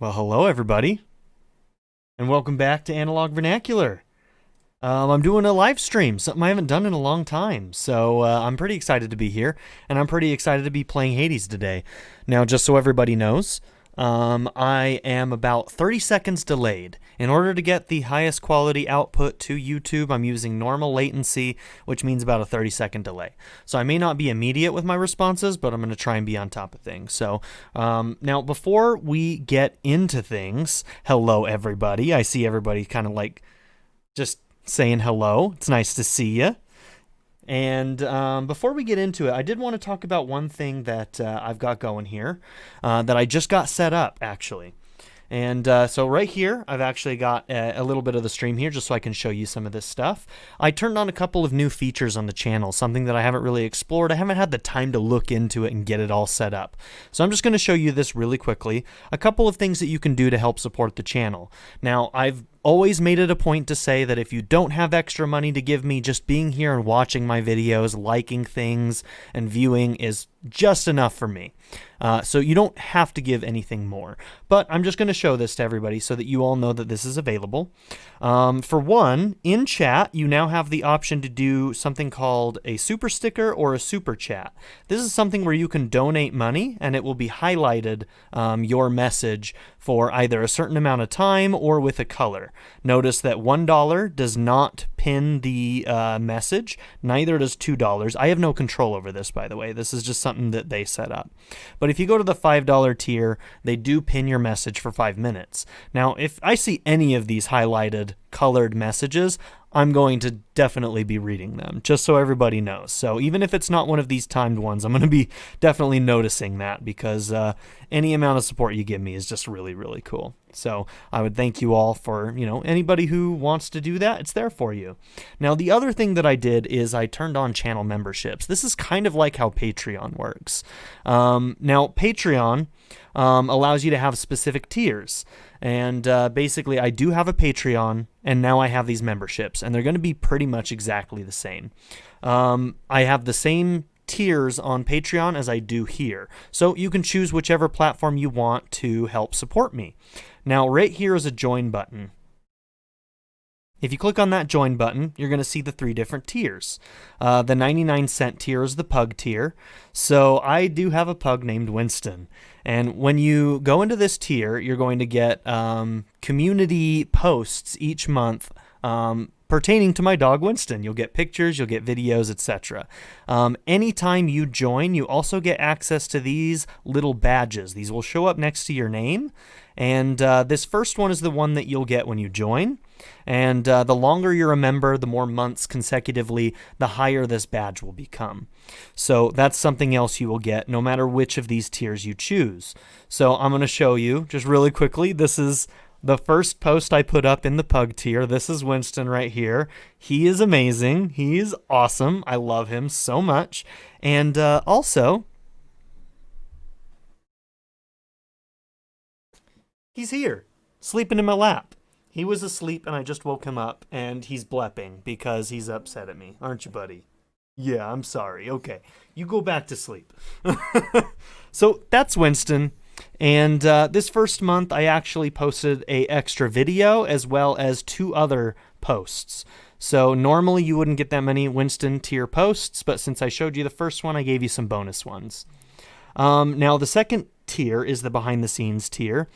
Well, hello everybody, and welcome back to Analog Vernacular. I'm doing a live stream, something I haven't done in a long time, so I'm pretty excited to be here, and I'm pretty excited to be playing Hades today. Now, just so everybody knows, I am about 30 seconds delayed. In order to get the highest quality output to YouTube, I'm using normal latency, which means about a 30-second delay. So I may not be immediate with my responses, but I'm going to try and be on top of things. So now, before we get into things, hello everybody. I see everybody kind of like just saying hello. It's nice to see you. And before we get into it, I did want to talk about one thing that I've got going here that I just got set up, actually. And so right here, I've actually got a little bit of the stream here just so I can show you some of this stuff. I turned on a couple of new features on the channel, something that I haven't really explored. I haven't had the time to look into it and get it all set up. So I'm just going to show you this really quickly. A couple of things that you can do to help support the channel. Now, I've always made it a point to say that if you don't have extra money to give me, just being here and watching my videos, liking things, and viewing is just enough for me. So you don't have to give anything more. But I'm just going to show this to everybody so that you all know that this is available. For one, in chat, you now have the option to do something called a super sticker or a super chat. This is something where you can donate money and it will be highlighted your message for either a certain amount of time or with a color. Notice that $1 does not pin the message, neither does $2. I have no control over this, by the way. This is just something that they set up. But if you go to the $5 tier, they do pin your message for 5 minutes. Now, if I see any of these highlighted colored messages, I'm going to definitely be reading them, just so everybody knows. So even if it's not one of these timed ones, I'm going to be definitely noticing that because any amount of support you give me is just really, really cool. So I would thank you all for, anybody who wants to do that, it's there for you. Now, the other thing that I did is I turned on channel memberships. This is kind of like how Patreon works. Now, Patreon allows you to have specific tiers. And basically, I do have a Patreon, and now I have these memberships, and they're going to be pretty much exactly the same. I have the same tiers on Patreon as I do here. So you can choose whichever platform you want to help support me. Now, right here is a join button. If you click on that join button, you're going to see the 3 different tiers. The 99-cent tier is the pug tier. So I do have a pug named Winston. And when you go into this tier, you're going to get community posts each month pertaining to my dog Winston. You'll get pictures, you'll get videos, etc. Anytime you join, you also get access to these little badges. These will show up next to your name. And this first one is the one that you'll get when you join. And the longer you're a member, the more months consecutively, the higher this badge will become. So that's something else you will get no matter which of these tiers you choose. So I'm going to show you just really quickly. This is the first post I put up in the pug tier. This is Winston right here. He is amazing. He's awesome. I love him so much. And also, he's here, sleeping in my lap. He was asleep and I just woke him up and he's blepping because he's upset at me. Aren't you, buddy? Yeah, I'm sorry. Okay, you go back to sleep. So that's Winston. And this first month, I actually posted a extra video as well as 2 other posts. So normally you wouldn't get that many Winston tier posts, but since I showed you the first one, I gave you some bonus ones. Now, the second tier is the behind the scenes tier.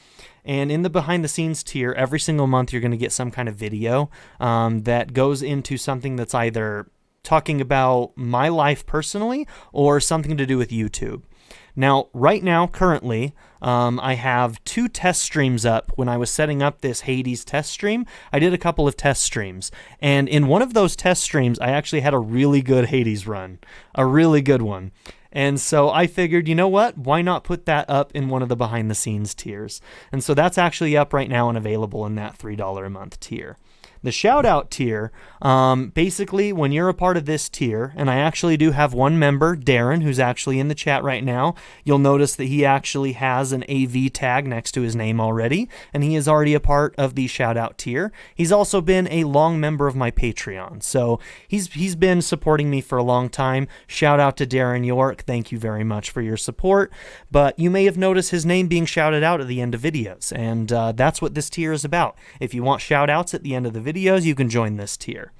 And in the behind the scenes tier, every single month you're going to get some kind of video that goes into something that's either talking about my life personally or something to do with YouTube. Now, right now, currently, I have 2 test streams up. When I was setting up this Hades test stream, I did a couple of test streams. And in one of those test streams, I actually had a really good Hades run. A really good one. And so I figured, you know what? Why not put that up in one of the behind the scenes tiers? And so that's actually up right now and available in that $3 a month tier. The shout out tier, basically when you're a part of this tier, and I actually do have one member, Darren, who's actually in the chat right now, you'll notice that he actually has an AV tag next to his name already, and he is already a part of the shout out tier. He's also been a long member of my Patreon, so he's been supporting me for a long time. Shout out to Darren York, thank you very much for your support. But you may have noticed his name being shouted out at the end of videos, and that's what this tier is about. If you want shout outs at the end of the videos, you can join this tier.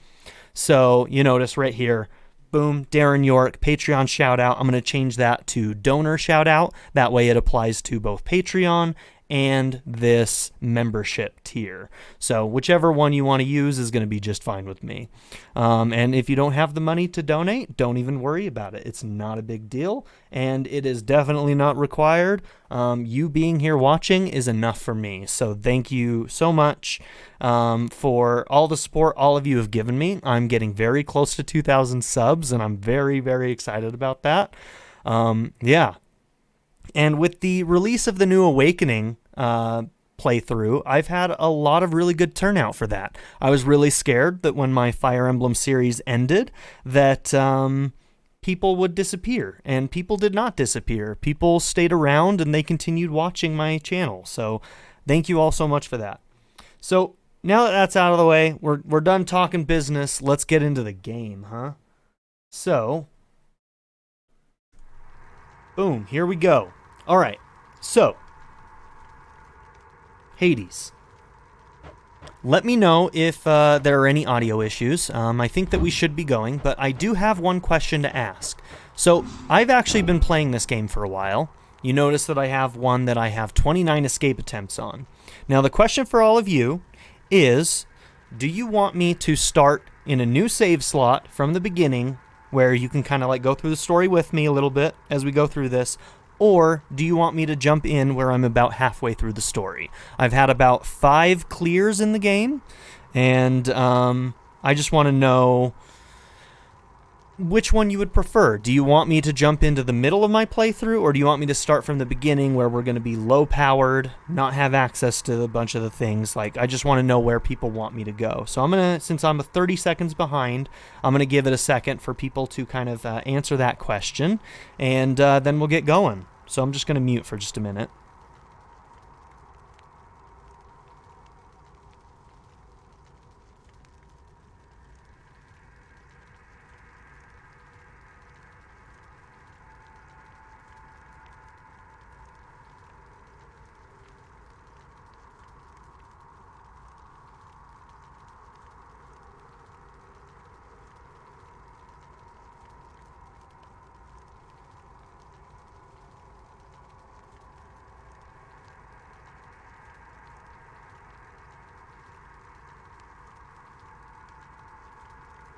So you notice right here, boom, Darren York, Patreon shout out. I'm going to change that to donor shout out. That way it applies to both Patreon and this membership tier. So whichever one you want to use is going to be just fine with me. And if you don't have the money to donate, don't even worry about it. It's not a big deal, and it is definitely not required. You being here watching is enough for me. So thank you so much for all the support all of you have given me. I'm getting very close to 2,000 subs, and I'm very, very excited about that. Yeah. And with the release of the new Awakening playthrough, I've had a lot of really good turnout for that. I was really scared that when my Fire Emblem series ended, that people would disappear, and people did not disappear. People stayed around, and they continued watching my channel. So thank you all so much for that. So now that that's out of the way, we're done talking business. Let's get into the game, huh? So, boom, here we go. All right, so, Hades. Let me know if there are any audio issues. I think that we should be going, but I do have one question to ask. So, I've actually been playing this game for a while. You notice that I have one that I have 29 escape attempts on. Now, the question for all of you is, do you want me to start in a new save slot from the beginning, where you can kind of like go through the story with me a little bit as we go through this, or do you want me to jump in where I'm about halfway through the story? I've had about 5 clears in the game, and I just want to know which one you would prefer. Do you want me to jump into the middle of my playthrough, or do you want me to start from the beginning where we're going to be low powered, not have access to a bunch of the things? Like, I just want to know where people want me to go. So I'm going to, since I'm 30 seconds behind, I'm going to give it a second for people to kind of answer that question, and then we'll get going. So I'm just going to mute for just a minute.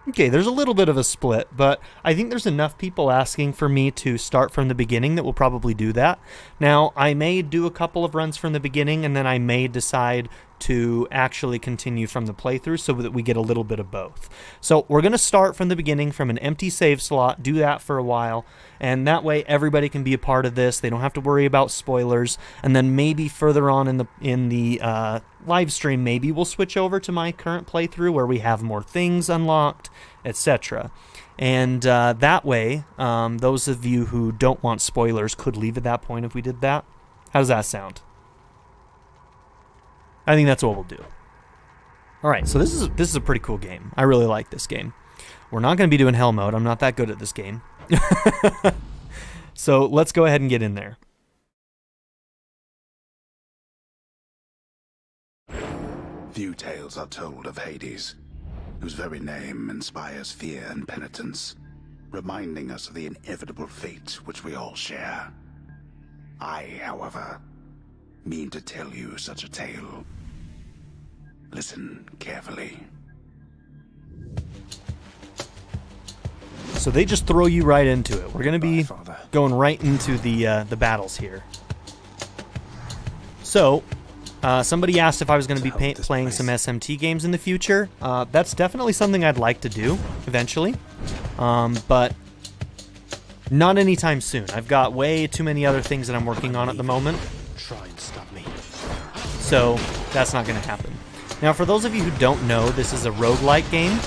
Okay, there's a little bit of a split, but I think there's enough people asking for me to start from the beginning that we'll probably do that. Now, I may do a couple of runs from the beginning, and then I may decide to actually continue from the playthrough so that we get a little bit of both. So we're going to start from the beginning from an empty save slot, do that for a while, and that way everybody can be a part of this. They don't have to worry about spoilers, and then maybe further on in the live stream, maybe we'll switch over to my current playthrough where we have more things unlocked, etc. And that way, those of you who don't want spoilers could leave at that point if we did that. How does that sound? I think that's what we'll do. All right, so this is a pretty cool game. I really like this game. We're not going to be doing hell mode. I'm not that good at this game. So let's go ahead and get in there. Few tales are told of Hades, whose very name inspires fear and penitence, reminding us of the inevitable fate which we all share. I, however, mean to tell you such a tale. Listen carefully. So they just throw you right into it. We're going to be going right into the battles here. So, somebody asked if I was going to be playing some SMT games in the future. That's definitely something I'd like to do eventually, but not anytime soon. I've got way too many other things that I'm working on at the moment. Try and stop me. So that's not going to happen. Now, for those of you who don't know, this is a roguelike game.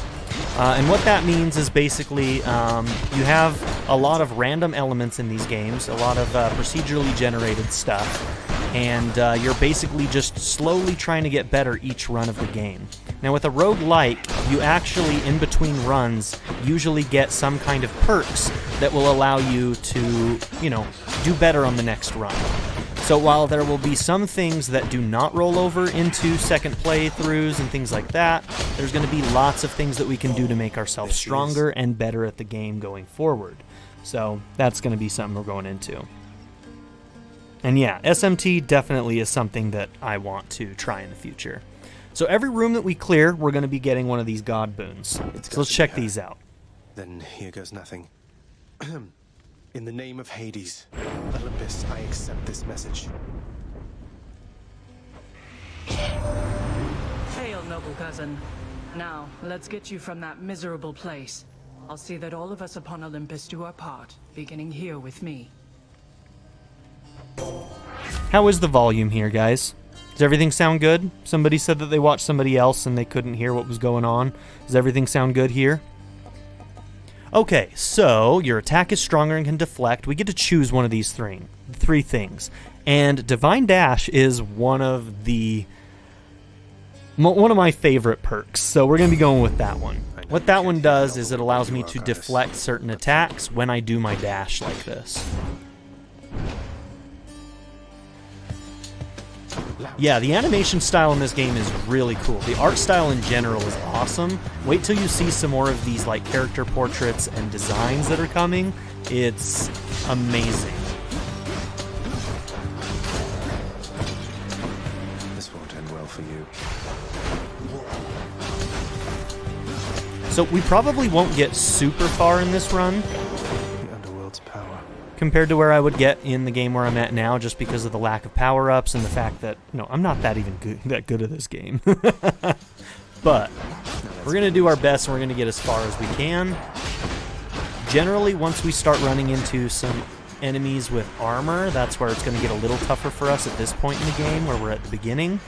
And what that means is basically you have a lot of random elements in these games, a lot of procedurally generated stuff, and you're basically just slowly trying to get better each run of the game. Now, with a roguelike, you actually, in between runs, usually get some kind of perks that will allow you to, you know, do better on the next run. So while there will be some things that do not roll over into second playthroughs and things like that, there's going to be lots of things that we can do to make ourselves stronger and better at the game going forward. So that's going to be something we're going into. And yeah, SMT definitely is something that I want to try in the future. So every room that we clear, we're going to be getting one of these god boons. So let's check these out. Then here goes nothing. In the name of Hades, Olympus, I accept this message. Hail, noble cousin. Now, let's get you from that miserable place. I'll see that all of us upon Olympus do our part, beginning here with me. How is the volume here, guys? Does everything sound good? Somebody said that they watched somebody else and they couldn't hear what was going on. Does everything sound good here? Okay, so your attack is stronger and can deflect. We get to choose one of these three things. And Divine Dash is one of my favorite perks, so we're going to be going with that one. What that one does is it allows me to deflect certain attacks when I do my dash like this. Yeah, the animation style in this game is really cool. The art style in general is awesome. Wait till you see some more of these like character portraits and designs that are coming. It's amazing. This won't end well for you. So we probably won't get super far in this run The underworld's power. compared to where I would get in the game where I'm at now, just because of the lack of power-ups and the fact that, you know, I'm not that good at this game. But we're going to do our best and we're going to get as far as we can. Generally, once we start running into some enemies with armor, that's where it's going to get a little tougher for us at this point in the game, where we're at the beginning.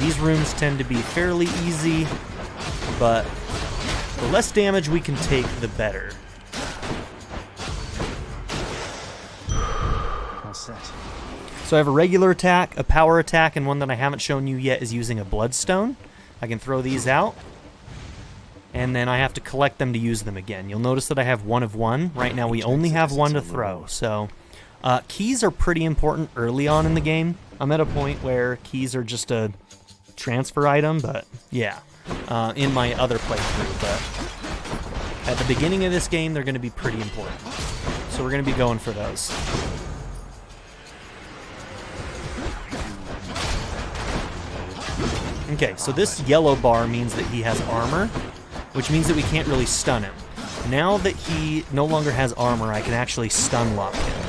These rooms tend to be fairly easy, but the less damage we can take, the better. Set. So I have a regular attack, a power attack, and one that I haven't shown you yet is using a bloodstone. I can throw these out, and then I have to collect them to use them again. You'll notice that I have one of one. Right now we only have one to throw, so keys are pretty important early on in the game. I'm at a point where keys are just a transfer item, but yeah, in my other playthrough. But at the beginning of this game, they're going to be pretty important. So we're going to be going for those. Okay, so this yellow bar means that he has armor, which means that we can't really stun him. Now that he no longer has armor, I can actually stun lock him.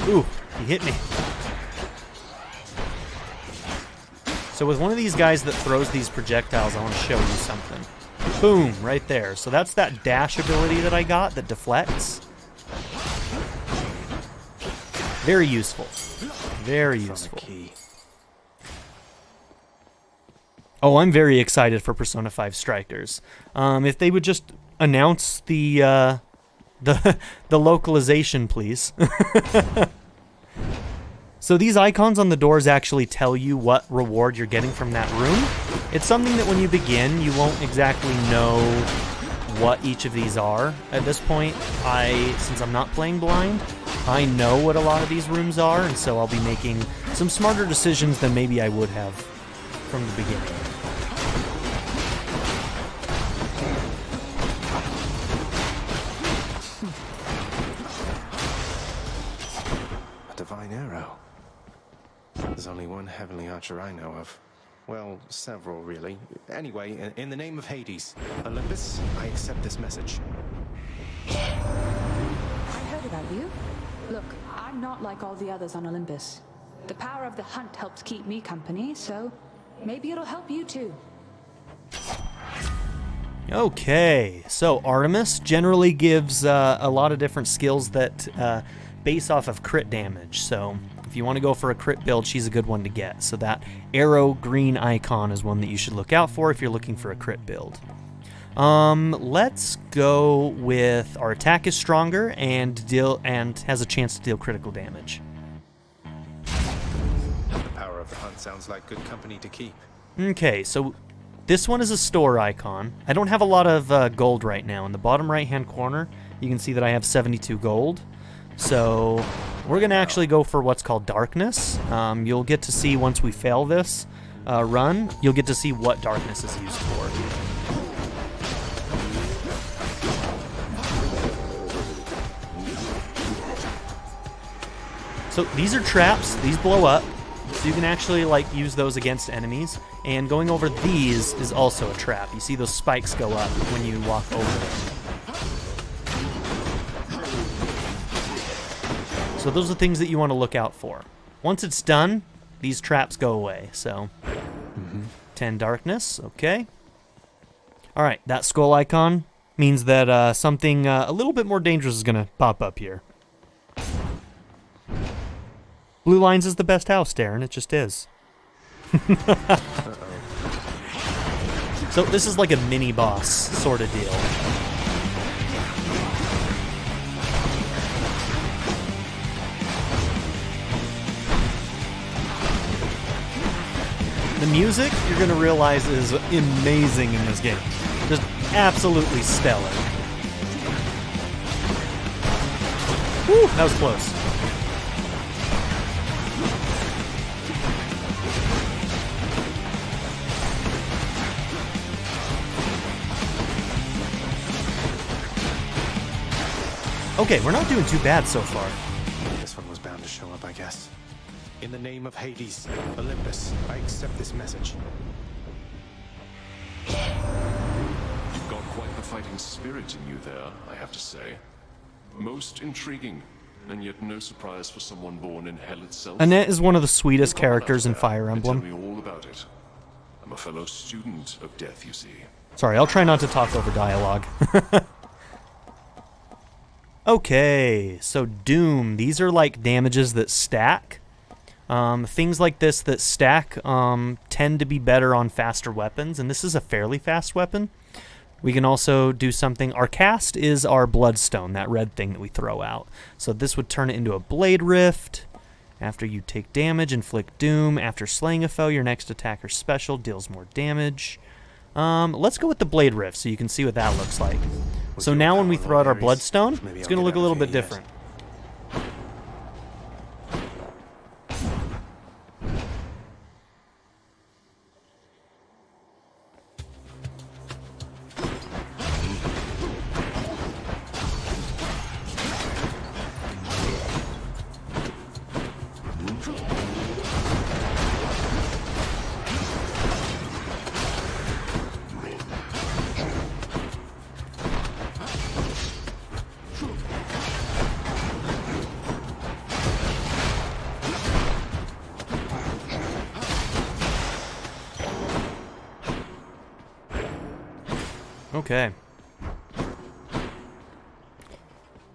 Ooh, he hit me. So with one of these guys that throws these projectiles, I want to show you something. Boom, right there. So that's that dash ability that I got that deflects. Very useful. Very useful. Oh, I'm very excited for Persona 5 Strikers. If they would just announce the localization, please. So these icons on the doors actually tell you what reward you're getting from that room. It's something that when you begin, you won't exactly know what each of these are. At this point, since I'm not playing blind, I know what a lot of these rooms are, and so I'll be making some smarter decisions than maybe I would have from the beginning. A divine arrow. There's only one heavenly archer I know of. Well, several, really. Anyway, in the name of Hades, Olympus, I accept this message. I heard about you. Look, I'm not like all the others on Olympus. The power of the hunt helps keep me company, so maybe it'll help you too. Okay, so Artemis generally gives a lot of different skills that base off of crit damage. So if you want to go for a crit build, she's a good one to get. So that arrow green icon is one that you should look out for if you're looking for a crit build. Let's go with our attack is stronger and has a chance to deal critical damage. The power of the hunt sounds like good company to keep. Okay, so this one is a store icon. I don't have a lot of gold right now. In the bottom right-hand corner, you can see that I have 72 gold. So we're going to actually go for what's called darkness. You'll get to see once we fail this run, you'll get to see what darkness is used for. So these are traps. These blow up. So you can actually like use those against enemies. And going over these is also a trap. You see those spikes go up when you walk over them. So those are things that you want to look out for. Once it's done, these traps go away. So 10 darkness, okay. All right, that skull icon means that something a little bit more dangerous is going to pop up here. Blue Lines is the best house, Darren. It just is. So this is like a mini boss sort of deal. The music, you're going to realize, is amazing in this game. Just absolutely stellar. Woo, that was close. Okay, we're not doing too bad so far. This one was bound to show up, I guess. In the name of Hades, Olympus, I accept this message. You've got quite the fighting spirit in you there, I have to say. Most intriguing, and yet no surprise for someone born in hell itself. Annette is one of the sweetest characters in Fire Emblem. Tell me all about it. I'm a fellow student of death, you see. Sorry, I'll try not to talk over dialogue. Okay, so Doom. These are like damages that stack. Things like this that stack tend to be better on faster weapons, and this is a fairly fast weapon. We can also do something. Our cast is our Bloodstone, that red thing that we throw out. So this would turn it into a Blade Rift. After you take damage, inflict Doom. After slaying a foe, your next attack or special deals more damage. Let's go with the Blade Rift so you can see what that looks like. So now when we throw out our Bloodstone, it's going to look a little bit different. Okay.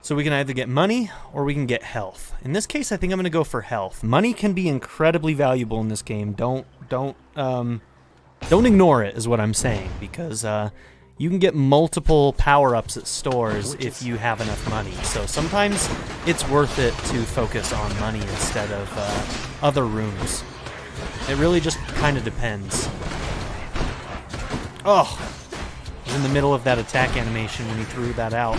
So we can either get money or we can get health. In this case, I think I'm going to go for health. Money can be incredibly valuable in this game. Don't ignore it, is what I'm saying, because you can get multiple power-ups at stores if you have enough money. So sometimes it's worth it to focus on money instead of other rooms. It really just kind of depends. Oh! I was in the middle of that attack animation when he threw that out.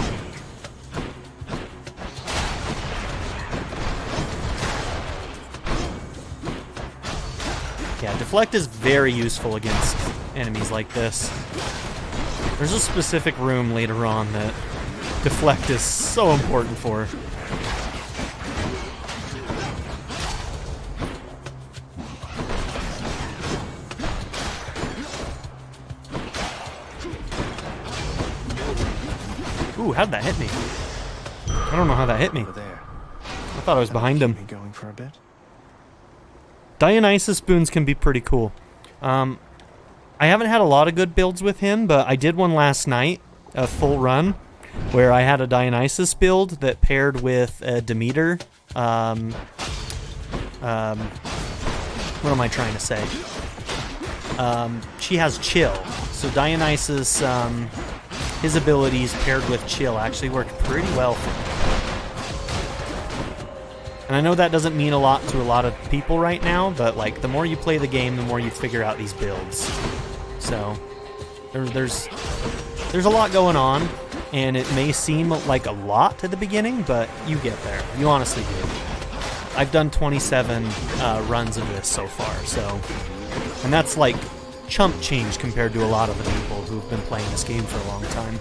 Yeah, deflect is very useful against enemies like this. There's a specific room later on that deflect is so important for. Ooh, how'd that hit me? I don't know how that hit me. I thought I was behind him. Going for a bit. Dionysus boons can be pretty cool. I haven't had a lot of good builds with him, but I did one last night, a full run, where I had a Dionysus build that paired with a Demeter. What am I trying to say? She has chill. So Dionysus, his abilities paired with chill actually worked pretty well for me. And I know that doesn't mean a lot to a lot of people right now, but like the more you play the game, the more you figure out these builds. So there's a lot going on, and it may seem like a lot at the beginning, but you get there. You honestly do. I've done 27 runs of this so far, so, and that's like chump change compared to a lot of the people who've been playing this game for a long time.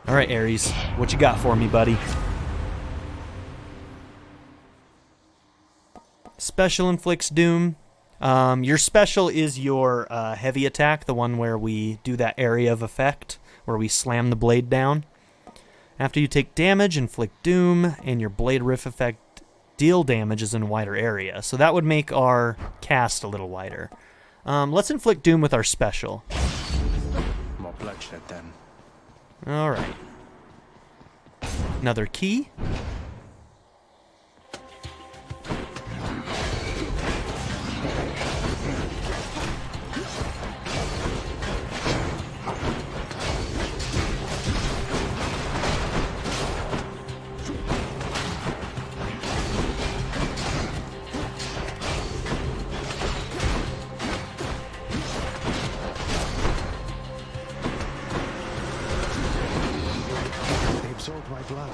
All right, Ares, what you got for me, buddy? Special inflicts doom. Your special is your heavy attack, the one where we do that area of effect, where we slam the blade down. After you take damage, inflict doom, and your blade riff effect deal damages in a wider area. So that would make our cast a little wider. Let's inflict doom with our special. More bloodshed then. All right. Another key. My blood.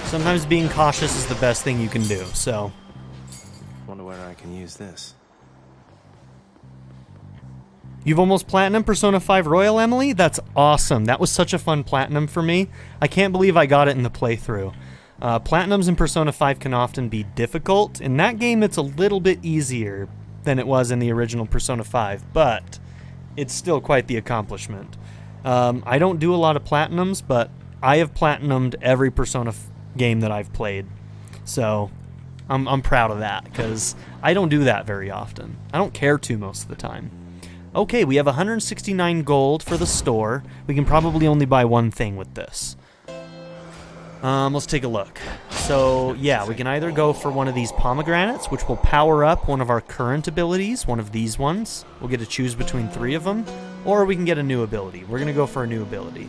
Sometimes being cautious is the best thing you can do, so. Wonder where I can use this. You've almost platinum Persona 5 Royal, Emily? That's awesome. That was such a fun platinum for me. I can't believe I got it in the playthrough. Platinums in Persona 5 can often be difficult. In that game, it's a little bit easier than it was in the original Persona 5, but it's still quite the accomplishment. I don't do a lot of platinums, but I have platinumed every Persona game that I've played. So I'm proud of that, because I don't do that very often. I don't care to most of the time. Okay, we have 169 gold for the store. We can probably only buy one thing with this. Let's take a look. So, yeah, we can either go for one of these pomegranates, which will power up one of our current abilities, one of these ones. We'll get to choose between 3 of them, or we can get a new ability. We're going to go for a new ability.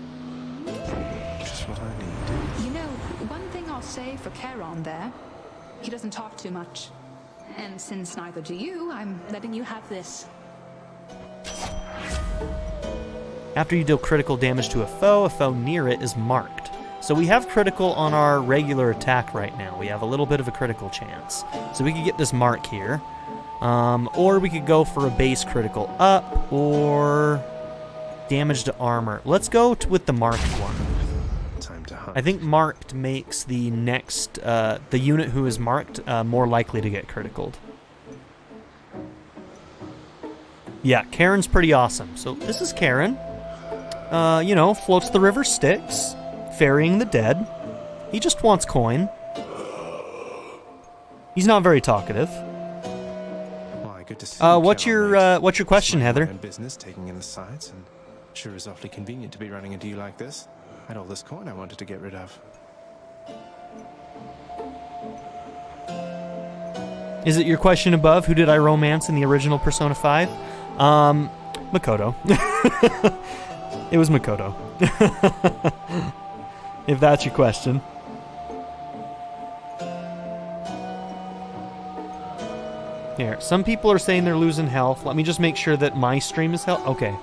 Just what I need. You know, one thing I'll say for Charon there, he doesn't talk too much. And since neither do you, I'm letting you have this. After you deal critical damage to a foe near it is marked. So we have critical on our regular attack right now. We have a little bit of a critical chance. So we could get this mark here. Or we could go for a base critical up, or damage to armor. Let's go with the marked one. Time to hunt. I think marked makes the next, the unit who is marked more likely to get criticaled. Yeah, Charon's pretty awesome. So this is Charon. You know, floats the river Styx. Ferrying the dead. He just wants coin. He's not very talkative. Why, good to see what's your question, Heather? Business taking in the sights, and sure is awfully convenient to be running into you like this. I had all this coin I wanted to get rid of. Is it your question above? Who did I romance in the original Persona 5? Makoto. It was Makoto. If that's your question. Here, some people are saying they're losing health. Let me just make sure that my stream is health. Okay.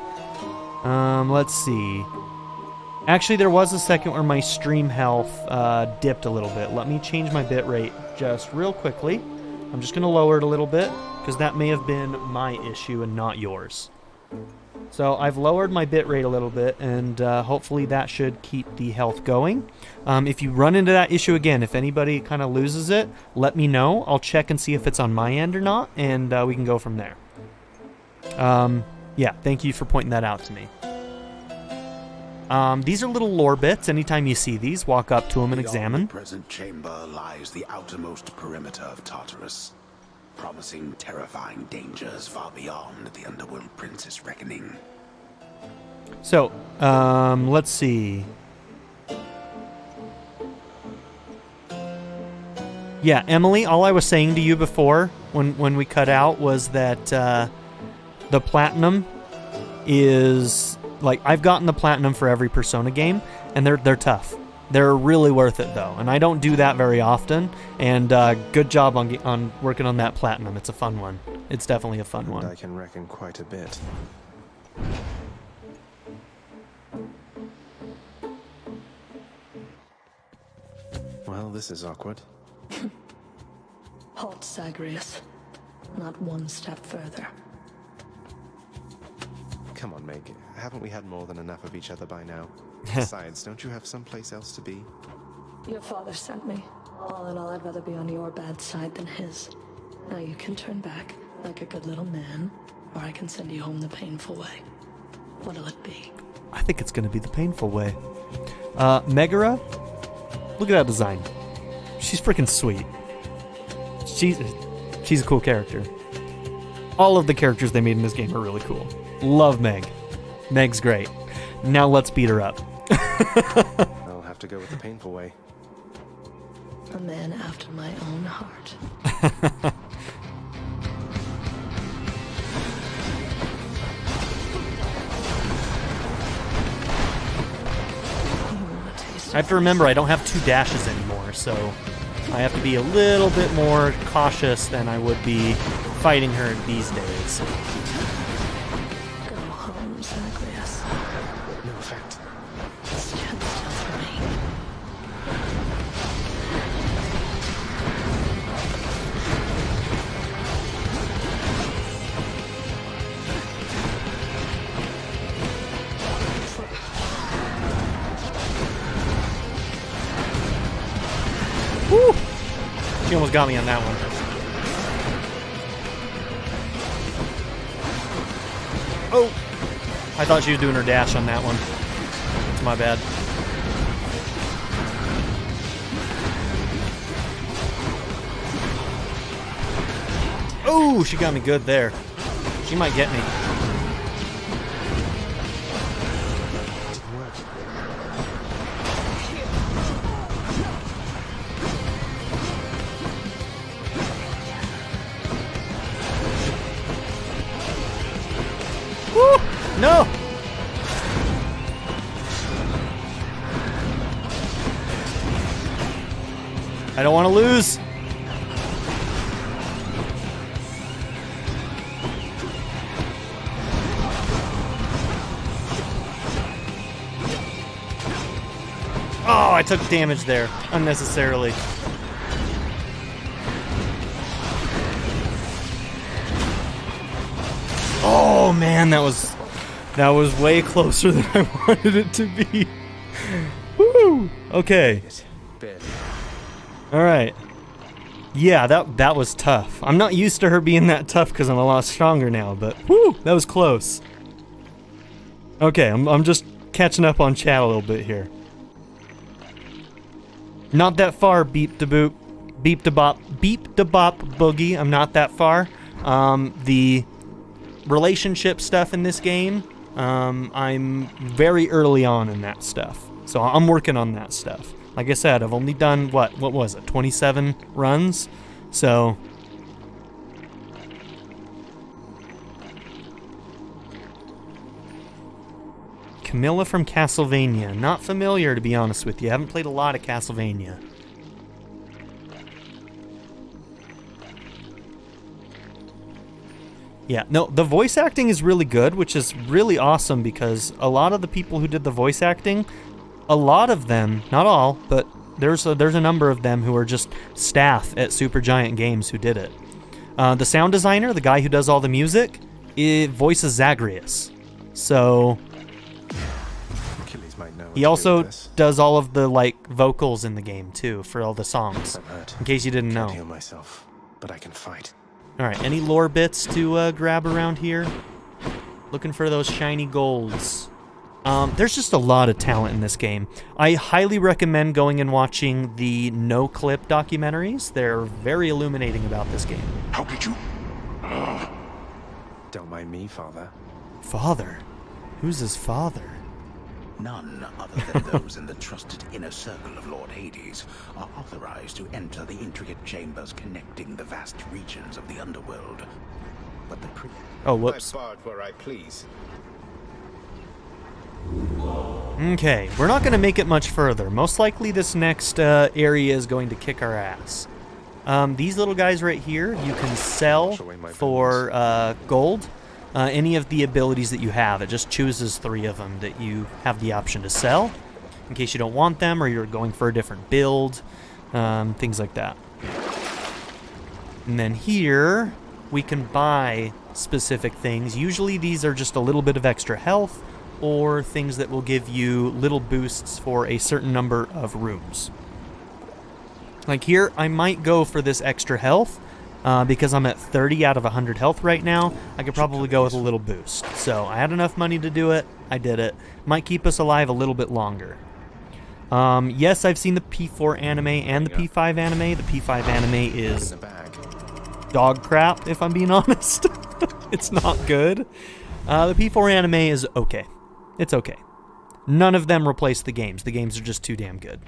Let's see. Actually, there was a second where my stream health dipped a little bit. Let me change my bitrate just real quickly. I'm just going to lower it a little bit, because that may have been my issue and not yours. So I've lowered my bitrate a little bit, and hopefully that should keep the health going. If you run into that issue again, if anybody kind of loses it, let me know. I'll check and see if it's on my end or not, and we can go from there. Yeah, thank you for pointing that out to me. These are little lore bits. Anytime you see these, walk up to them and examine. Beyond the present chamber lies the outermost perimeter of Tartarus, promising terrifying dangers far beyond the Underworld Prince's reckoning. So, let's see. Yeah, Emily, all I was saying to you before when we cut out was that the platinum is... Like, I've gotten the platinum for every Persona game, and they're tough. They're really worth it, though, and I don't do that very often, and good job on working on that platinum. It's a fun one. It's definitely a fun one. I can reckon quite a bit. Well, this is awkward. Halt, Zagreus. Not one step further. Come on, Meg. Haven't we had more than enough of each other by now? Besides, don't you have someplace else to be? Your father sent me. All in all, I'd rather be on your bad side than his. Now you can turn back, like a good little man, or I can send you home the painful way. What'll it be? I think it's going to be the painful way. Megaera, look at that design. She's freaking sweet. She's a cool character. All of the characters they made in this game are really cool. Love Meg. Meg's great. Now let's beat her up. I'll have to go with the painful way. A man after my own heart. I have to remember I don't have 2 dashes anymore, so I have to be a little bit more cautious than I would be fighting her these days. Go home, Zagreus. No effect. Stand still for me. Woo! She almost got me on that one. Oh! I thought she was doing her dash on that one. It's my bad. Oh, she got me good there. She might get me. Woo! No! I don't want to lose. Oh, I took damage there unnecessarily. Oh man, that was way closer than I wanted it to be. Woo! Okay. All right. Yeah, that was tough. I'm not used to her being that tough because I'm a lot stronger now, but whoo, that was close. Okay, I'm just catching up on chat a little bit here. Not that far, beep da boop, beep da bop boogie. I'm not that far. The relationship stuff in this game, I'm very early on in that stuff, so I'm working on that stuff. Like I said, I've only done what was it, 27 runs, so Camilla from Castlevania. Not familiar, to be honest with you. I haven't played a lot of Castlevania. Yeah, no, the voice acting is really good, which is really awesome because a lot of the people who did the voice acting, a lot of them, not all, but there's a number of them who are just staff at Supergiant Games who did it. The sound designer, the guy who does all the music, it voices Zagreus. So Achilles might know what he to do also with this. does all of the like vocals in the game too for all the songs. I'm hurt. In case you didn't Can't know. heal myself, but I can fight. All right, any lore bits to grab around here? Looking for those shiny golds. There's just a lot of talent in this game. I highly recommend going and watching the no-clip documentaries. They're very illuminating about this game. How did you... Don't mind me, father. Father? Who's his father? None other than those in the trusted inner circle of Lord Hades are authorized to enter the intricate chambers connecting the vast regions of the underworld. But the Oh, whoops. I barred where I please. Okay, we're not going to make it much further. Most likely this next area is going to kick our ass. These little guys right here, you can sell for gold any of the abilities that you have. It just chooses 3 of them that you have the option to sell in case you don't want them or you're going for a different build, things like that. And then here, we can buy specific things. Usually these are just a little bit of extra health or things that will give you little boosts for a certain number of rooms. Like here, I might go for this extra health because I'm at 30 out of 100 health right now. I could probably go with a little boost. So I had enough money to do it. I did it. Might keep us alive a little bit longer. Yes, I've seen the P4 anime and the P5 anime. The P5 anime is dog crap, if I'm being honest. It's not good. The P4 anime is okay. It's okay. None of them replace the games. The games are just too damn good.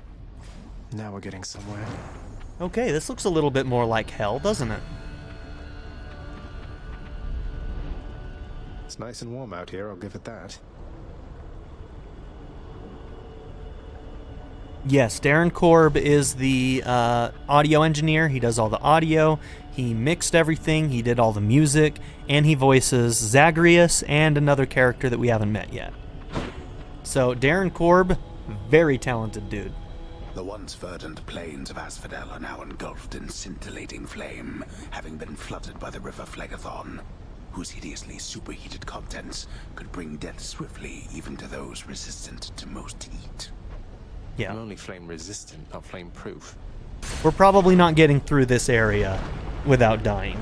Now we're getting somewhere. Okay, this looks a little bit more like hell, doesn't it? It's nice and warm out here, I'll give it that. Yes, Darren Korb is the audio engineer. He does all the audio. He mixed everything. He did all the music. And he voices Zagreus and another character that we haven't met yet. So Darren Korb, very talented dude. The once verdant plains of Asphodel are now engulfed in scintillating flame, having been flooded by the river Phlegethon, whose hideously superheated contents could bring death swiftly even to those resistant to most heat. Yeah. I'm only flame resistant, not flame proof. We're probably not getting through this area without dying.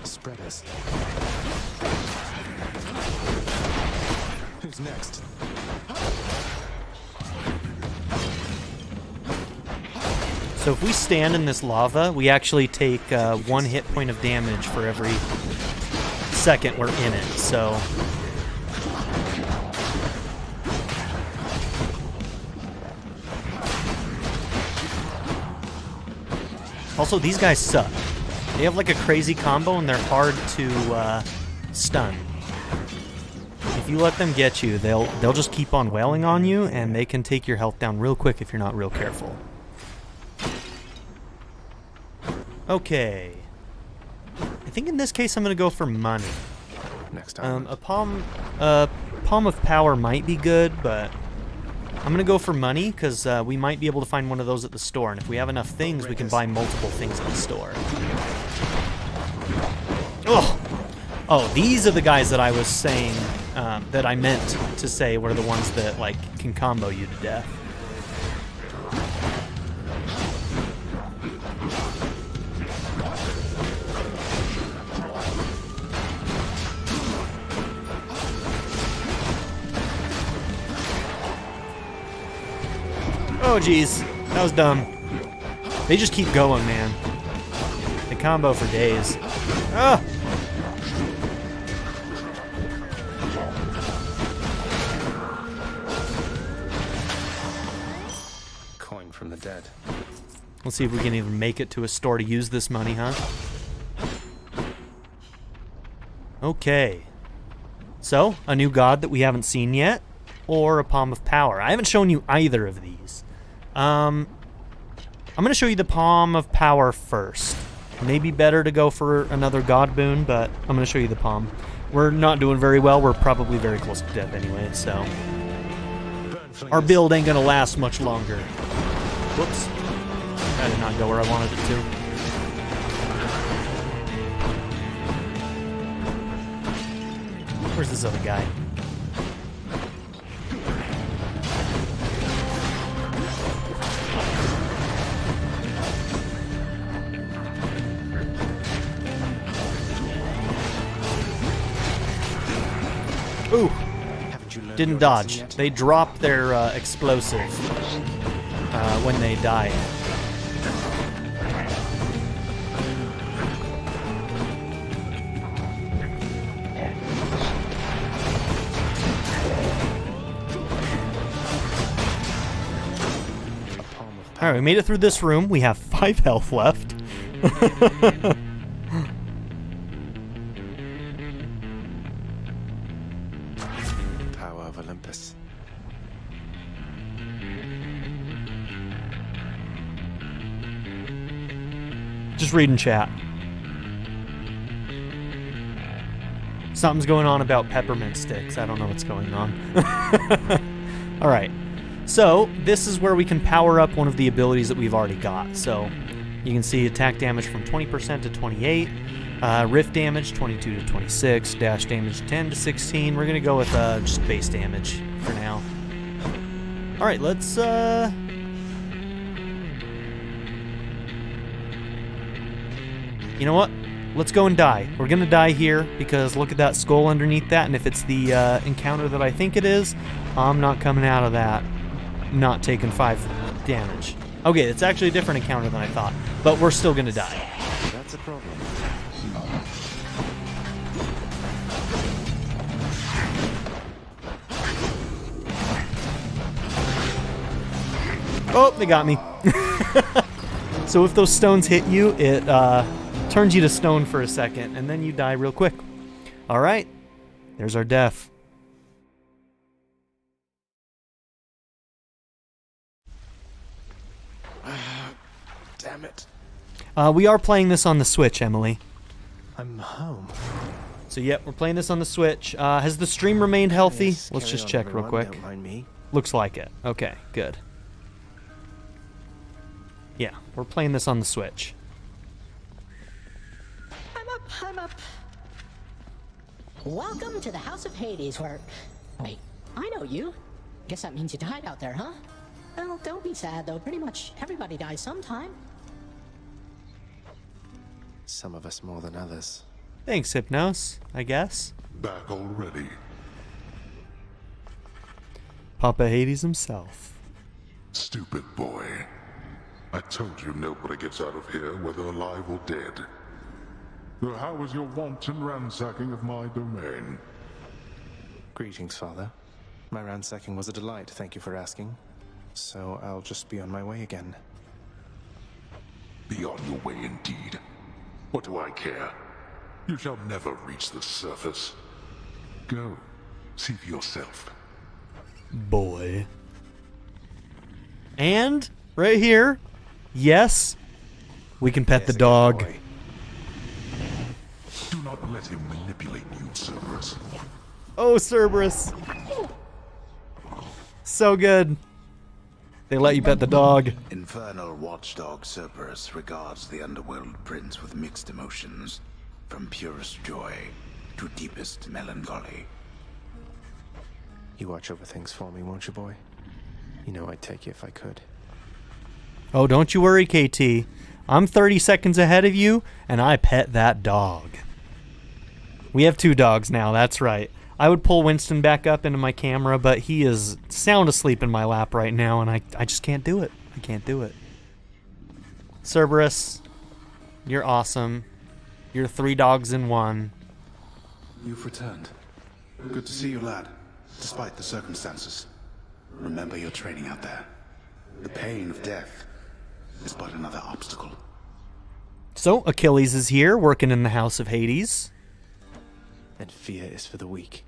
Spread us. Who's next? So if we stand in this lava, we actually take 1 hit point of damage for every second we're in it, so... Also, these guys suck. They have like a crazy combo and they're hard to stun. If you let them get you, they'll just keep on wailing on you and they can take your health down real quick if you're not real careful. Okay. I think in this case I'm gonna go for money. Next time. A palm of power might be good, but I'm gonna go for money because we might be able to find one of those at the store, and if we have enough things, we can buy multiple things at the store. Oh, these are the guys that I was saying that I meant to say were the ones that like can combo you to death. Oh, geez. That was dumb. They just keep going, man. They combo for days. Ah! Coin from the dead. Let's see if we can even make it to a store to use this money, huh? Okay. So, a new god that we haven't seen yet, or a Palm of Power. I haven't shown you either of these. I'm going to show you the Palm of Power first. Maybe better to go for another god boon, but I'm going to show you the Palm. We're not doing very well. We're probably very close to death anyway, so... Our build ain't going to last much longer. Whoops. That did not go where I wanted it to. Where's this other guy? Ooh, didn't dodge. They drop their explosive when they die. All right, we made it through this room. We have 5 health left. Power of Olympus. Just reading chat. Something's going on about peppermint sticks. I don't know what's going on. All right. So this is where we can power up one of the abilities that we've already got. So you can see attack damage from 20% to 28, rift damage 22 to 26, dash damage 10 to 16. We're going to go with just base damage for now. All right, let's... You know what? Let's go and die. We're going to die here because look at that skull underneath that, and if it's the encounter that I think it is, I'm not coming out of that not taking 5 damage. Okay, it's actually a different encounter than I thought, but we're still going to die. That's a problem. Oh, they got me. So if those stones hit you, it turns you to stone for a second, and then you die real quick. All right, there's our death. Damn it. We are playing this on the Switch, Emily. I'm home. So, yep, we're playing this on the Switch. Has the stream remained healthy? Yes, Let's carry just on, check real everyone. quick. Don't mind me. Looks like it. Okay, good. Yeah, we're playing this on the Switch. I'm up. Welcome to the House of Hades, where... Wait, I know you. Guess that means you died out there, huh? Well, don't be sad, though. Pretty much everybody dies sometime. Some of us more than others. Thanks, Hypnos, I guess. Back already. Papa Hades himself. Stupid boy. I told you nobody gets out of here, whether alive or dead. So how was your wanton ransacking of my domain? Greetings, Father. My ransacking was a delight, thank you for asking. So I'll just be on my way again. Be on your way indeed. What do I care? You shall never reach the surface. Go, see for yourself. Boy. And, right here, yes, we can pet the Yes, dog. boy. Do not let him manipulate you, Cerberus. Oh, Cerberus. So good. They let you pet the dog. Infernal watchdog Cerberus regards the underworld prince with mixed emotions, from purest joy to deepest melancholy. You watch over things for me, won't you, boy? You know I'd take you if I could. Oh, don't you worry, KT. I'm 30 seconds ahead of you, and I pet that dog. We have 2 dogs now, that's right. I would pull Winston back up into my camera, but he is sound asleep in my lap right now, and I just can't do it. I can't do it. Cerberus, you're awesome. You're 3 dogs in 1. You've returned. Good to see you, lad, despite the circumstances. Remember your training out there. The pain of death is but another obstacle. So, Achilles is here, working in the House of Hades. And fear is for the weak.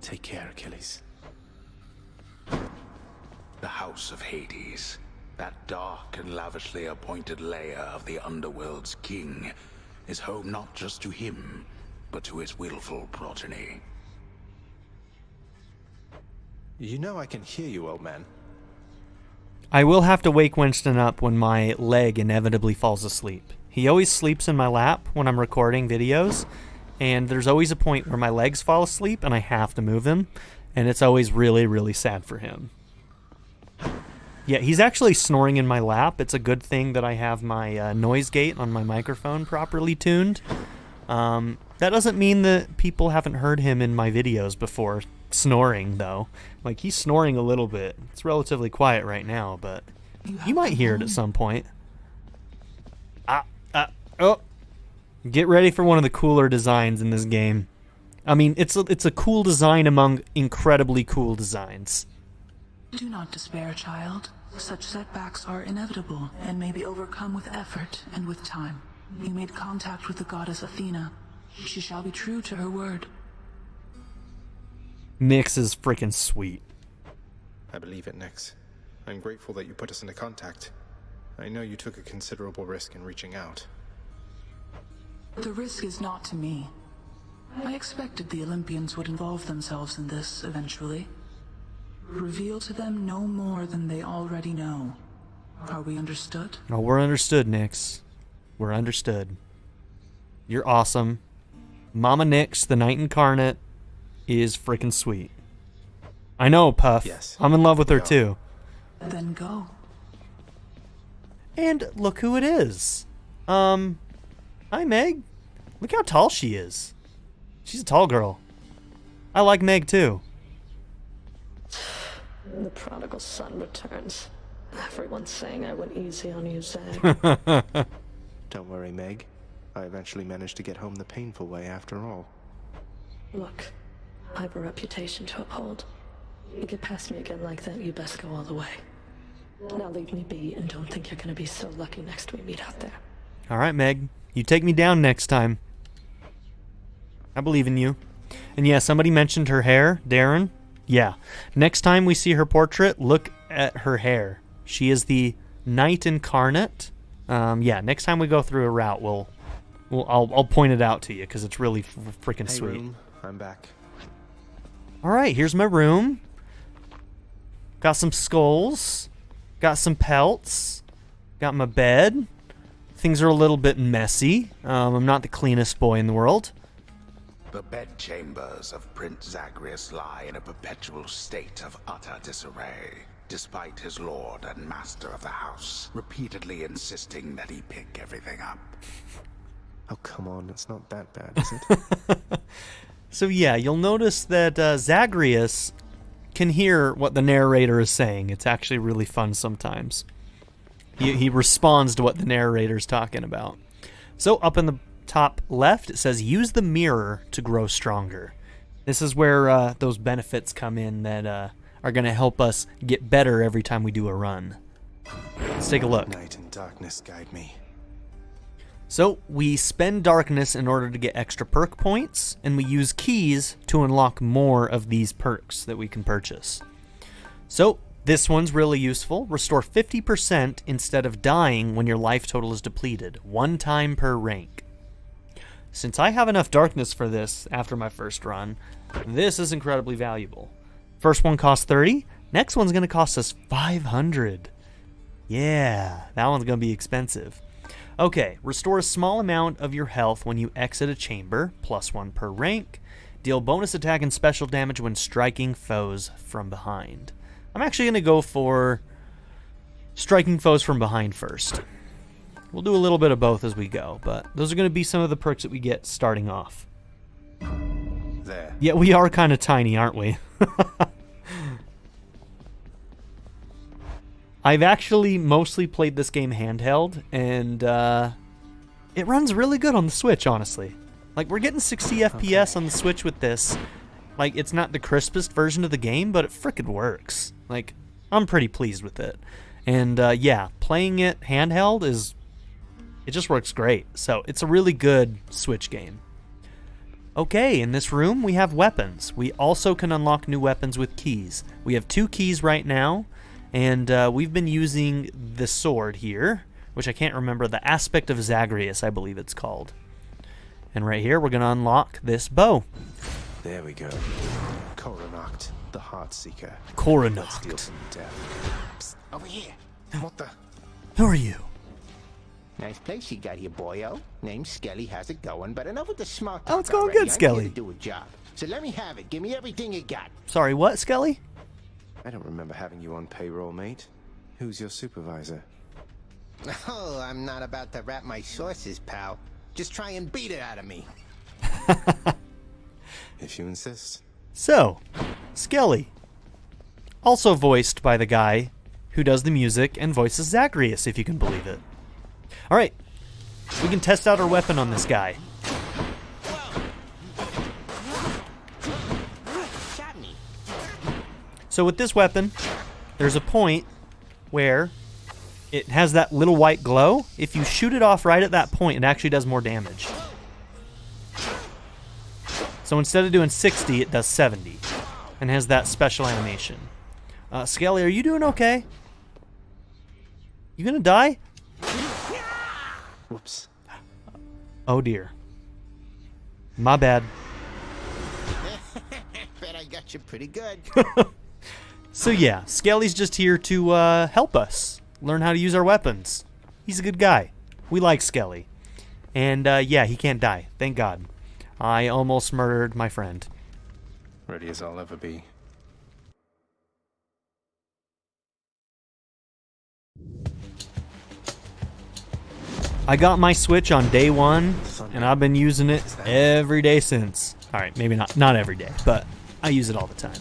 Take care, Achilles. The House of Hades, that dark and lavishly appointed lair of the underworld's king, is home not just to him, but to his willful progeny. You know I can hear you, old man. I will have to wake Winston up when my leg inevitably falls asleep. He always sleeps in my lap when I'm recording videos, and there's always a point where my legs fall asleep and I have to move him, and it's always really, really sad for him. Yeah, he's actually snoring in my lap. It's a good thing that I have my noise gate on my microphone properly tuned. That doesn't mean that people haven't heard him in my videos before snoring, though. Like, he's snoring a little bit. It's relatively quiet right now, but you might hear it at some point. Oh! Get ready for one of the cooler designs in this game. I mean, it's a cool design among incredibly cool designs. Do not despair, child. Such setbacks are inevitable and may be overcome with effort and with time. You made contact with the goddess Athena. She shall be true to her word. Nyx is freaking sweet. I believe it, Nyx. I'm grateful that you put us into contact. I know you took a considerable risk in reaching out. The risk is not to me. I expected the Olympians would involve themselves in this eventually. Reveal to them no more than they already know. Are we understood? Oh, we're understood, Nyx. We're understood. You're awesome. Mama Nyx, the Knight Incarnate, is freaking sweet. I know, Puff. Yes. I'm in love with her, too. Then go. And look who it is. Hi, Meg. Look how tall she is. She's a tall girl. I like Meg, too. The prodigal son returns. Everyone's saying I went easy on you, Zag. Don't worry, Meg. I eventually managed to get home the painful way after all. Look, I have a reputation to uphold. You get past me again like that, you best go all the way. Now leave me be and don't think you're gonna be so lucky next we meet out there. All right, Meg. You take me down next time. I believe in you. And yeah, somebody mentioned her hair, Darren. Yeah. Next time we see her portrait, look at her hair. She is the Knight Incarnate. Yeah, next time we go through a route, I'll point it out to you because it's really freaking Hey, sweet. room. I'm back. All right, here's my room. Got some skulls. Got some pelts. Got my bed. Things are a little bit messy. I'm not the cleanest boy in the world. The bedchambers of Prince Zagreus lie in a perpetual state of utter disarray, despite his lord and master of the house repeatedly insisting that he pick everything up. Oh, come on. It's not that bad, is it? So yeah, you'll notice that Zagreus can hear what the narrator is saying. It's actually really fun sometimes. He responds to what the narrator's talking about. So up in the top left, it says, use the mirror to grow stronger. This is where those benefits come in that are going to help us get better every time we do a run. Let's take a look. Night and darkness guide me. So we spend darkness in order to get extra perk points, and we use keys to unlock more of these perks that we can purchase. So this one's really useful. Restore 50% instead of dying when your life total is depleted, 1 time per rank. Since I have enough darkness for this after my first run, this is incredibly valuable. First one costs 30, next one's going to cost us 500. Yeah, that one's going to be expensive. Okay, restore a small amount of your health when you exit a chamber, +1 per rank. Deal bonus attack and special damage when striking foes from behind. I'm actually going to go for striking foes from behind first. We'll do a little bit of both as we go, but those are going to be some of the perks that we get starting off. There. Yeah, we are kind of tiny, aren't we? I've actually mostly played this game handheld, and it runs really good on the Switch, honestly. Like, we're getting 60 FPS on the Switch with this. Like, it's not the crispest version of the game, but it frickin' works. Like, I'm pretty pleased with it. And, yeah, playing it handheld it just works great. So, it's a really good Switch game. Okay, in this room, we have weapons. We also can unlock new weapons with keys. We have 2 keys right now. And we've been using the sword here, which I can't remember, the Aspect of Zagreus, I believe it's called. And right here, we're going to unlock this bow. There we go. Coronacht, the Heartseeker. Coronacht. Let's deal some death. Psst, over here. What the? Who are you? Nice place you got here, boyo. Name's Skelly. How's it going? But enough with the small talk. Oh, it's going already. good, I'm Skelly. here to do a job. So let me have it. Give me everything you got. Sorry, what, Skelly? I don't remember having you on payroll, mate. Who's your supervisor? Oh, I'm not about to wrap my sources, pal. Just try and beat it out of me. If you insist. So, Skelly. Also voiced by the guy who does the music and voices Zacharias, if you can believe it. Alright, we can test out our weapon on this guy. Shot me. So with this weapon, there's a point where it has that little white glow. If you shoot it off right at that point, it actually does more damage. So instead of doing 60, it does 70. And has that special animation. Skelly, are you doing okay? You gonna die? Whoops. Oh dear. My bad. Bet I got you pretty good. So yeah, Skelly's just here to help us learn how to use our weapons. He's a good guy. We like Skelly. And yeah, he can't die. Thank God. I almost murdered my friend. Ready as I'll ever be. I got my Switch on day one, and I've been using it every day since. Alright, maybe not every day, but I use it all the time.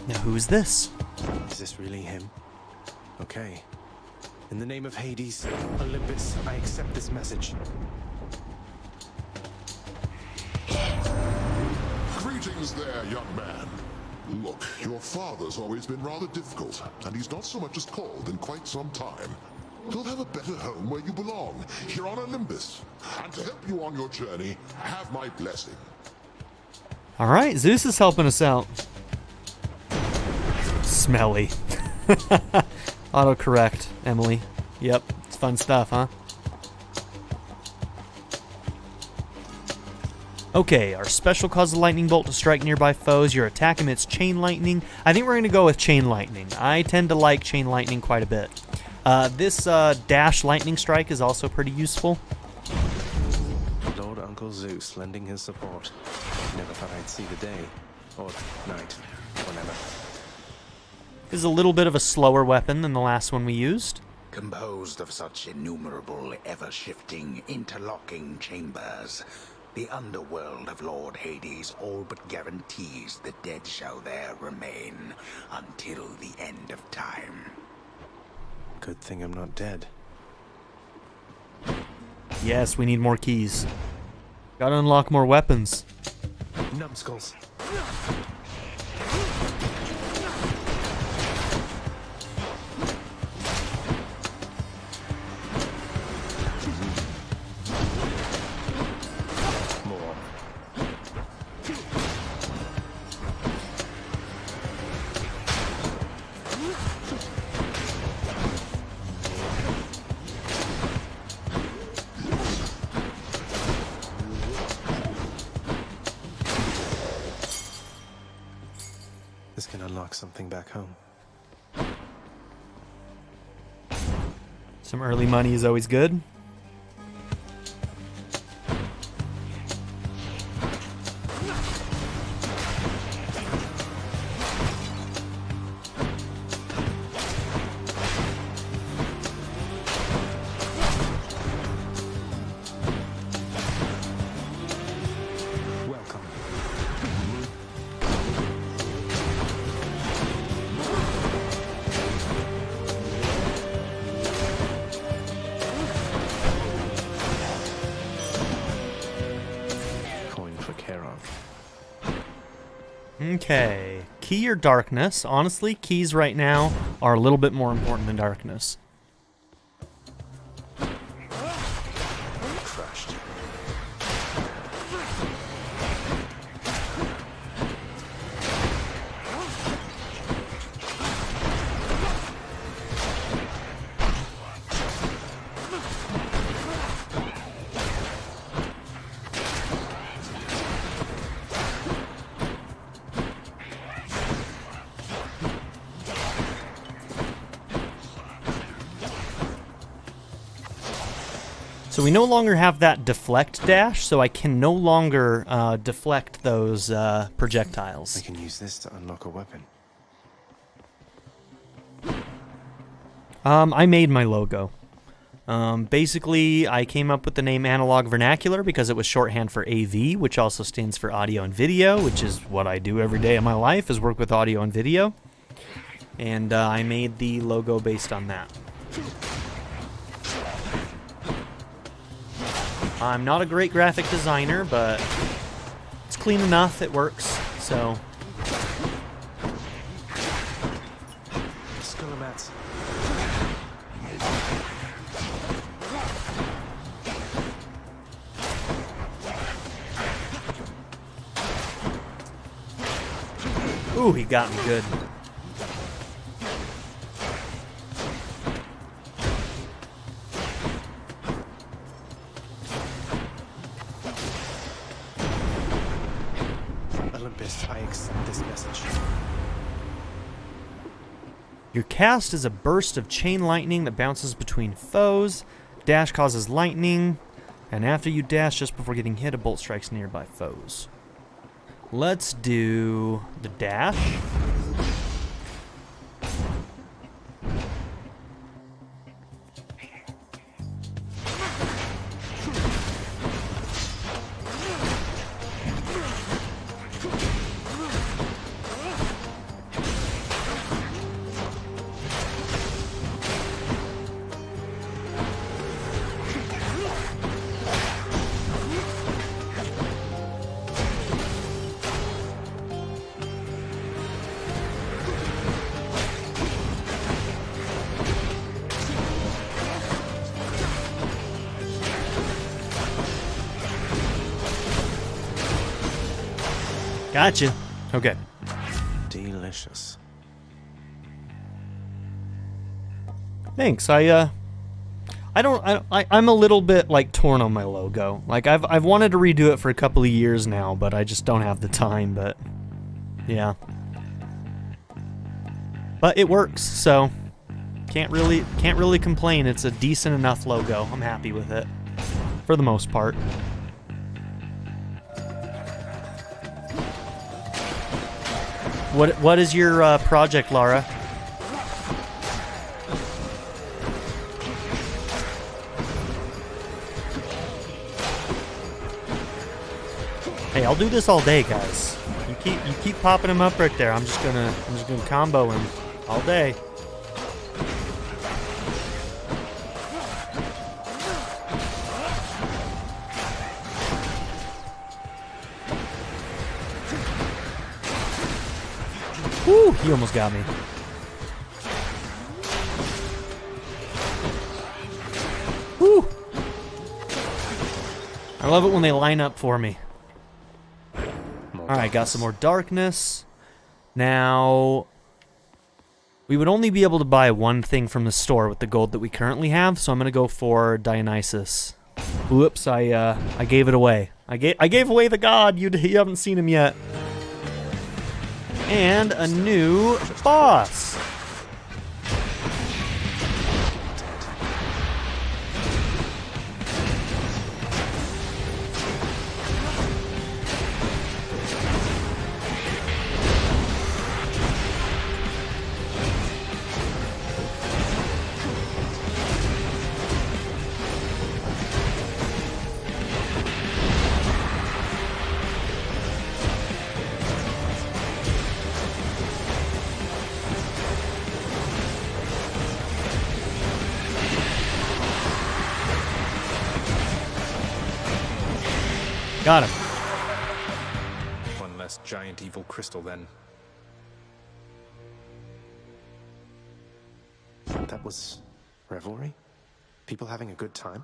Now who is this? Is this really him? Okay. In the name of Hades, Olympus, I accept this message. Greetings there, young man. Look, your father's always been rather difficult, and he's not so much as called in quite some time. You'll have a better home where you belong, here on Olympus. And to help you on your journey, have my blessing. Alright, Zeus is helping us out. Smelly. Autocorrect, Emily. Yep, it's fun stuff, huh? Okay, our special causes a lightning bolt to strike nearby foes. Your attack emits chain lightning. I think we're going to go with chain lightning. I tend to like chain lightning quite a bit. This dash lightning strike is also pretty useful. Lord Uncle Zeus lending his support. Never thought I'd see the day. Or night. Whenever. This is a little bit of a slower weapon than the last one we used. Composed of such innumerable, ever-shifting, interlocking chambers, the underworld of Lord Hades all but guarantees the dead shall there remain until the end of time. Good thing I'm not dead. Yes, we need more keys. Gotta unlock more weapons. Numbskulls. More. This can unlock something back home. Some early money is always good. Welcome. Coin for Charon. Okay. Key or darkness? Honestly, keys right now are a little bit more important than darkness. Crushed. So we no longer have that deflect dash, so I can no longer deflect those projectiles. I can use this to unlock a weapon. I made my logo. Basically, I came up with the name Analog Vernacular because it was shorthand for AV, which also stands for audio and video, which is what I do every day of my life, is work with audio and video. And I made the logo based on that. I'm not a great graphic designer, but it's clean enough, it works, so... Skullomats. Ooh, he got me good. Olympus, I accept this message. Your cast is a burst of chain lightning that bounces between foes. Dash causes lightning, and after you dash just before getting hit, a bolt strikes nearby foes. Let's do the dash. Gotcha. Okay. Delicious. Thanks. I'm a little bit like torn on my logo. Like I've wanted to redo it for a couple of years now, but I just don't have the time, but yeah. But it works, so can't really complain. It's a decent enough logo. I'm happy with it for the most part. What is your project, Lara? Hey, I'll do this all day, guys. You keep popping them up right there. I'm just gonna combo him all day. Woo! He almost got me. Woo! I love it when they line up for me. Alright, got some more darkness. Now, we would only be able to buy one thing from the store with the gold that we currently have, so I'm going to go for Dionysus. Whoops, I gave it away. I gave away the god. You haven't seen him yet. And a new boss. Got him. One less giant evil crystal, then. That was revelry? People having a good time?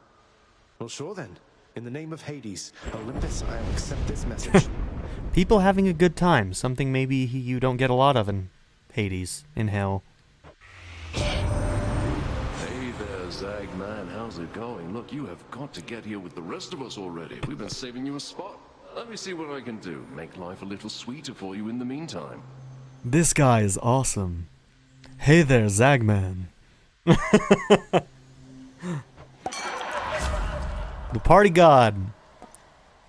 Well, sure then. In the name of Hades, Olympus, I accept this message. People having a good time. Something maybe you don't get a lot of in Hades, in hell. Hey there, Zagman. How's it going? Look, you have got to get here with the rest of us already. We've been saving you a spot. Let me see what I can do. Make life a little sweeter for you in the meantime. This guy is awesome. Hey there, Zagman. The party god.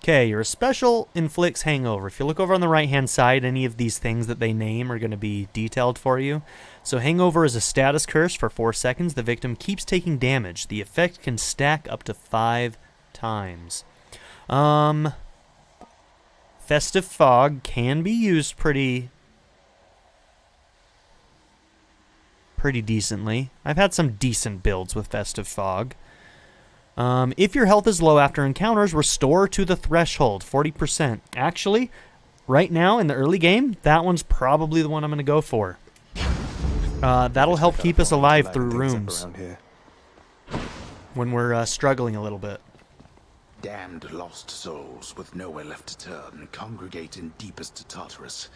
Okay, your special inflicts hangover. If you look over on the right-hand side, any of these things that they name are going to be detailed for you. So hangover is a status curse for 4 seconds. The victim keeps taking damage. The effect can stack up to 5 times. Festive fog can be used pretty decently. I've had some decent builds with festive fog. If your health is low after encounters, restore to the threshold, 40%. Actually, right now in the early game, that one's probably the one I'm going to go for. That'll help keep us alive through rooms when we're struggling a little bit. Damned lost souls with nowhere left to turn congregate in deepest Tartarus,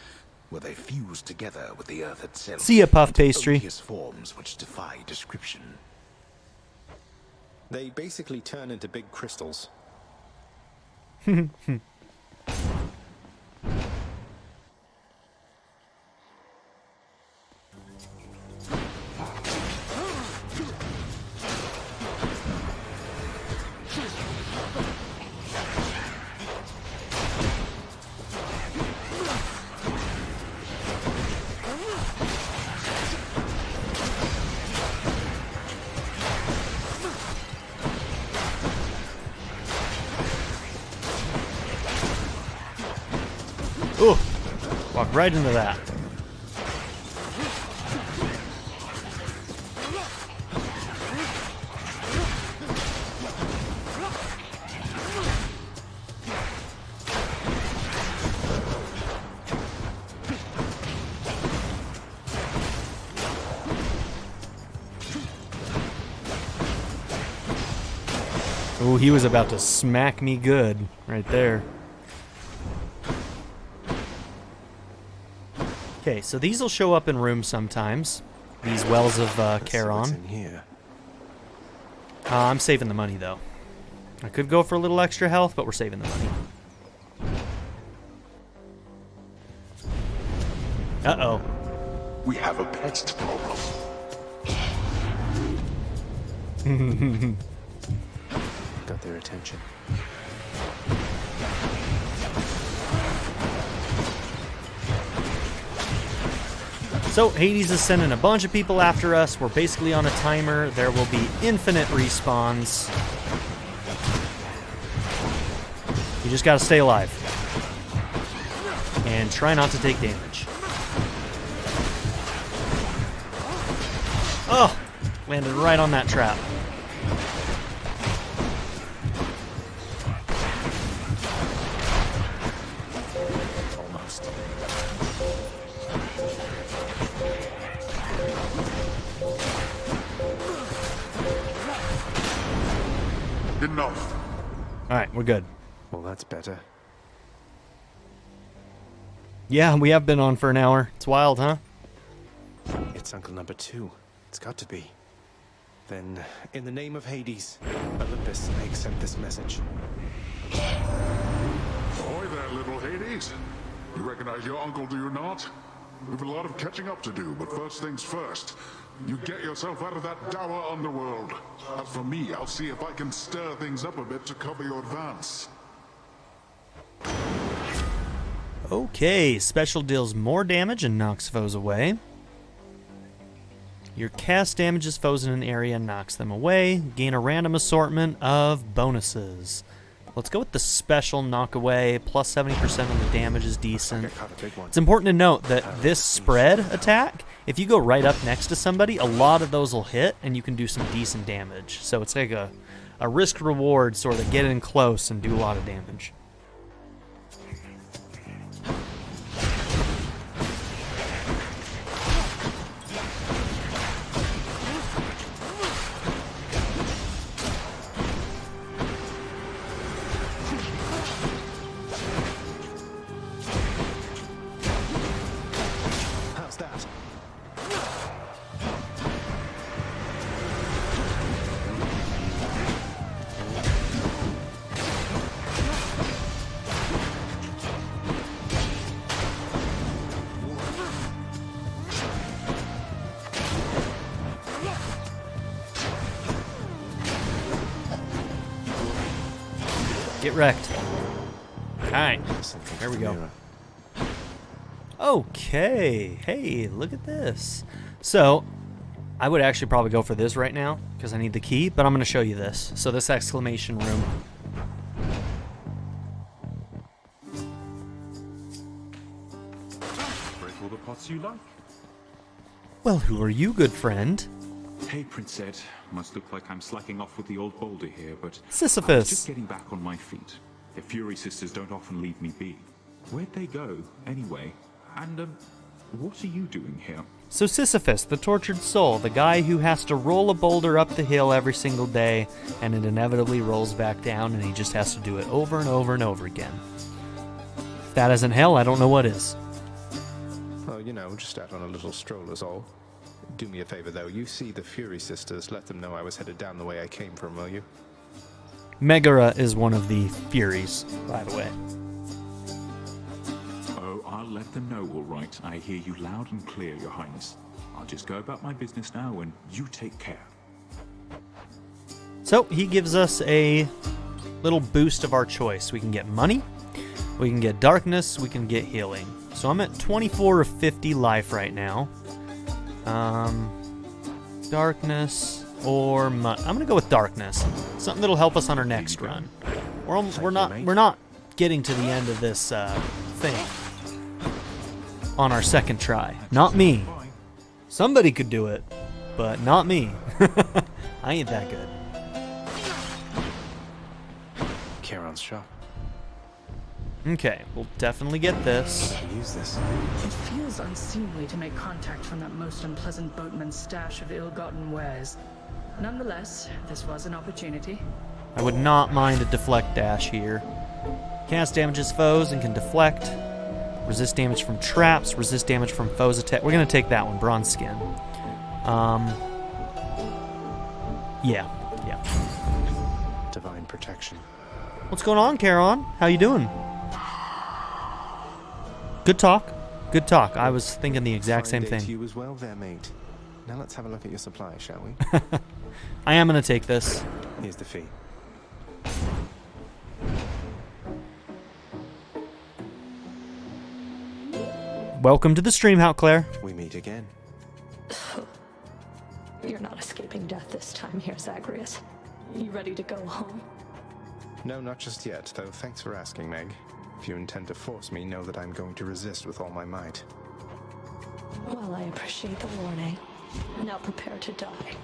where they fuse together with the earth itself. See ya, puff into pastry. odious forms which defy description. They basically turn into big crystals. Ooh, walk right into that. Ooh, he was about to smack me good right there. Okay, so these will show up in rooms sometimes. These wells of Charon. I'm saving the money, though. I could go for a little extra health, but we're saving the money. Uh-oh. We have a pest problem. Got their attention. So Hades is sending a bunch of people after us. We're basically on a timer. There will be infinite respawns. You just gotta stay alive. And try not to take damage. Oh! Landed right on that trap. Almost. Enough. Alright, we're good. Well, that's better. Yeah, we have been on for an hour. It's wild, huh? It's Uncle Number 2. It's got to be. Then, in the name of Hades, Olympus, I accept this message. Ahoy there, little Hades. You recognize your uncle, do you not? We've a lot of catching up to do, but first things first. You get yourself out of that dour underworld. As for me, I'll see if I can stir things up a bit to cover your advance. Okay, special deals more damage and knocks foes away. Your cast damages foes in an area and knocks them away. Gain a random assortment of bonuses. Let's go with the special knock away. Plus 70% on the damage is decent. It's important to note that this spread attack, if you go right up next to somebody, a lot of those will hit and you can do some decent damage. So it's like a risk-reward sort of get in close and do a lot of damage. Get wrecked. Alright. There we go. Okay. Hey, look at this. So, I would actually probably go for this right now, because I need the key, but I'm going to show you this. So this exclamation room. Break all the pots you like. Well, who are you, good friend? Hey, Prince Ed. Must look like I'm slacking off with the old boulder here, but Sisyphus. I was just getting back on my feet. The Fury Sisters don't often leave me be. Where'd they go, anyway? And, what are you doing here? So Sisyphus, the tortured soul, the guy who has to roll a boulder up the hill every single day, and it inevitably rolls back down, and he just has to do it over and over and over again. If that isn't hell, I don't know what is. Well, you know, just out on a little stroll is all. Do me a favor, though. You see the Fury Sisters, let them know I was headed down the way I came from, will you? Megaera is one of the Furies, by the way. Oh, I'll let them know, all right. I hear you loud and clear, Your Highness. I'll just go about my business now, and you take care. So he gives us a little boost of our choice. We can get money, we can get darkness, we can get healing. So I'm at 24 of 50 life right now. Darkness or money. I'm gonna go with darkness. Something that'll help us on our next run. We're not getting to the end of this thing on our second try. Not me. Somebody could do it, but not me. I ain't that good. Charon's shop. Okay, we'll definitely get this. Use this. It feels unseemly to make contact from that most unpleasant boatman's stash of ill-gotten wares. Nonetheless, this was an opportunity. I would not mind a deflect dash here. Cast damages foes and can deflect. Resist damage from traps, resist damage from foes' attack. We're going to take that one, bronze skin. Yeah. Divine protection. What's going on, Charon? How you doing? Good talk. Good talk. I was thinking the exact same Fine day thing. to you as well there, mate. Now let's have a look at your supply, shall we? I am going to take this. Here's the fee. Welcome to the stream, Claire. We meet again. You're not escaping death this time here, Zagreus. You ready to go home? No, not just yet, though thanks for asking, Meg. If you intend to force me, know that I'm going to resist with all my might. Well, I appreciate the warning. Now prepare to die.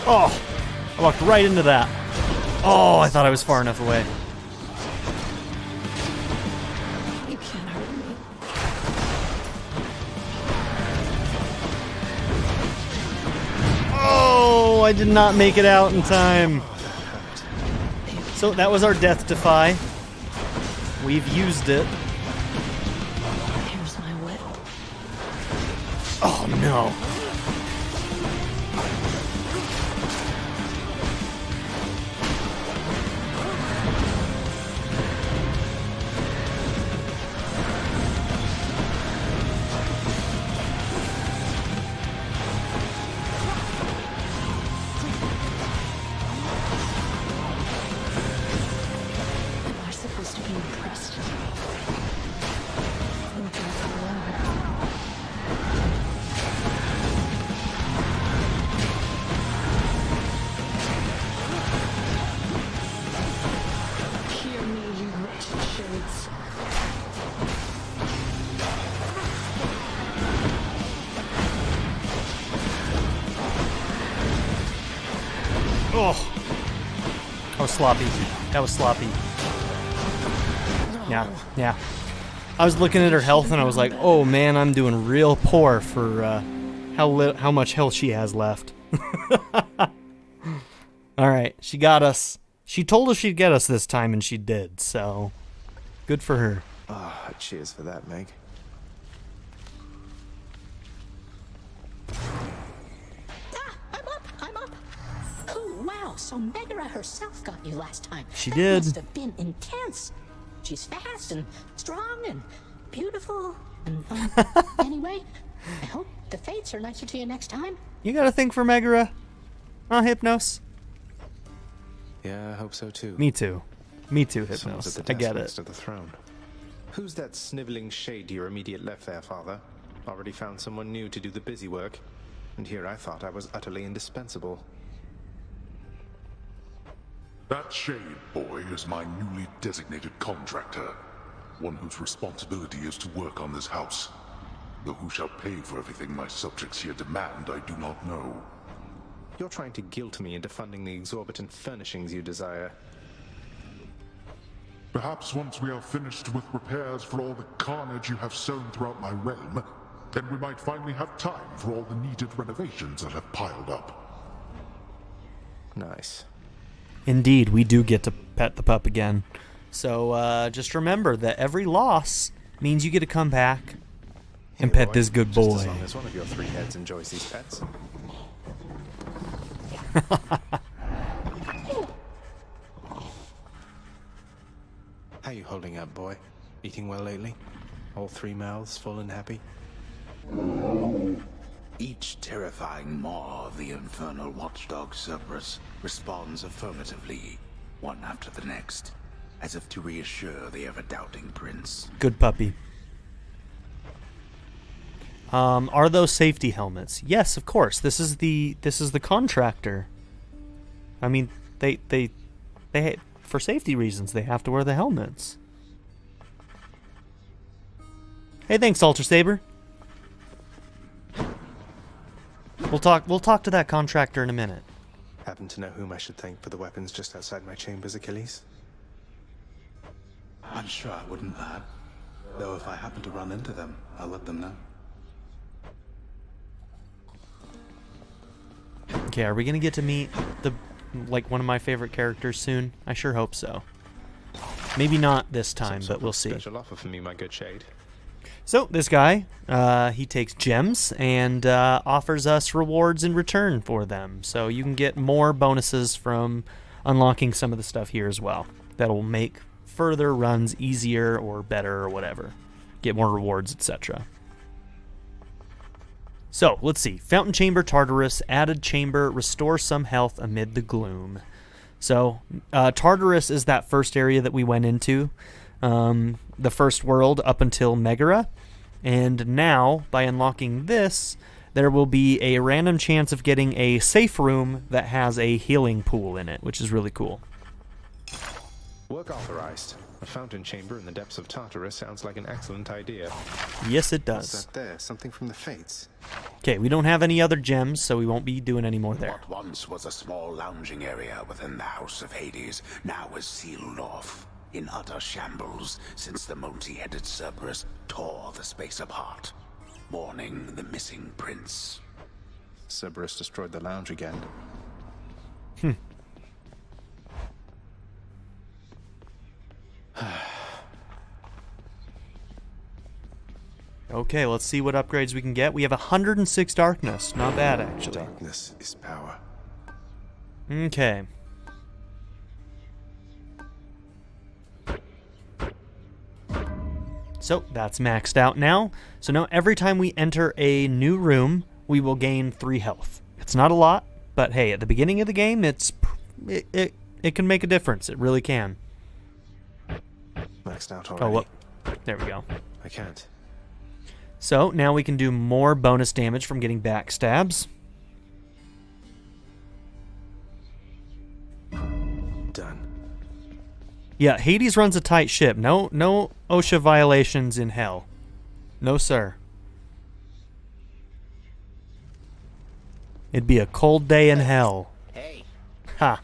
Oh, I walked right into that. Oh, I thought I was far enough away. You can't hurt me. Oh, I did not make it out in time. So that was our death defy. We've used it. Here's my whip. Oh no. Am I supposed to be impressed? Looking for love. Hear me, you wretched shades. Oh. That was sloppy. That was sloppy. Yeah. I was looking at her health and I was like, oh man, I'm doing real poor for how much health she has left. Alright, she got us. She told us she'd get us this time and she did, so good for her. Ah, cheers for that, Meg. So Megaera herself got you last time. She That did. must have been intense. She's fast and strong and beautiful. And anyway, I hope the fates are nicer to you next time. You got a thing for Megaera? Huh, Hypnos? Yeah, I hope so too. Me too. Me too, Someone's Hypnos. at the I get desk it. next to the throne. Who's that sniveling shade to your immediate left there, Father? Already found someone new to do the busy work. And here I thought I was utterly indispensable. That shade boy is my newly designated contractor. One whose responsibility is to work on this house. Though who shall pay for everything my subjects here demand, I do not know. You're trying to guilt me into funding the exorbitant furnishings you desire. Perhaps once we are finished with repairs for all the carnage you have sown throughout my realm, then we might finally have time for all the needed renovations that have piled up. Nice. Indeed, we do get to pet the pup again. So just remember that every loss means you get to come back and Here, pet this good Just boy. as long as one of your three heads enjoys these pets. How you holding up, boy? Eating well lately? All three mouths full and happy? Each terrifying maw of the infernal watchdog Cerberus responds affirmatively, one after the next, as if to reassure the ever-doubting prince. Good puppy. Are those safety helmets? Yes, of course. This is the contractor. I mean, they for safety reasons they have to wear the helmets. Hey, thanks, Alter Saber. We'll talk to that contractor in a minute. Happen to know whom I should thank for the weapons just outside my chambers, Achilles? I'm sure I wouldn't, lad. Though if I happen to run into them, I'll let them know. Okay, are we gonna get to meet one of my favorite characters soon? I sure hope so. Maybe not this time, but we'll see. Special offer for me, my good shade. So this guy, he takes gems and offers us rewards in return for them. So you can get more bonuses from unlocking some of the stuff here as well. That'll make further runs easier or better or whatever. Get more rewards, etc. So let's see. Fountain Chamber, Tartarus, added chamber, restore some health amid the gloom. So Tartarus is that first area that we went into. The first world up until Megaera, and now by unlocking this there will be a random chance of getting a safe room that has a healing pool in it, which is really cool. Work authorized. A fountain chamber in the depths of Tartarus sounds like an excellent idea. Yes, it What's does. that there? Something from the Fates. Okay, we don't have any other gems, so we won't be doing any more there. What once was a small lounging area within the House of Hades now is sealed off, in utter shambles, since the multi-headed Cerberus tore the space apart, mourning the missing prince. Cerberus destroyed the lounge again. Okay, let's see what upgrades we can get. We have 106 darkness. Not bad, actually. Darkness is power. Okay. So that's maxed out now. So now every time we enter a new room, we will gain 3 health. It's not a lot, but hey, at the beginning of the game, it can make a difference. It really can. Maxed out already. Oh, what? There we go. I can't. So now we can do more bonus damage from getting backstabs. Done. Yeah, Hades runs a tight ship. No OSHA violations in hell. No, sir. It'd be a cold day in hell. Hey. Ha.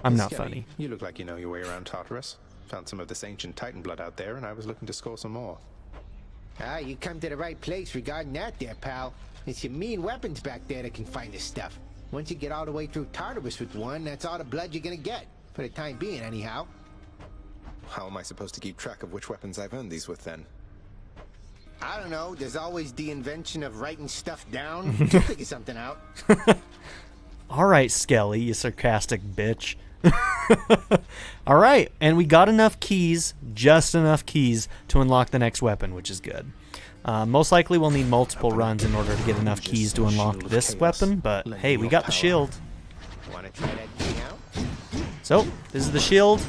I'm not Skelly, funny. You look like you know your way around Tartarus. Found some of this ancient Titan blood out there, and I was looking to score some more. Ah, you come to the right place regarding that there, pal. It's your mean weapons back there that can find this stuff. Once you get all the way through Tartarus with one, that's all the blood you're gonna get. For the time being, anyhow. How am I supposed to keep track of which weapons I've earned these with, then? I don't know, there's always the invention of writing stuff down. You'll figure something out. All right, Skelly, you sarcastic bitch. All right, and we got enough keys, just enough keys to unlock the next weapon, which is good. Most likely we'll need multiple runs in order to get enough keys to unlock this weapon, but hey, we got the shield. Wanna try that thing out? So, this is the shield.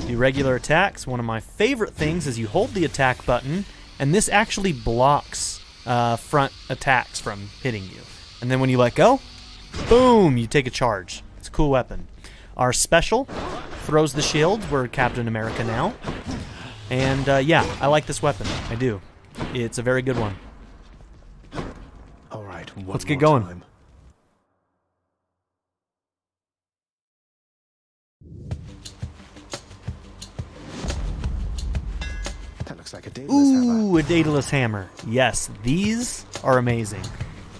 Do regular attacks. One of my favorite things is you hold the attack button, and this actually blocks front attacks from hitting you. And then when you let go, boom, you take a charge. It's a cool weapon. Our special throws the shield. We're Captain America now. And yeah, I like this weapon. I do. It's a very good one. All right, let's get going. Time. That looks like a Daedalus hammer. Ooh, a Daedalus hammer. Yes, these are amazing.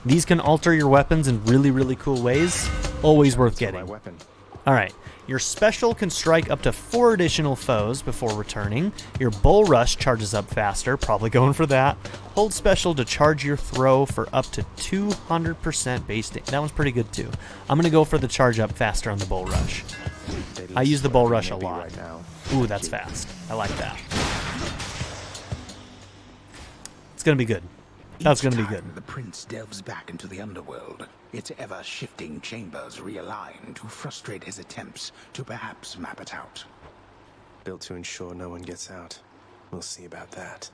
These can alter your weapons in really, really cool ways. Always worth getting. All right. Your special can strike up to 4 additional foes before returning. Your bull rush charges up faster, probably going for that. Hold special to charge your throw for up to 200% base damage. That one's pretty good too. I'm going to go for the charge up faster on the bull rush. I use the bull rush a lot. Ooh, that's fast. I like that. It's going to be good. That's going to be good. The prince delves back into the underworld. Its ever-shifting chambers realign to frustrate his attempts to perhaps map it out. Built to ensure no one gets out. We'll see about that.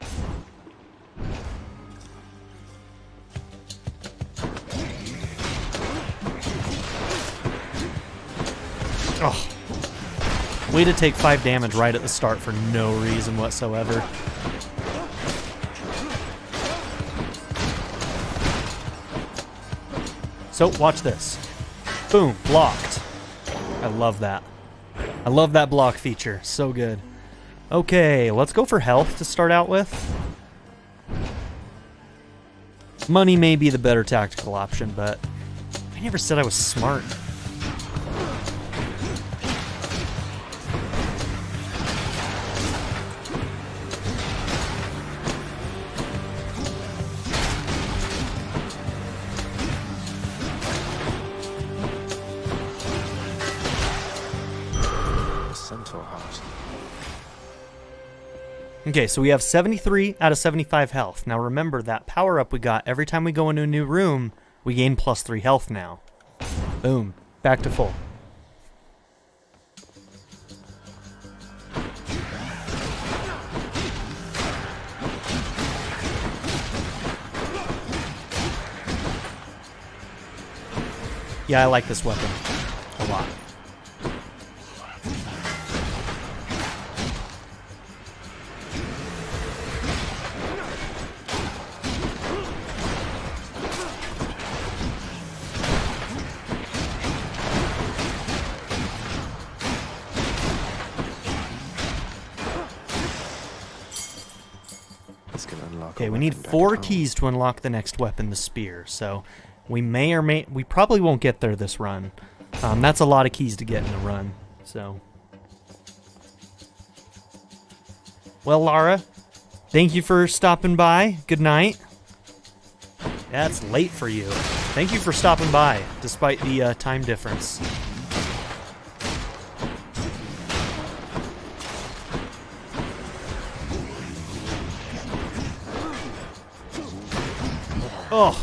Oh. Way to take 5 damage right at the start for no reason whatsoever. So, watch this. Boom, blocked. I love that. I love that block feature. So good. Okay, let's go for health to start out with. Money may be the better tactical option, but I never said I was smart. Okay, so we have 73 out of 75 health. Now remember that power-up we got every time we go into a new room, we gain +3 health now. Boom. Back to full. Yeah, I like this weapon a lot. Okay, we need 4 keys to unlock the next weapon, the spear. So we we probably won't get there this run. That's a lot of keys to get in a run. So, well, Lara, thank you for stopping by. Good night. Yeah, it's late for you. Thank you for stopping by, despite the time difference. Oh.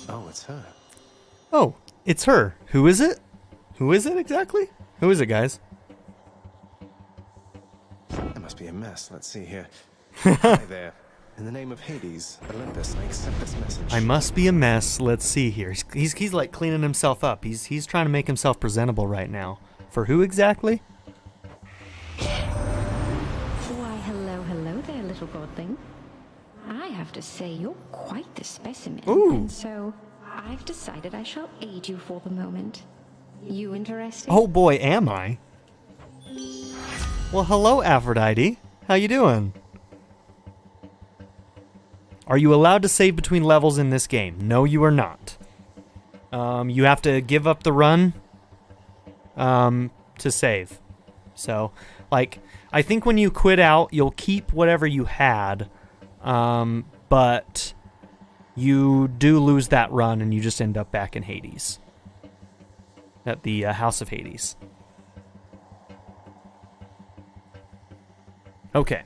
Oh, it's her. Oh, it's her. Who is it? Who is it exactly? Who is it, guys? That must be a mess. Let's see here. Hi there. In the name of Hades, Olympus, I accept this message. I must be a mess. Let's see here. He's like cleaning himself up. He's trying to make himself presentable right now. For who exactly? Why, hello there, little god thing. I have to say, you're quite the specimen. Ooh. And so, I've decided I shall aid you for the moment. You interested? Oh boy, am I. Well, hello, Aphrodite. How you doing? Are you allowed to save between levels in this game? No, you are not. You have to give up the run to save. So, like, I think when you quit out, you'll keep whatever you had, but you do lose that run and you just end up back in Hades. At the House of Hades. Okay.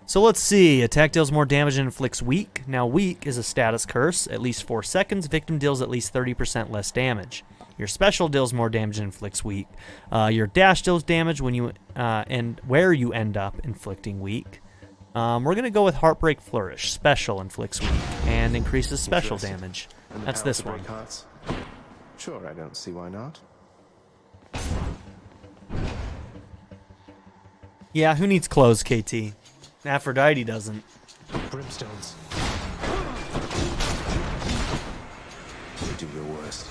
So let's see. Attack deals more damage and inflicts weak. Now, weak is a status curse. At least 4 seconds. Victim deals at least 30% less damage. Your special deals more damage and inflicts weak. Your dash deals damage when you and where you end up inflicting weak. We're going to go with Heartbreak Flourish. Special inflicts weak and increases special damage. That's this one. Sure, I don't see why not. Yeah, who needs clothes, KT? Aphrodite doesn't. Brimstones. You do your worst.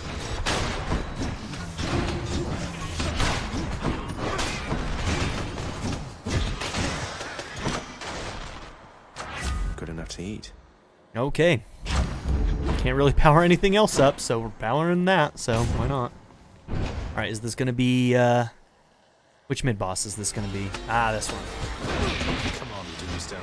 Good enough to eat. Okay. Can't really power anything else up, so we're powering that, so why not? Alright, is this gonna be, which mid-boss is this gonna be? Ah, this one. Come on, Doomstone.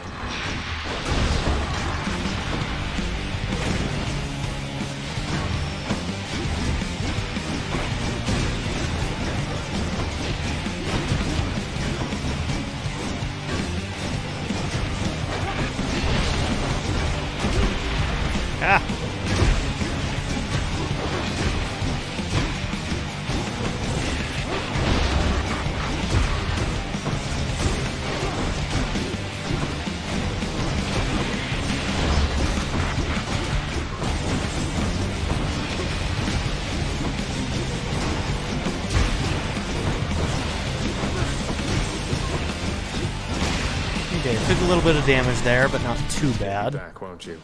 Ah! Okay, took a little bit of damage there, but not too bad. Back, won't you?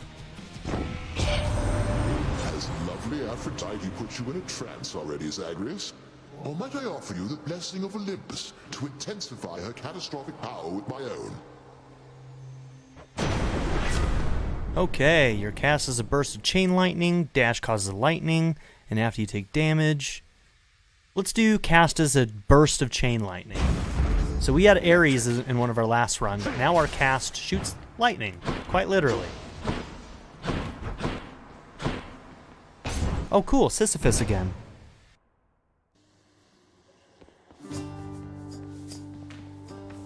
Has lovely Aphrodite put you in a trance already, Zagreus? Or might I offer you the blessing of Olympus to intensify her catastrophic power with my own? Okay, your cast is a burst of chain lightning, dash causes lightning, and after you take damage... Let's do cast as a burst of chain lightning. So we had Ares in one of our last runs, but now our cast shoots lightning, quite literally. Oh cool, Sisyphus again.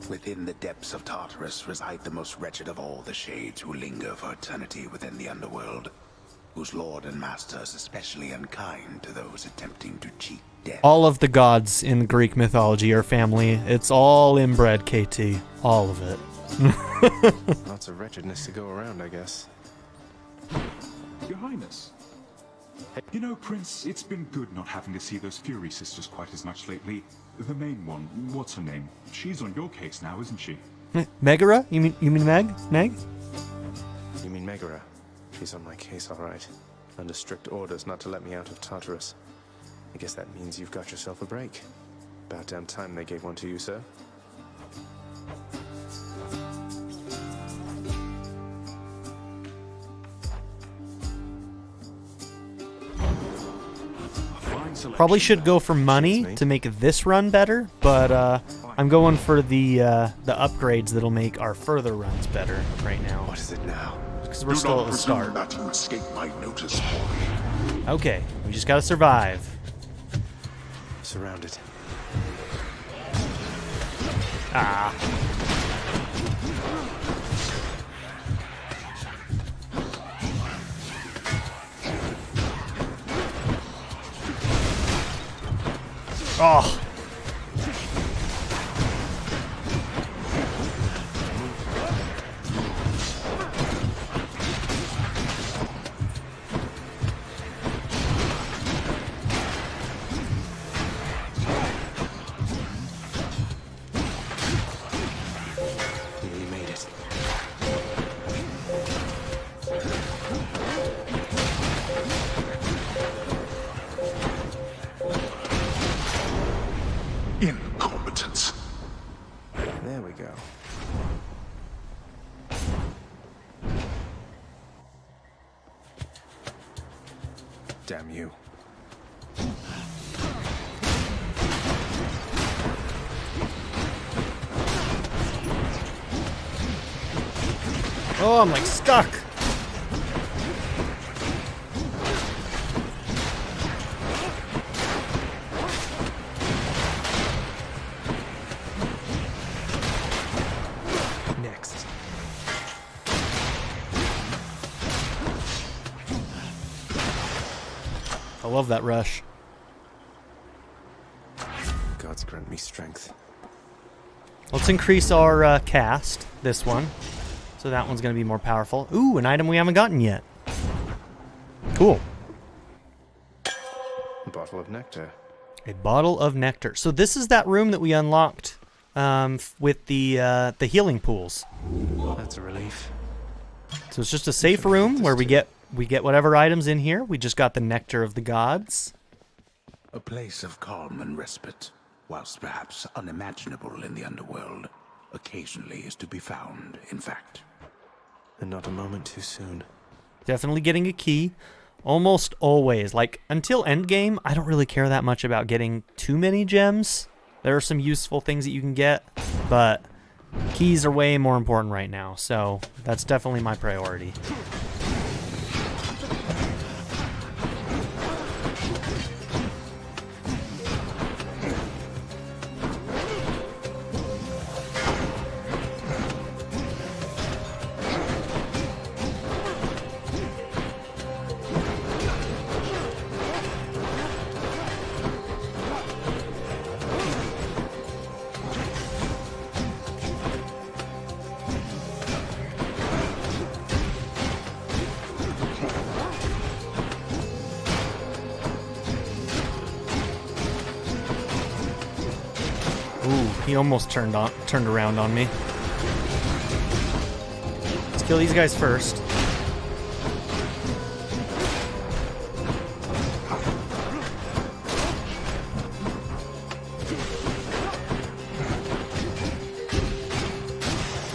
Within the depths of Tartarus reside the most wretched of all the shades who linger for eternity within the underworld, whose lord and master is especially unkind to those attempting to cheat death. All of the gods in Greek mythology are family. It's all inbred, KT. All of it. Lots of wretchedness to go around, I guess. Your Highness. You know, Prince, it's been good not having to see those Fury sisters quite as much lately. The main one, what's her name? She's on your case now, isn't she? Megaera? You mean Meg? Meg? You mean Megaera? She's on my case, all right. Under strict orders not to let me out of Tartarus. I guess that means you've got yourself a break. About damn time they gave one to you, sir. Probably should go for money to make this run better, but I'm going for the upgrades that'll make our further runs better right now. What is it now? Because we're still at the start. That you escape my notice, boy. Okay, we just gotta survive. Surrounded. Ah. Oh. You made it. There we go. Damn you. Oh, I'm like stuck. Next. I love that rush. Gods grant me strength. Let's increase our cast, this one. So that one's going to be more powerful. Ooh, an item we haven't gotten yet. Cool. A bottle of nectar. A bottle of nectar. So this is that room that we unlocked with the healing pools. That's a relief. So it's just a safe room where we get whatever items in here. We just got the nectar of the gods. A place of calm and respite, whilst perhaps unimaginable in the underworld, occasionally is to be found, in fact. And not a moment too soon. Definitely getting a key. Almost always. Like, until endgame, I don't really care that much about getting too many gems. There are some useful things that you can get, but keys are way more important right now, so that's definitely my priority. He almost turned around on me. Let's kill these guys first.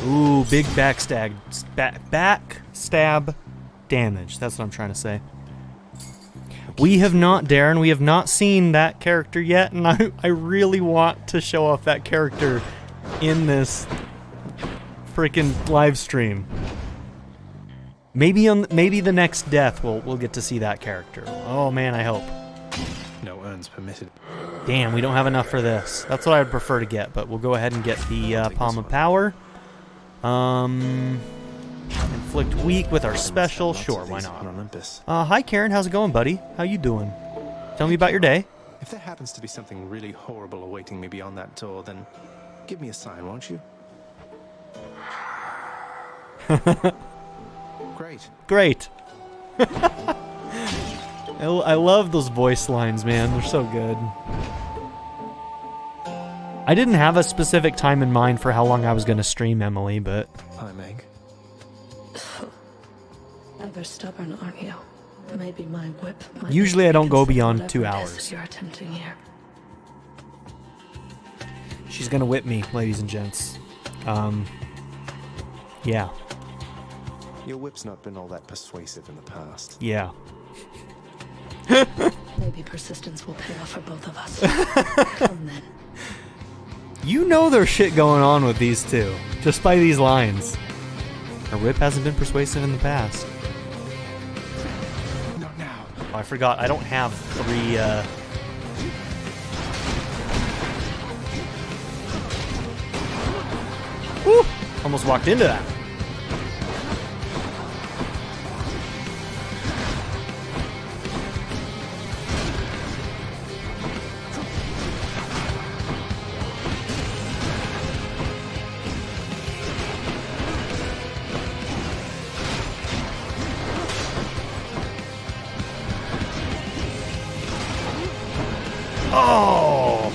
Ooh, big backstab damage. That's what I'm trying to say. We have not, Darren, we have not seen that character yet, and I really want to show off that character in this freaking live stream. Maybe the next death we'll get to see that character. Oh man, I hope. No urns permitted. Damn, we don't have enough for this. That's what I would prefer to get, but we'll go ahead and get the Palm of Power. Inflict weak with our special. Sure, why not? Hi Karen, how's it going, buddy? How you doing? Tell me about your day. If there happens to be something really horrible awaiting me beyond that door, then give me a sign, won't you? Great. Great. I love those voice lines, man. They're so good. I didn't have a specific time in mind for how long I was going to stream, Emily, but... Hi, Meg. Ever stubborn, aren't you? Maybe my whip might usually I don't go beyond 2 hours. You're attempting here. She's gonna whip me, ladies and gents. Yeah. Your whip's not been all that persuasive in the past. Yeah. Maybe persistence will pay off for both of us. Come then. You know there's shit going on with these two, just by these lines. Her whip hasn't been persuasive in the past. Not now. Oh, I forgot, I don't have 3, Woo! Almost walked into that. Oh!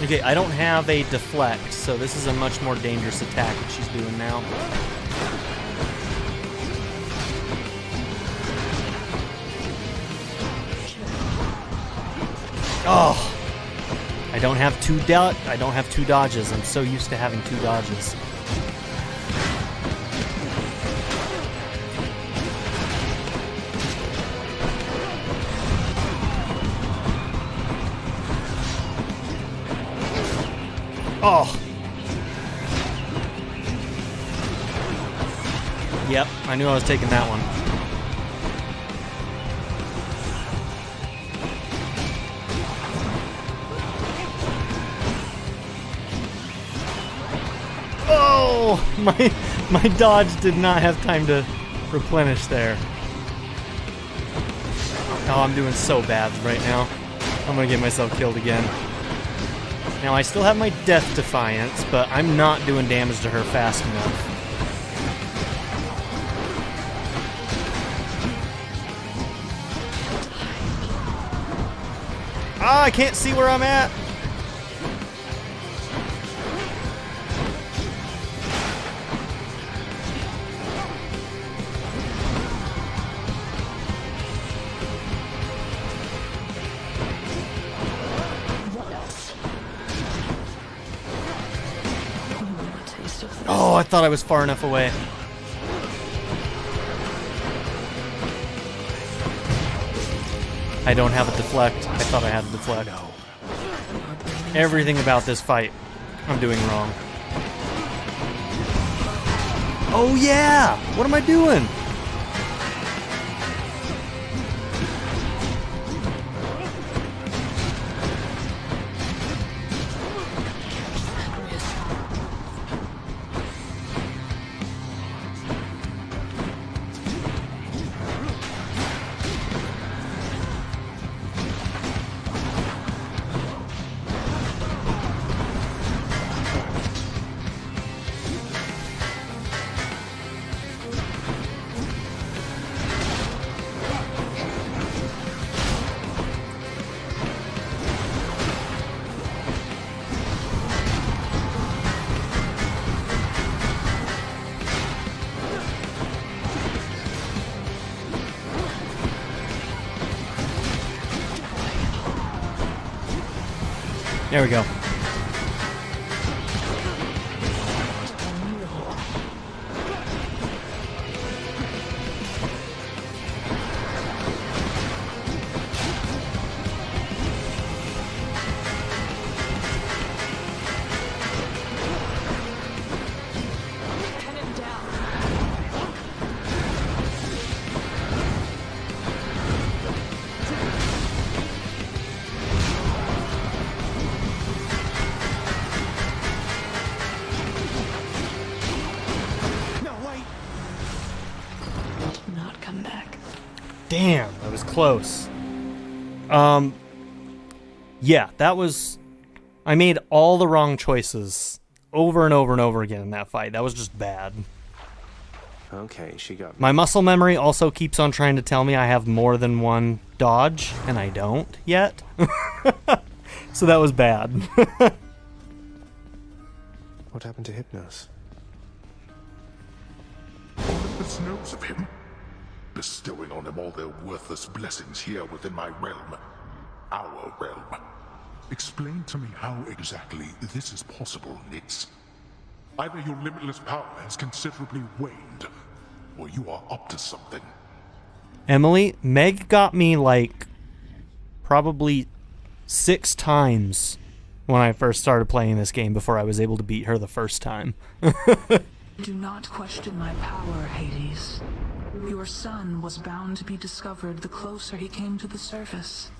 Okay, I don't have a deflect, so this is a much more dangerous attack that she's doing now. Oh! I don't have two dodges. I'm so used to having 2 dodges. Oh! Yep, I knew I was taking that one. Oh! My dodge did not have time to replenish there. Oh, I'm doing so bad right now. I'm gonna get myself killed again. Now, I still have my Death Defiance, but I'm not doing damage to her fast enough. Ah, I can't see where I'm at! Oh, I thought I was far enough away. I don't have a deflect. I thought I had a deflect. Everything about this fight, I'm doing wrong. Oh yeah! What am I doing? There we go. Damn, that was close. Yeah, that was... I made all the wrong choices over and over and over again in that fight. That was just bad. Okay, she got me. My muscle memory also keeps on trying to tell me I have more than one dodge, and I don't yet. So that was bad. What happened to Hypnos? Olympus knows of him, bestowing on him all their worthless blessings here within my realm. Our realm. Explain to me how exactly this is possible, Nyx. Either your limitless power has considerably waned, or you are up to something. Emily, Meg got me like probably 6 times when I first started playing this game before I was able to beat her the first time. Do not question my power, Hades. Your son was bound to be discovered the closer he came to the surface.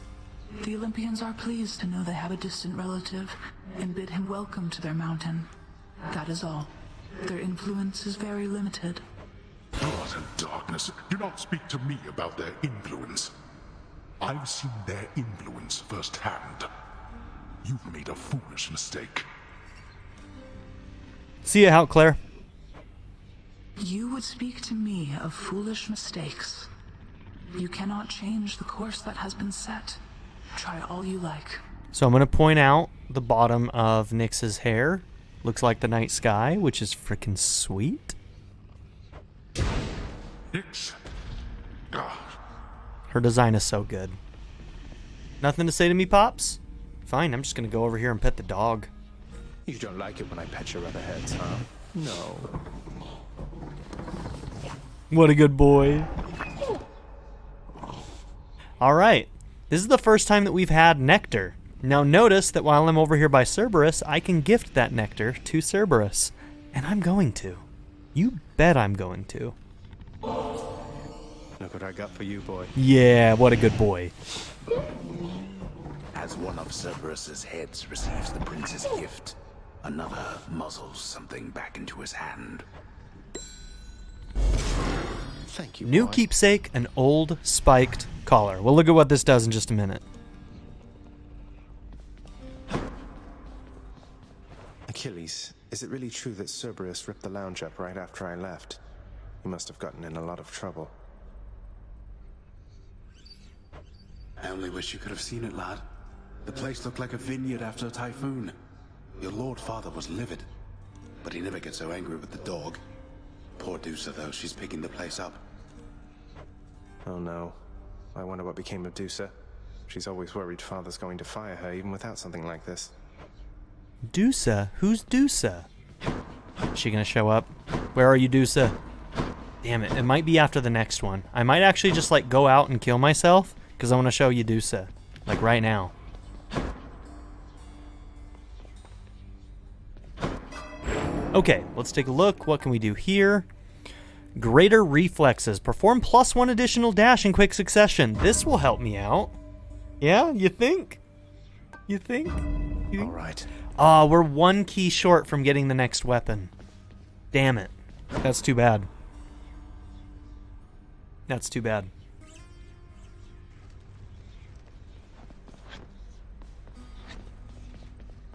The Olympians are pleased to know they have a distant relative and bid him welcome to their mountain. That is all. Their influence is very limited. Blood and darkness. Do not speak to me about their influence. I've seen their influence firsthand. You've made a foolish mistake. See ya out, Claire. You would speak to me of foolish mistakes. You cannot change the course that has been set. Try all you like. So I'm going to point out the bottom of Nyx's hair. Looks like the night sky, which is freaking sweet. Nyx. Ah. Her design is so good. Nothing to say to me, Pops? Fine, I'm just gonna go over here and pet the dog. You don't like it when I pet your other heads, huh? No. What a good boy. Alright, this is the first time that we've had nectar. Now notice that while I'm over here by Cerberus, I can gift that nectar to Cerberus. And I'm going to. You bet I'm going to. Look what I got for you, boy. Yeah, what a good boy. As one of Cerberus's heads receives the prince's gift, another muzzles something back into his hand. Thank you, New boy. keepsake, an old spiked collar. We'll look at what this does in just a minute. Achilles, is it really true that Cerberus ripped the lounge up right after I left? He must have gotten in a lot of trouble. I only wish you could have seen it, lad. The place looked like a vineyard after a typhoon. Your lord father was livid, but he never gets so angry with the dog. Poor Dusa, though, she's picking the place up. Oh no. I wonder what became of Dusa. She's always worried father's going to fire her even without something like this. Dusa? Who's Dusa? Is she gonna show up? Where are you, Dusa? Damn it, it might be after the next one. I might actually just like go out and kill myself because I want to show you Dusa. Like right now. Okay, let's take a look. What can we do here? Greater reflexes. Perform +1 additional dash in quick succession. This will help me out. Yeah, you think? You think? All right. Ah, we're 1 key short from getting the next weapon. Damn it. That's too bad. That's too bad.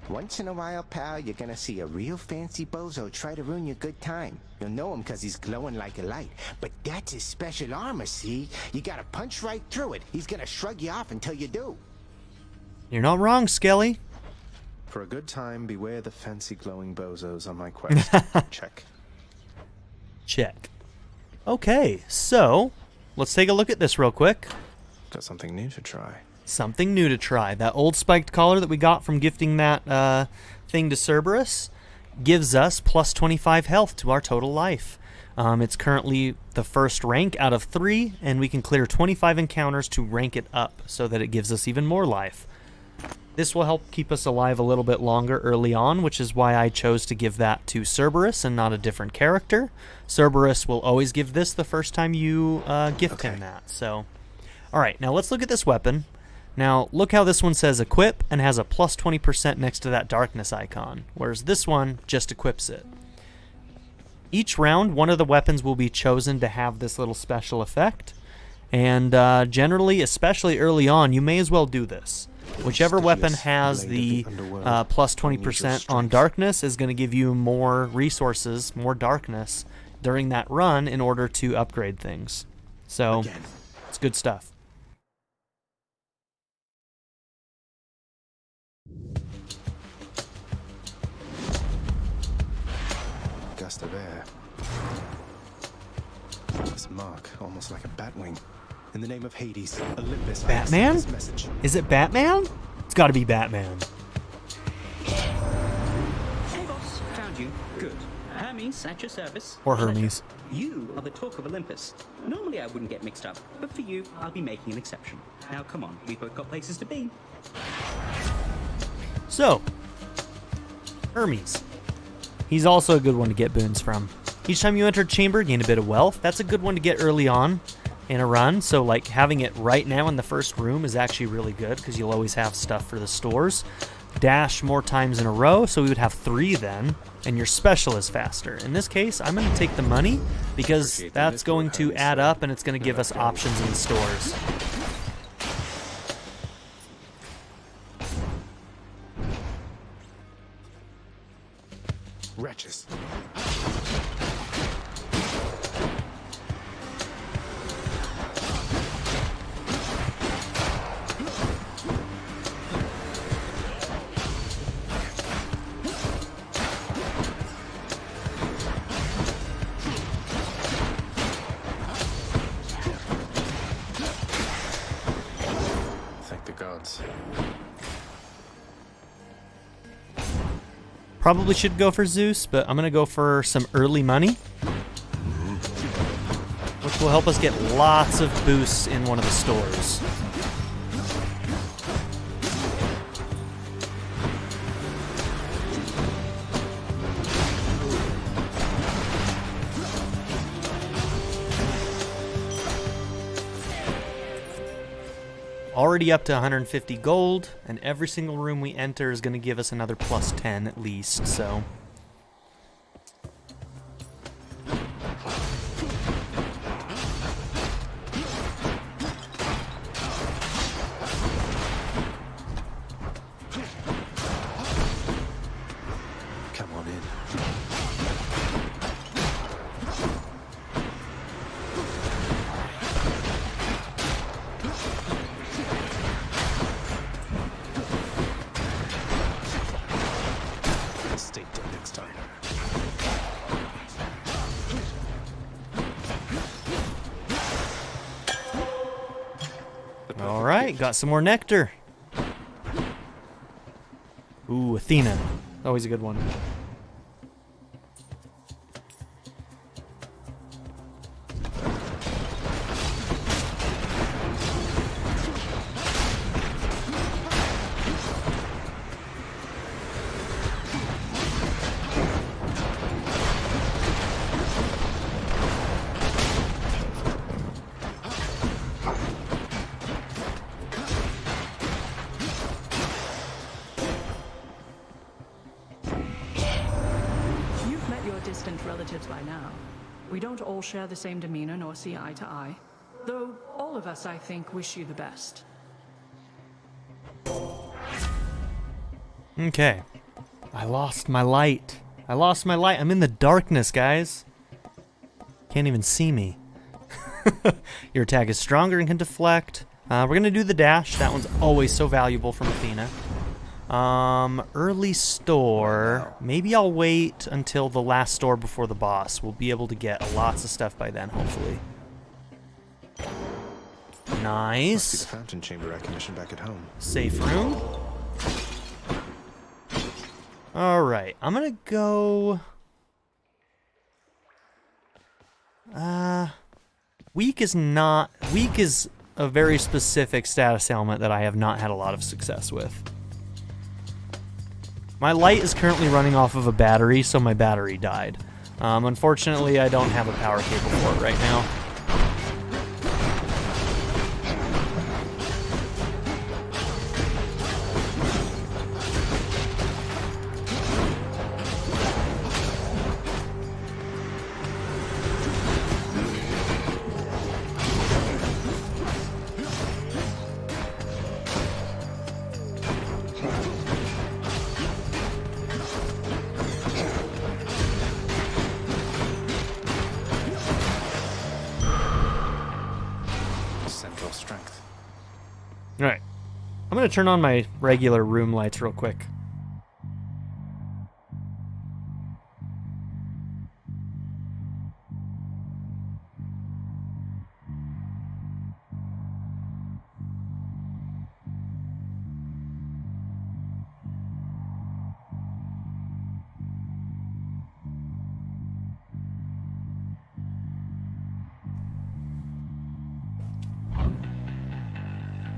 Once in a while, pal, you're gonna see a real fancy bozo try to ruin your good time. You'll know him because he's glowing like a light. But that's his special armor, see? You gotta punch right through it. He's gonna shrug you off until you do. You're not wrong, Skelly. For a good time, beware the fancy glowing bozos on my quest. Check. Check. Okay, so let's take a look at this real quick. Got something new to try. Something new to try. That old spiked collar that we got from gifting that thing to Cerberus gives us +25 health to our total life. It's currently the first rank out of 3, and we can clear 25 encounters to rank it up so that it gives us even more life. This will help keep us alive a little bit longer early on, which is why I chose to give that to Cerberus and not a different character. Cerberus will always give this the first time you gift him that. So, all right, now let's look at this weapon. Now, look how this one says equip and has a +20% next to that darkness icon, whereas this one just equips it. Each round, one of the weapons will be chosen to have this little special effect, and generally, especially early on, you may as well do this. Whichever weapon has the +20% on darkness is going to give you more resources, more darkness, during that run in order to upgrade things. So, it's good stuff. Gust of air. This mark, almost like a batwing. In the name of Hades, Olympus, Batman? this message. Is it Batman? It's got to be Batman. Hey boss, found you. Good. Hermes at your service. Or Hermes. You are the talk of Olympus. Normally I wouldn't get mixed up, but for you, I'll be making an exception. Now come on, we've both got places to be. So, Hermes. He's also a good one to get boons from. Each time you enter a chamber, gain a bit of wealth. That's a good one to get early on in a run. So like having it right now in the first room is actually really good because you'll always have stuff for the stores. Dash more times in a row, so we would have 3 then, and your special is faster. In this case, I'm going to take the money because that's going to add up and it's going to give us options in the stores. Wretches. odds. Probably should go for Zeus, but I'm gonna go for some early money, which will help us get lots of boosts in one of the stores. Already up to 150 gold, and every single room we enter is going to give us another plus 10 at least, so... Come on in. Stay dead next time. All right, got some more nectar. Ooh, Athena. Always a good one. Distant relatives by now. We don't all share the same demeanor nor see eye to eye, though all of us, I think, wish you the best. Okay. I lost my light. I lost my light. I'm in the darkness, guys. Can't even see me. Your attack is stronger and can deflect. We're going to do the dash. That one's always so valuable from Athena. Early store. Maybe I'll wait until the last store before the boss. We'll be able to get lots of stuff by then, hopefully. Nice. Must be the fountain chamber I commissioned back at home. Safe room. Alright, I'm gonna go... Weak is not... Weak is a very specific status ailment that I have not had a lot of success with. My light is currently running off of a battery, so my battery died. Unfortunately, I don't have a power cable for it right now. Alright, I'm going to turn on my regular room lights real quick.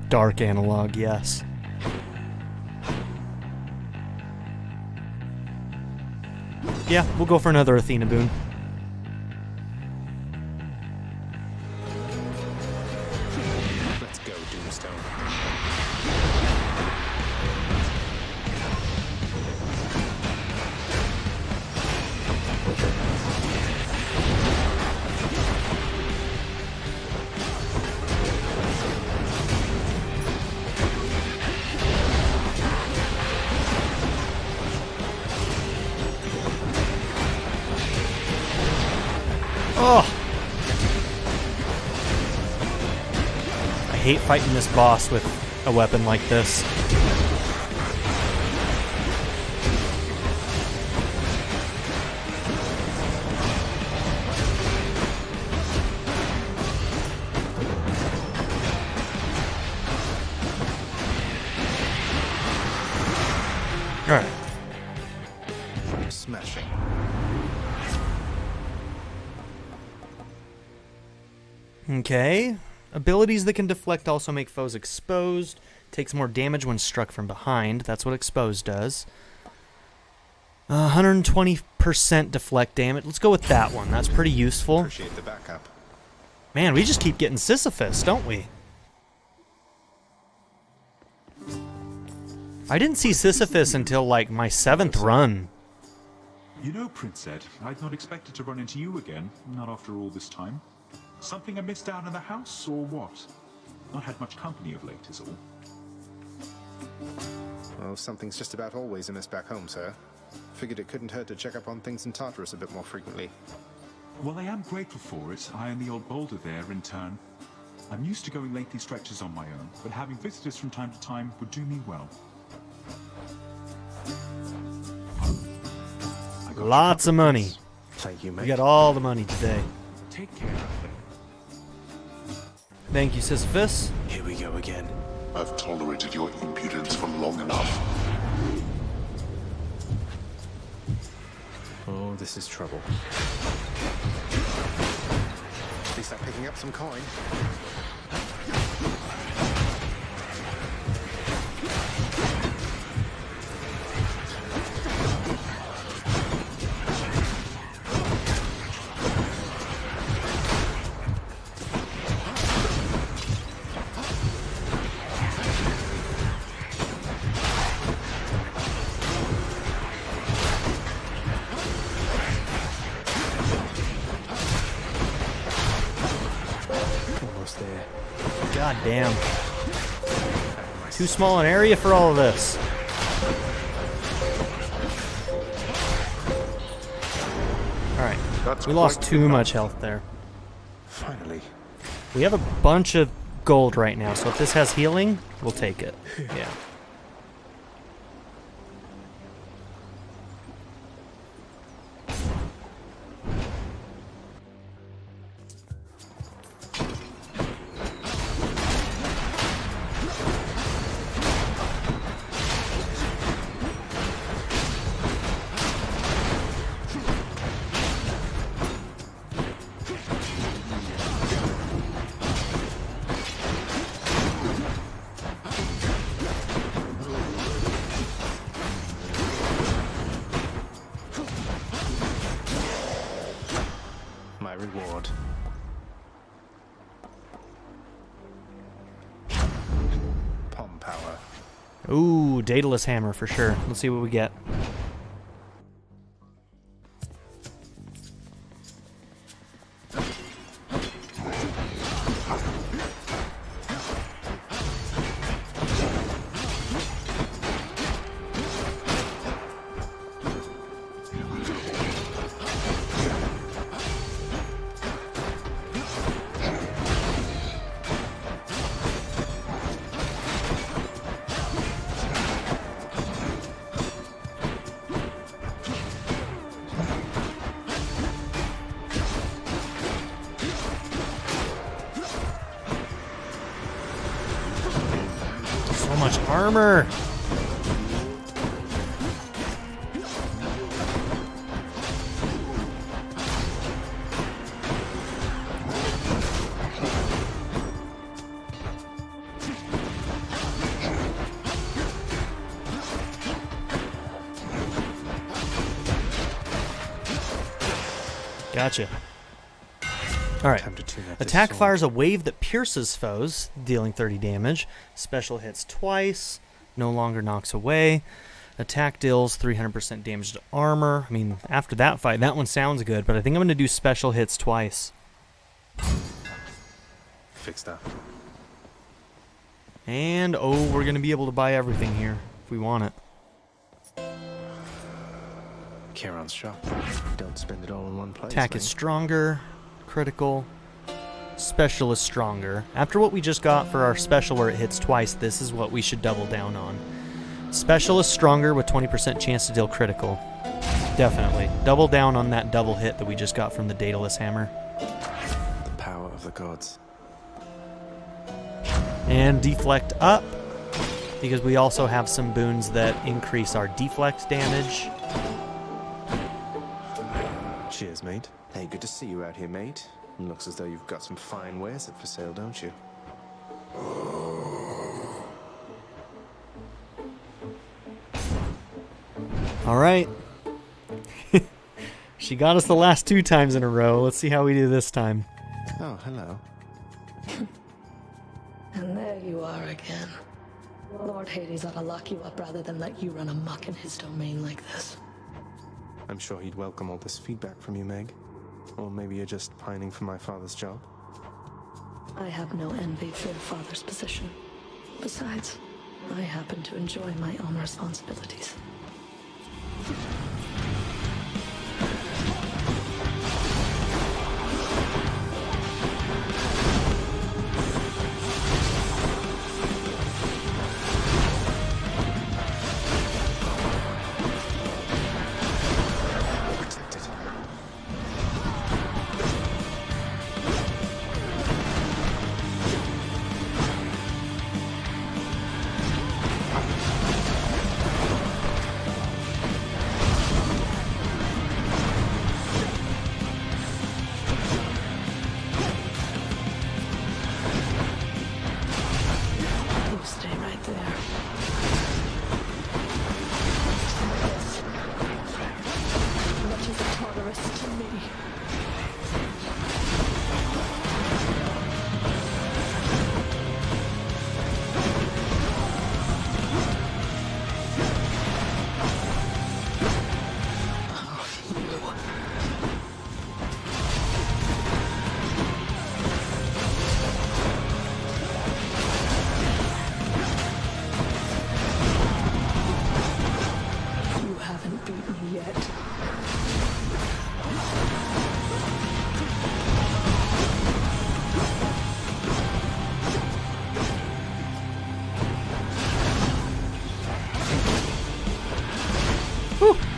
Dark analog, yes. Yeah, we'll go for another Athena boon. Let's go, Doomstone. Oh! I hate fighting this boss with a weapon like this. Alright. Smashing. Okay. Abilities that can deflect also make foes exposed. Takes more damage when struck from behind. That's what exposed does. 120% deflect damage. Let's go with that one. That's pretty useful. Appreciate the backup. Man, we just keep getting Sisyphus, don't we? I didn't see Sisyphus until, like, my 7th run. You know, Prince Ed, I'd not expected to run into you again, not after all this time. Something I missed out in the house, or what? Not had much company of late, is all. Well, something's just about always a miss back home, sir. Figured it couldn't hurt to check up on things in Tartarus a bit more frequently. Well, I am grateful for it. I and the old boulder there, in turn. I'm used to going lengthy stretches on my own, but having visitors from time to time would do me well. Lots of money. Thank you, mate. We got all the money today. Take care of them. Thank you, Sisyphus. Here we go again. I've tolerated your impudence for long enough. Oh, this is trouble. At least I'm picking up some coin. God damn. Too small an area for all of this. Alright. We lost too much health there. Finally. We have a bunch of gold right now, so if this has healing, we'll take it. Yeah. My reward. Palm power. Ooh, Daedalus hammer for sure. Let's see what we get. So much armor. Gotcha. Alright. Attack fires a wave that pierces foes, dealing 30 damage. Special hits twice, no longer knocks away. Attack deals 300% damage to armor. I mean, after that fight, that one sounds good, but I think I'm going to do special hits twice. Fixed up. And, oh, we're going to be able to buy everything here if we want it. Charon's shop. Don't spend it all in one place. Attack is stronger. Critical. Special is stronger. After what we just got for our special where it hits twice, this is what we should double down on. Special is stronger with 20% chance to deal critical. Definitely. Double down on that double hit that we just got from the Daedalus hammer. The power of the gods. And deflect up. because we also have some boons that increase our deflect damage. Cheers, mate. Hey, good to see you out here, mate. Looks as though you've got some fine wares up for sale, don't you? All right. She got us the last 2 times in a row. Let's see how we do this time. Oh, hello. And there you are again. Lord Hades ought to lock you up rather than let you run amok in his domain like this. I'm sure he'd welcome all this feedback from you, Meg. Or maybe you're just pining for my father's job. I have no envy for your father's position. Besides, I happen to enjoy my own responsibilities.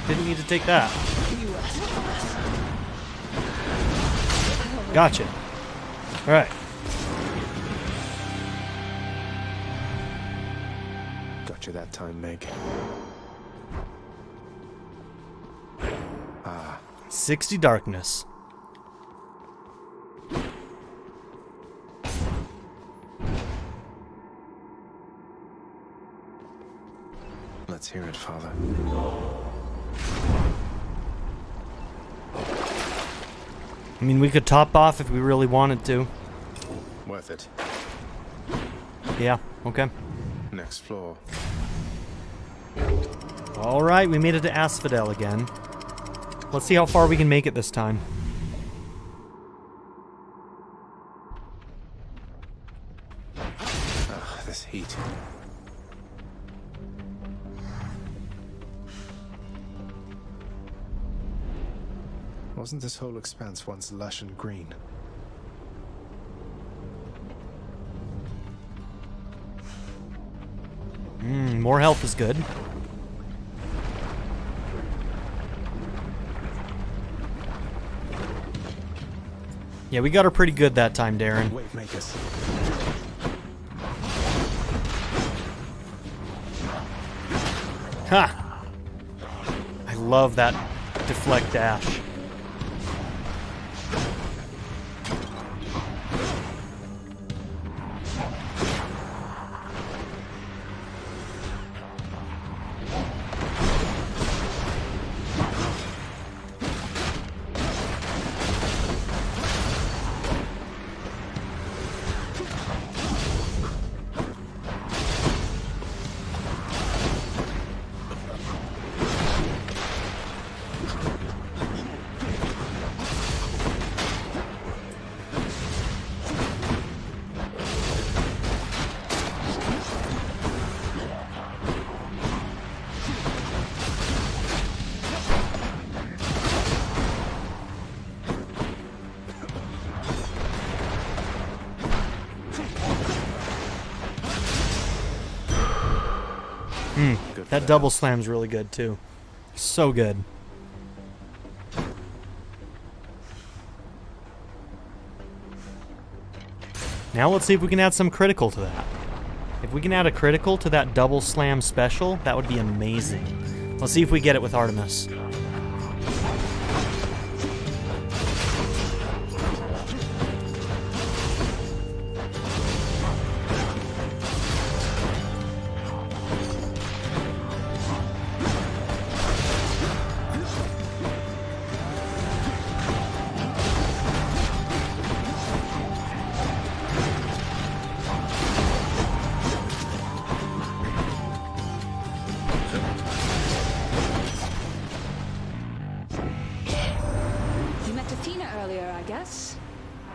Didn't need to take that. Gotcha. Alright. Got you that time, Meg. Ah. 60 darkness. Let's hear it, Father. I mean, we could top off if we really wanted to. Worth it. Yeah, okay. Next floor. Alright, we made it to Asphodel again. Let's see how far we can make it this time. Ugh, this heat. Wasn't this whole expanse once lush and green? More health is good. Yeah, we got her pretty good that time, Darren. Wave makers. Ha! I love that deflect dash. That double slam's really good too. So good. Now let's see if we can add some critical to that. If we can add a critical to that double slam special, that would be amazing. Let's see if we get it with Artemis.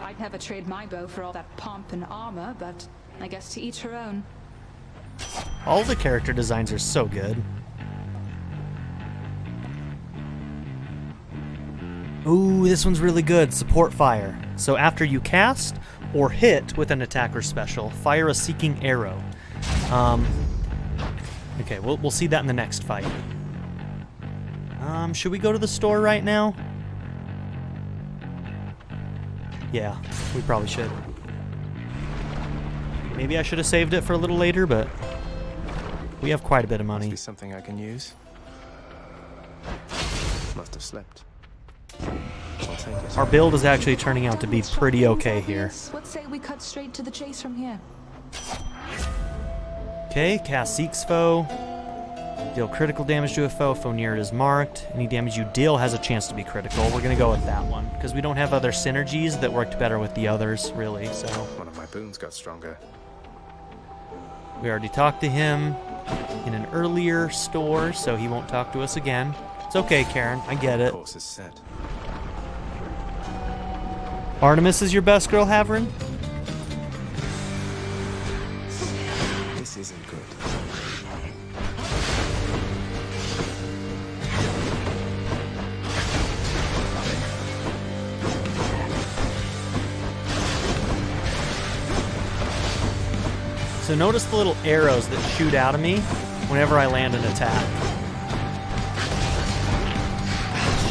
I'd never trade my bow for all that pomp and armor, but I guess to each her own. All the character designs are so good. Ooh, this one's really good. Support fire. So after you cast or hit with an attacker special, fire a seeking arrow. Okay, we'll see that in the next fight. Should we go to the store right now? Yeah, we probably should. Maybe I should have saved it for a little later, but we have quite a bit of money. Must be something I can use. Must have slipped. I'll take it. Our build is actually turning out to be pretty okay here. Let's say we cut straight to the chase from here. Okay, cast Seeks Foe. Deal critical damage to a foe. Foe near it is marked. Any damage you deal has a chance to be critical. We're going to go with that one, because we don't have other synergies that worked better with the others, really, so... One of my boons got stronger. We already talked to him in an earlier store, so he won't talk to us again. It's okay, Karen. I get it. Course is set. Artemis is your best girl, Haverin? This isn't good. So notice the little arrows that shoot out of me whenever I land an attack.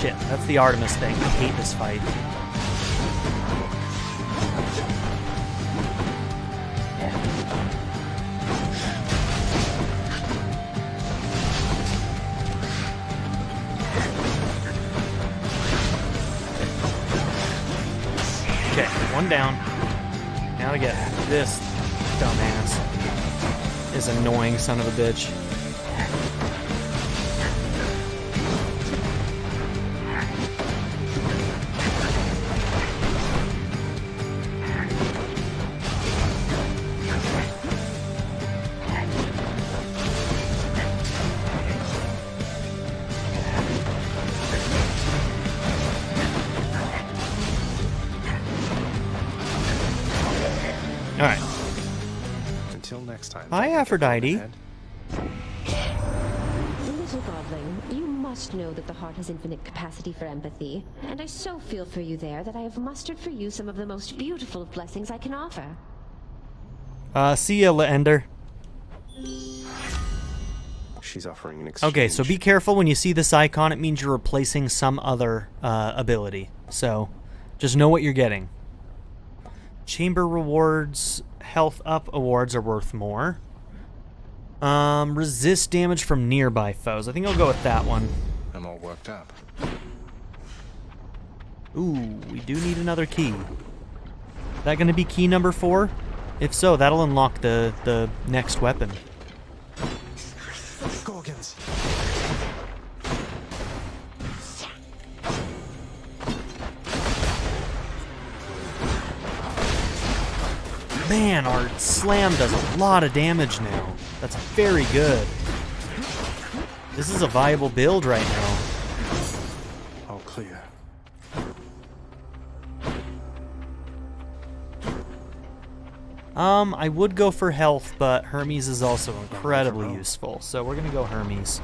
Shit, that's the Artemis thing. I hate this fight. Okay, one down. Now to get this dumbass. This annoying son of a bitch. All right. Until next time. Hi, Aphrodite. Little godling, you must know that the heart has infinite capacity for empathy, and I so feel for you there that I have mustered for you some of the most beautiful of blessings I can offer. See ya, Leander. She's offering an exchange. Okay, so be careful when you see this icon. It means you're replacing some other ability. So just know what you're getting. Chamber rewards, health up awards are worth more. Resist damage from nearby foes. I think I'll go with that one. I'm all worked up. Ooh, we do need another key. Is that going to be key number 4? If so, that'll unlock the next weapon. Gorgons. Man, our slam does a lot of damage now. That's very good. This is a viable build right now. All clear. I would go for health, but Hermes is also incredibly useful, so we're gonna go Hermes.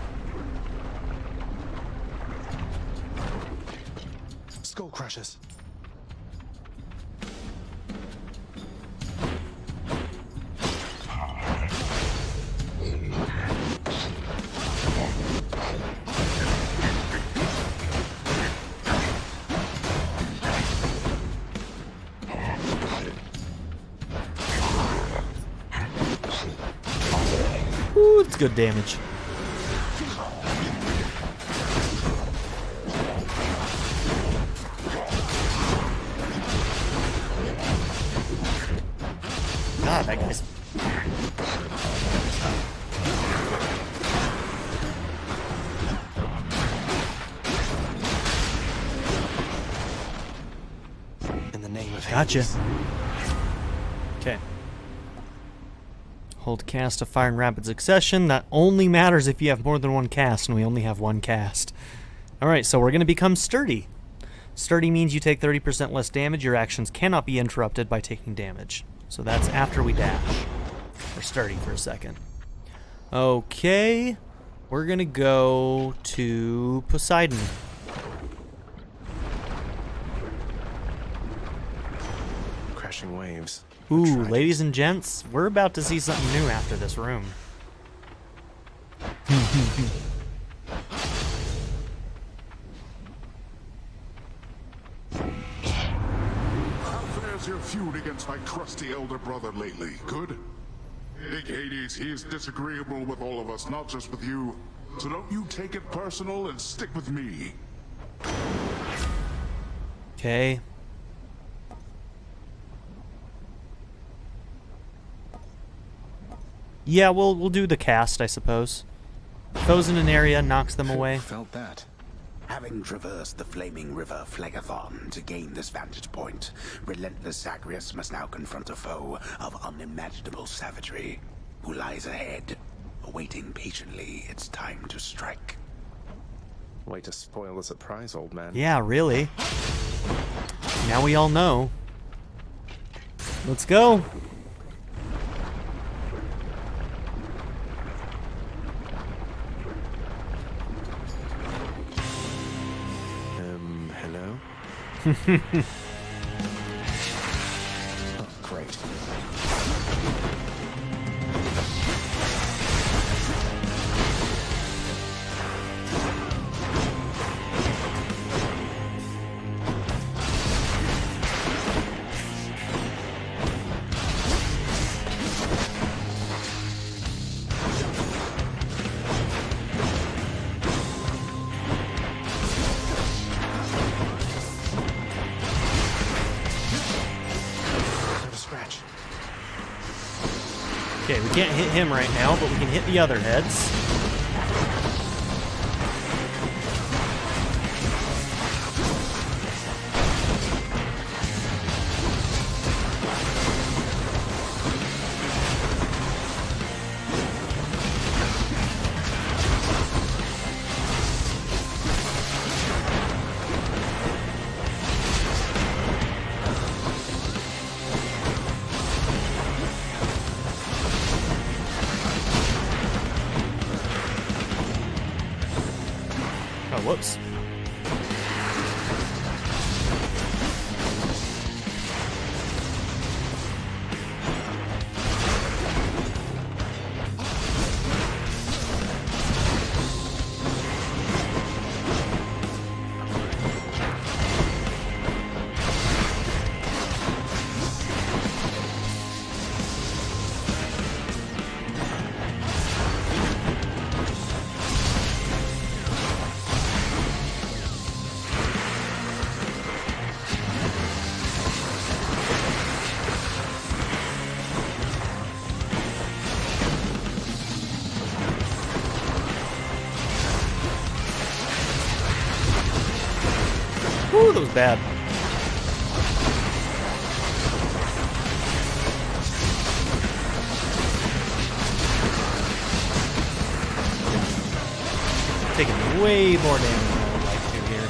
Skull crushers. it's good damage. God, that guy's... In the name of Gotcha. Hades. Okay. Hold cast to fire in rapid succession. That only matters if you have more than one cast, and we only have one cast. Alright, so we're going to become sturdy. Sturdy means you take 30% less damage. Your actions cannot be interrupted by taking damage. So that's after we dash. We're sturdy for a second. Okay. We're going to go to Poseidon. Crashing waves. Ooh, ladies and gents, we're about to see something new after this room. How fares your feud against my crusty elder brother lately? Good? Big Hades, he is disagreeable with all of us, not just with you. So don't you take it personal and stick with me. Okay. Yeah, we'll do the cast, I suppose. Foes in an area, knocks them away. Felt that. Having traversed the flaming river Phlegethon to gain this vantage point, relentless Zagreus must now confront a foe of unimaginable savagery, who lies ahead, awaiting patiently its time to strike. Way to spoil the surprise, old man. Yeah, really. Now we all know. Let's go. Hello? Oh, great. Okay, we can't hit him right now, but we can hit the other heads. Whoops. Ooh, that was bad. Taking way more damage than I would like to here.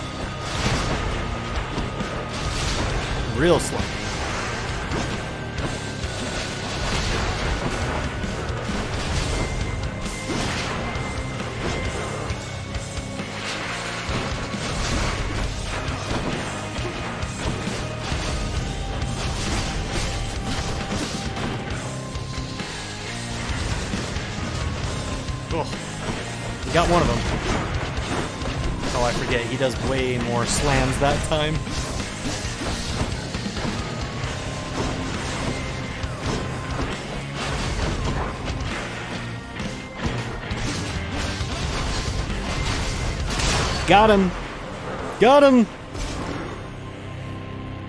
Real slow. Got one of them. Oh, I forget. He does way more slams that time. Got him. Got him.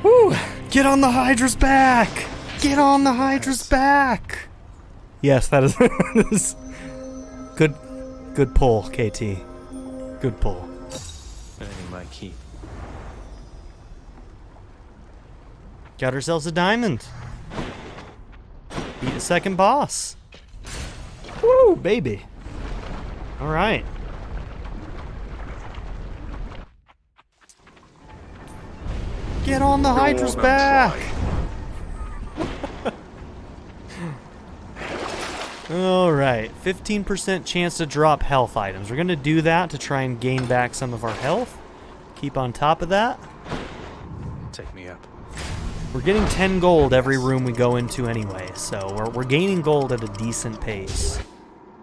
Woo. Get on the Hydra's back. Get on the Hydra's back. Yes, that is good pull, KT. Good pull. Earning my keep. Got ourselves a diamond. Beat a second boss. Woo, baby. All right. Get on the Hydra's back. All right, 15% chance to drop health items. We're gonna do that to try and gain back some of our health. Keep on top of that. Take me up. We're getting 10 gold every room we go into anyway, so we're gaining gold at a decent pace,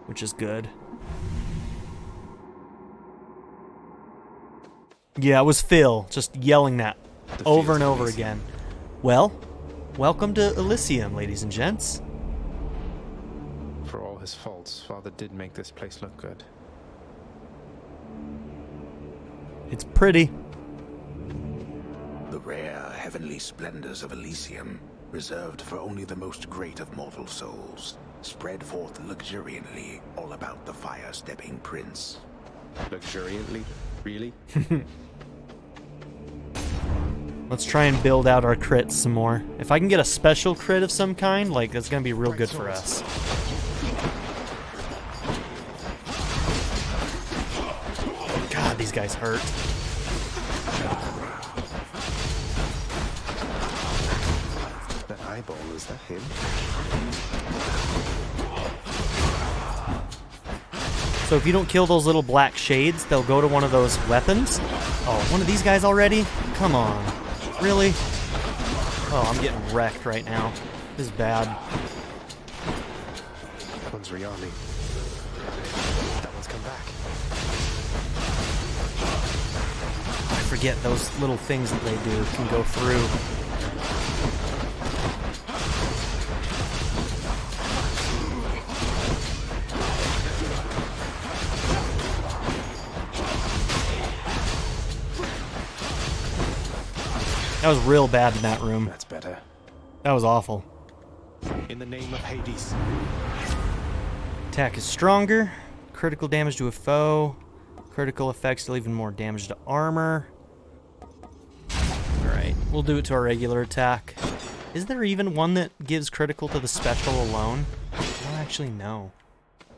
which is good. Yeah, it was Phil just yelling that over and over again. Well, welcome to Elysium, ladies and gents. For all his faults, Father did make this place look good. It's pretty. The rare heavenly splendors of Elysium, reserved for only the most great of mortal souls, spread forth luxuriantly all about the fire-stepping prince. Luxuriantly? Really? Let's try and build out our crits some more. If I can get a special crit of some kind, like, that's gonna be real good for us. God, these guys hurt. That eyeball, is that him? So if you don't kill those little black shades, they'll go to one of those weapons. Oh, one of these guys already? Come on. Really? Oh, I'm getting wrecked right now. This is bad. That one's Riali. That one's come back. I forget those little things that they do can go through. That was real bad in that room. That's better. That was awful. In the name of Hades. Attack is stronger. Critical damage to a foe. Critical effects deal even more damage to armor. Alright, we'll do it to our regular attack. Is there even one that gives critical to the special alone? I don't actually know.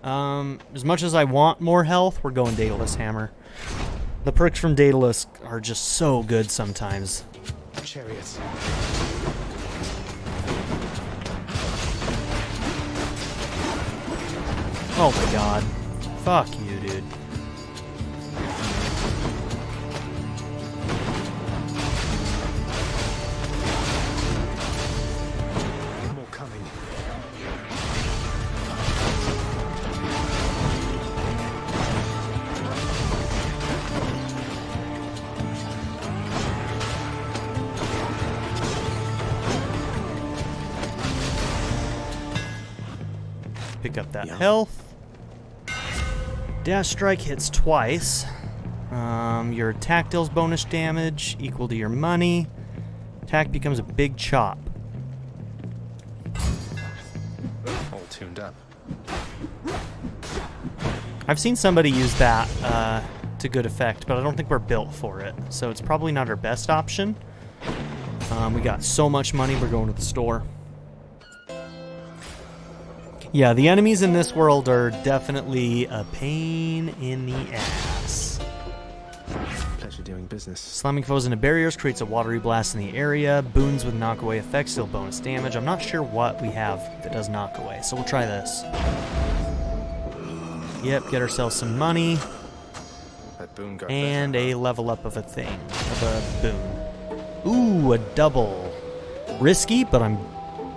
As much as I want more health, we're going Daedalus Hammer. The perks from Daedalus are just so good sometimes. Chariots. Oh my god. Fuck you, dude. More coming. Pick up that health. Dash Strike hits twice. Your attack deals bonus damage equal to your money. Attack becomes a big chop. All tuned up. I've seen somebody use that to good effect, but I don't think we're built for it. So it's probably not our best option. We got so much money, we're going to the store. Yeah, the enemies in this world are definitely a pain in the ass. Pleasure doing business. Slamming foes into barriers creates a watery blast in the area. Boons with knockaway effects deal bonus damage. I'm not sure what we have that does knockaway, so we'll try this. Yep, get ourselves some money. That boon got and a level up of a thing, of a boon. Ooh, a double. Risky, but I'm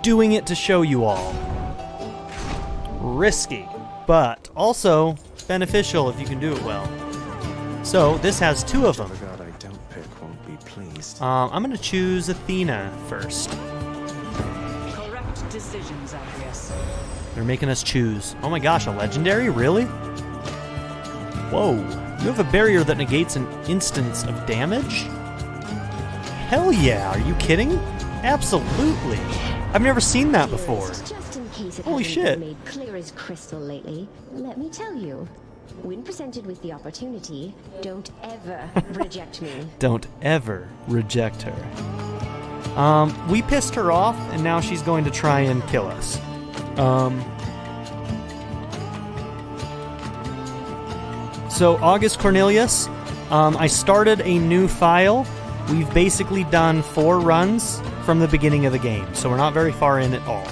doing it to show you all. Risky, but also beneficial if you can do it well. So this has two of them. God I don't pick won't be pleased. I'm gonna choose Athena first. Correct decisions, Agrius. They're making us choose. Oh my gosh, a legendary? Really? Whoa. You have a barrier that negates an instance of damage? Hell yeah, are you kidding? Absolutely. I've never seen that before. Just in case it Holy hasn't shit. been made clear as crystal lately, let me tell you. When presented with the opportunity, don't ever reject me. Don't ever reject her. We pissed her off, and now she's going to try and kill us. So, August Cornelius, I started a new file. We've basically done 4 runs from the beginning of the game, so we're not very far in at all.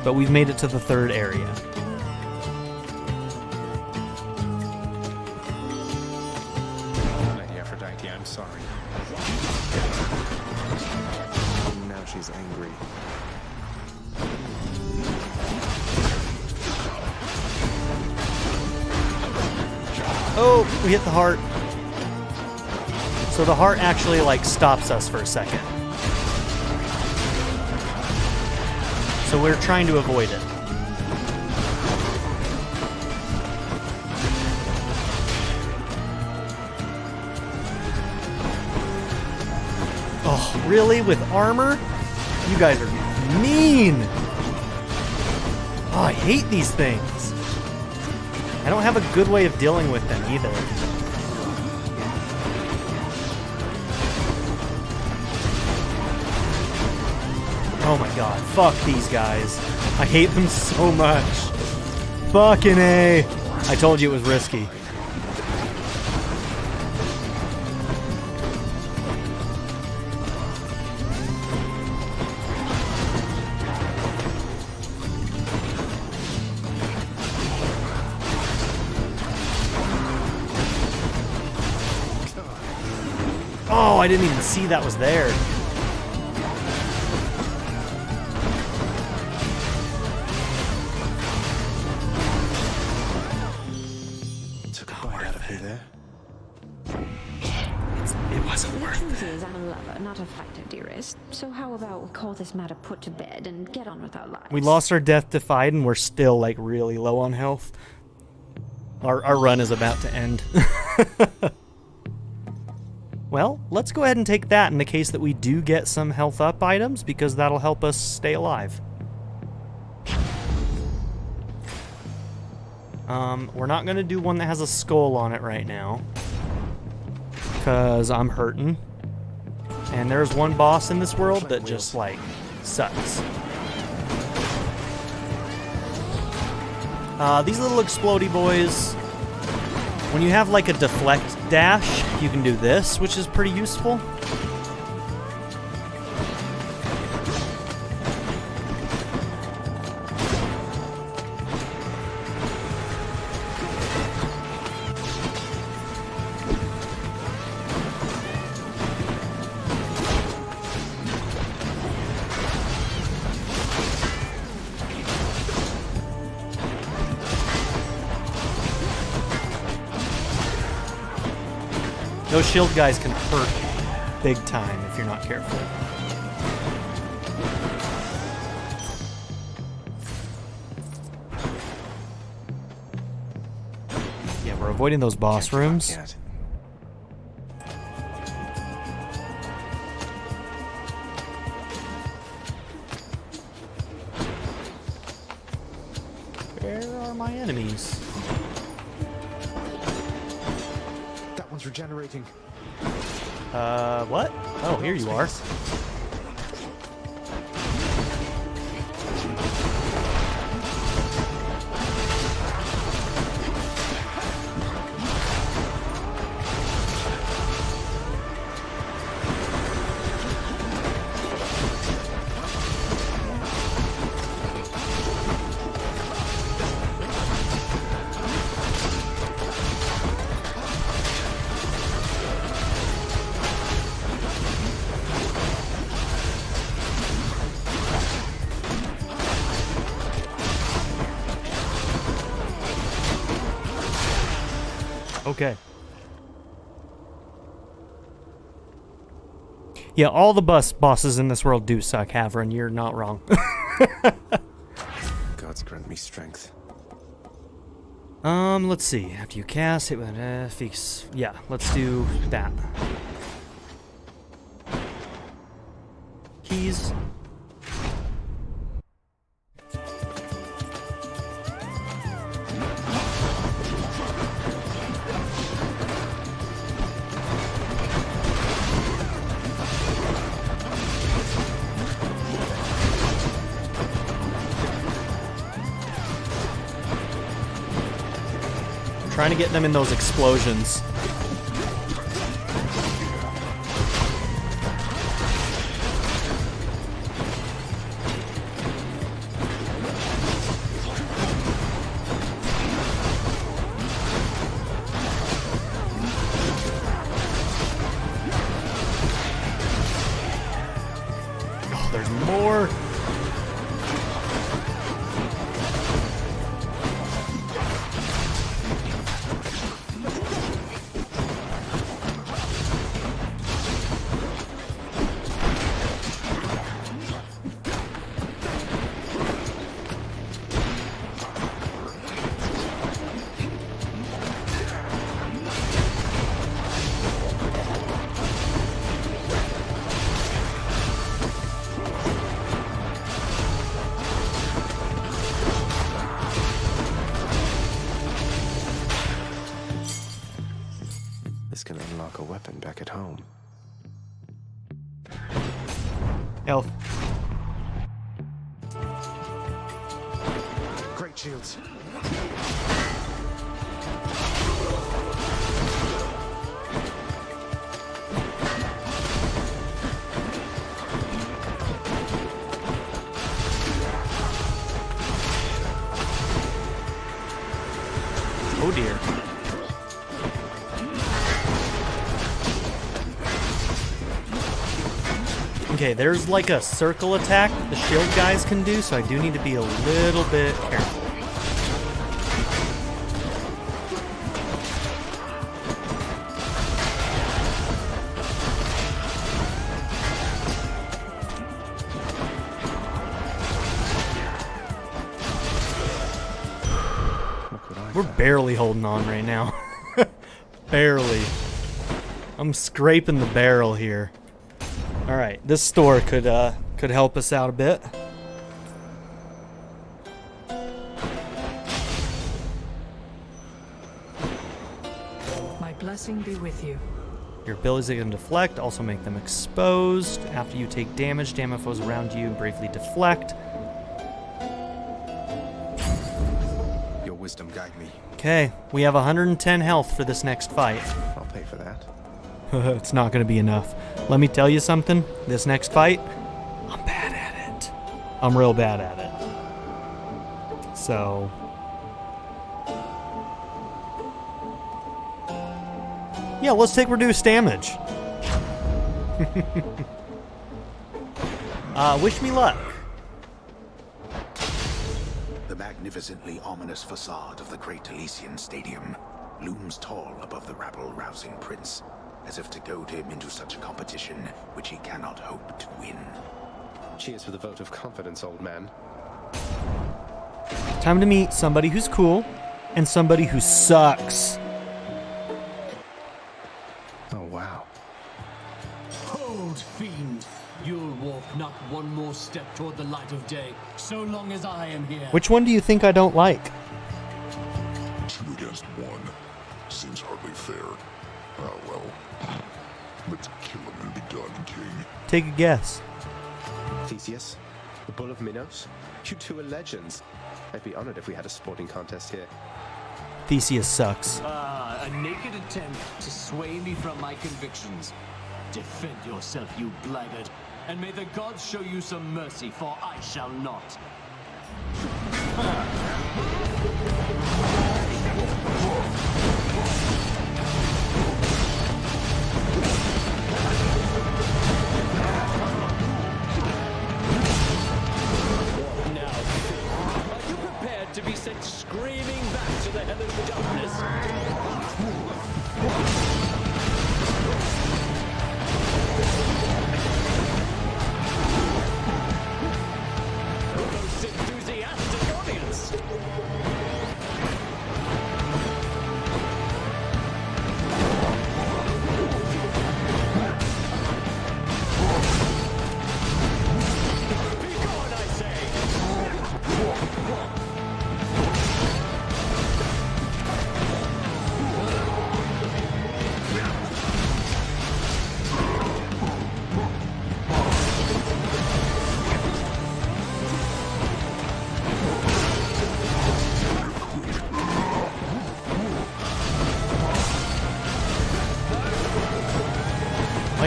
But we've made it to the 3rd area. Lady Aphrodite, I'm sorry. Now she's angry. Oh, we hit the heart. So the heart actually, like, stops us for a second. So we're trying to avoid it. Oh, really? With armor? You guys are mean! Oh, I hate these things. I don't have a good way of dealing with them either. Oh my god, fuck these guys. I hate them so much. Fucking A. I told you it was risky. Oh, I didn't even see that was there. Took a bite out of me there. It wasn't worth it. The truth is, I'm a lover, not a fighter, dearest. So how about we call this matter put to bed and get on with our lives? We lost our death to fight and we're still, like, really low on health. Our run is about to end. Well, let's go ahead and take that in the case that we do get some health up items, because that'll help us stay alive. We're not going to do one that has a skull on it right now, because I'm hurting. And there's one boss in this world that just, like, sucks. These little explodey boys, when you have, like, a deflect dash, you can do this, which is pretty useful. Those shield guys can hurt big time if you're not careful. Yeah, we're avoiding those boss rooms. Where are my enemies? Regenerating. What? Oh, here you are. Okay. Yeah, all the bosses in this world do suck, Havren. You're not wrong. Gods grant me strength. Let's see. After you cast, it would fix. Yeah, let's do that. Keys. Trying to get them in those explosions. Oh, there's more. This can unlock a weapon back at home. Health. Great shields. Oh dear. Okay, there's like a circle attack that the shield guys can do, so I do need to be a little bit careful. We're barely holding on right now. Barely. I'm scraping the barrel here. All right, this store could help us out a bit. My blessing be with you. Your abilities that can deflect also make them exposed. After you take damage, damn foes around you briefly deflect. Your wisdom guide me. Okay, we have 110 health for this next fight. I'll pay for that. It's not going to be enough. Let me tell you something. This next fight, I'm bad at it. I'm real bad at it. So... yeah, let's take reduced damage. Wish me luck. The magnificently ominous facade of the great Elysian Stadium looms tall above the rabble-rousing prince, as if to goad him into such a competition which he cannot hope to win. Cheers for the vote of confidence, old man. Time to meet somebody who's cool and somebody who sucks. Oh, wow. Hold, fiend! You'll walk not one more step toward the light of day, so long as I am here. Which one do you think I don't like? 2 against 1. Seems hardly fair. Ah, well. Let's kill him and be done, King. Take a guess. Theseus? The Bull of Minos? You two are legends. I'd be honored if we had a sporting contest here. Theseus sucks. Ah, a naked attempt to sway me from my convictions. Defend yourself, you blackguard, and may the gods show you some mercy, for I shall not. To be sent screaming back to the heavens of darkness. Most enthusiastic audience.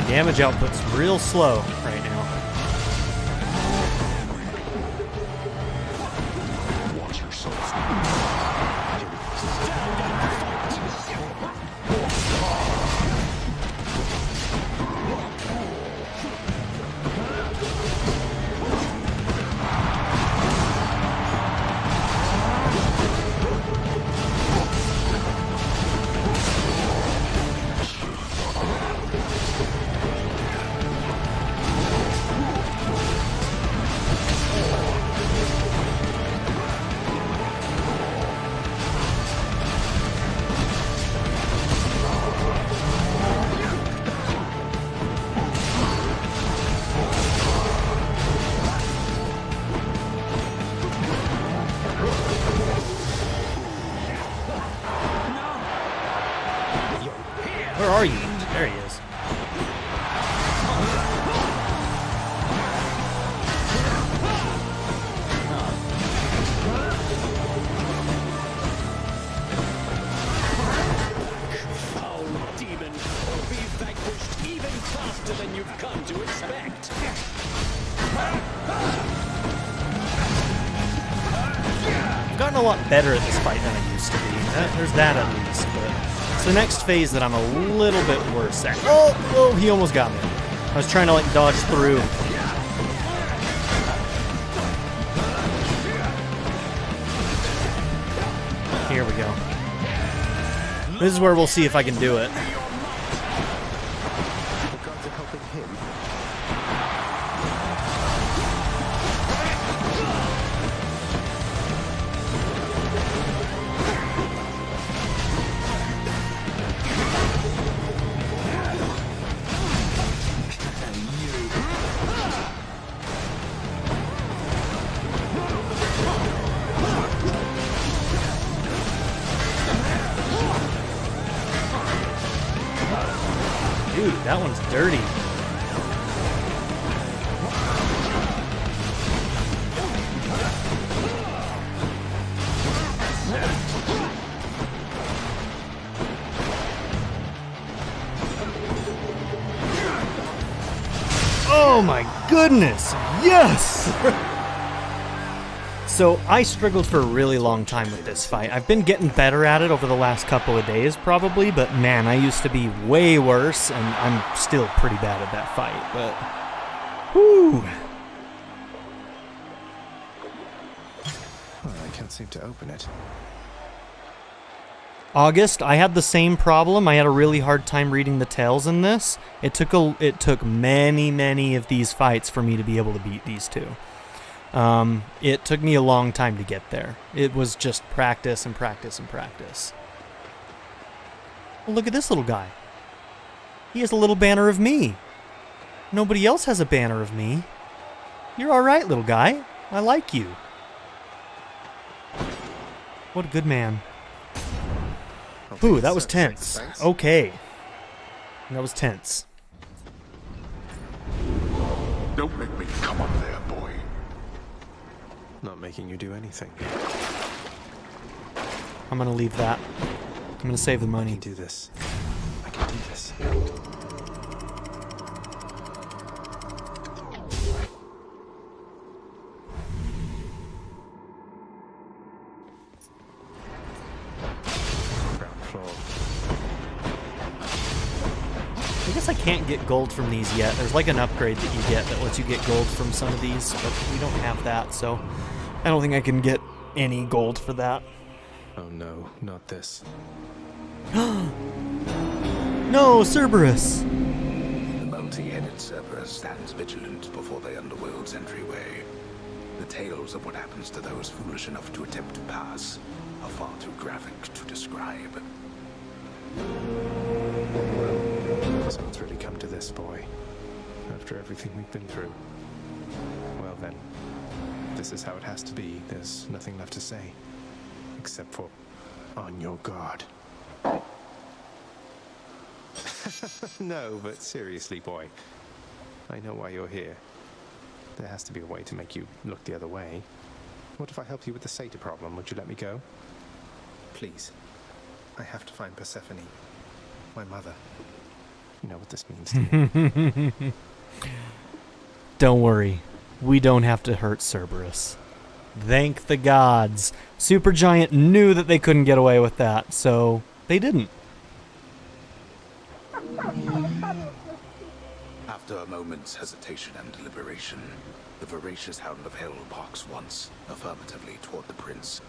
damage output's real slow right now. Watch yourself. Where are you? There he is. Foul demon, or be vanquished even faster than you've come to expect. I've gotten a lot better at this fight than I used to be. There's that at least, but it's the next phase that I'm a little bit worse at. Oh, he almost got me. I was trying to like dodge through. Here we go. This is where we'll see if I can do it. The gods are helping him. Dude, that one's dirty. Oh my goodness! Yes! So I struggled for a really long time with this fight. I've been getting better at it over the last couple of days probably, but man, I used to be way worse and I'm still pretty bad at that fight, but whew. Well, I can't seem to open it. August, I had the same problem. I had a really hard time reading the tales in this. It took many of these fights for me to be able to beat these two. It took me a long time to get there. It was just practice and practice and practice. Well, look at this little guy. He has a little banner of me. Nobody else has a banner of me. You're alright, little guy. I like you. What a good man. Ooh, that was tense. Okay. That was tense. Don't make me come up there, boy. Not making you do anything. I'm gonna leave that. I'm gonna save the money. I can do this. I can do this. I guess I can't get gold from these yet. There's like an upgrade that you get that lets you get gold from some of these, but we don't have that, so I don't think I can get any gold for that. Oh no, not this. No, Cerberus! The multi-headed Cerberus stands vigilant before the underworld's entryway. The tales of what happens to those foolish enough to attempt to pass are far too graphic to describe. So it's really come to this, boy. After everything we've been through. Well then, this is how it has to be. There's nothing left to say. Except for, on your guard. No, but seriously, boy. I know why you're here. There has to be a way to make you look the other way. What if I helped you with the satyr problem? Would you let me go? Please. I have to find Persephone. My mother. You know what this means to you. Don't worry. We don't have to hurt Cerberus. Thank the gods. Supergiant knew that they couldn't get away with that, so they didn't. After a moment's hesitation and deliberation, the voracious Hound of Hell barks once, affirmatively toward the prince,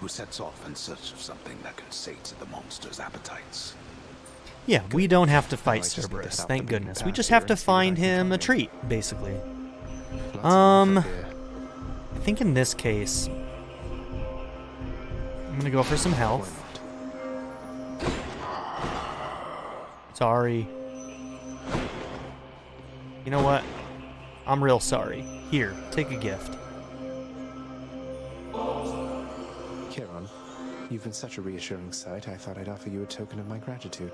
who sets off in search of something that can sate the monster's appetites. Yeah, we don't have to fight Cerberus, thank goodness. We just have to find him a treat, basically. I think in this case, I'm gonna go for some health. Sorry. You know what? I'm real sorry. Here, take a gift. Chiron, you've been such a reassuring sight, I thought I'd offer you a token of my gratitude.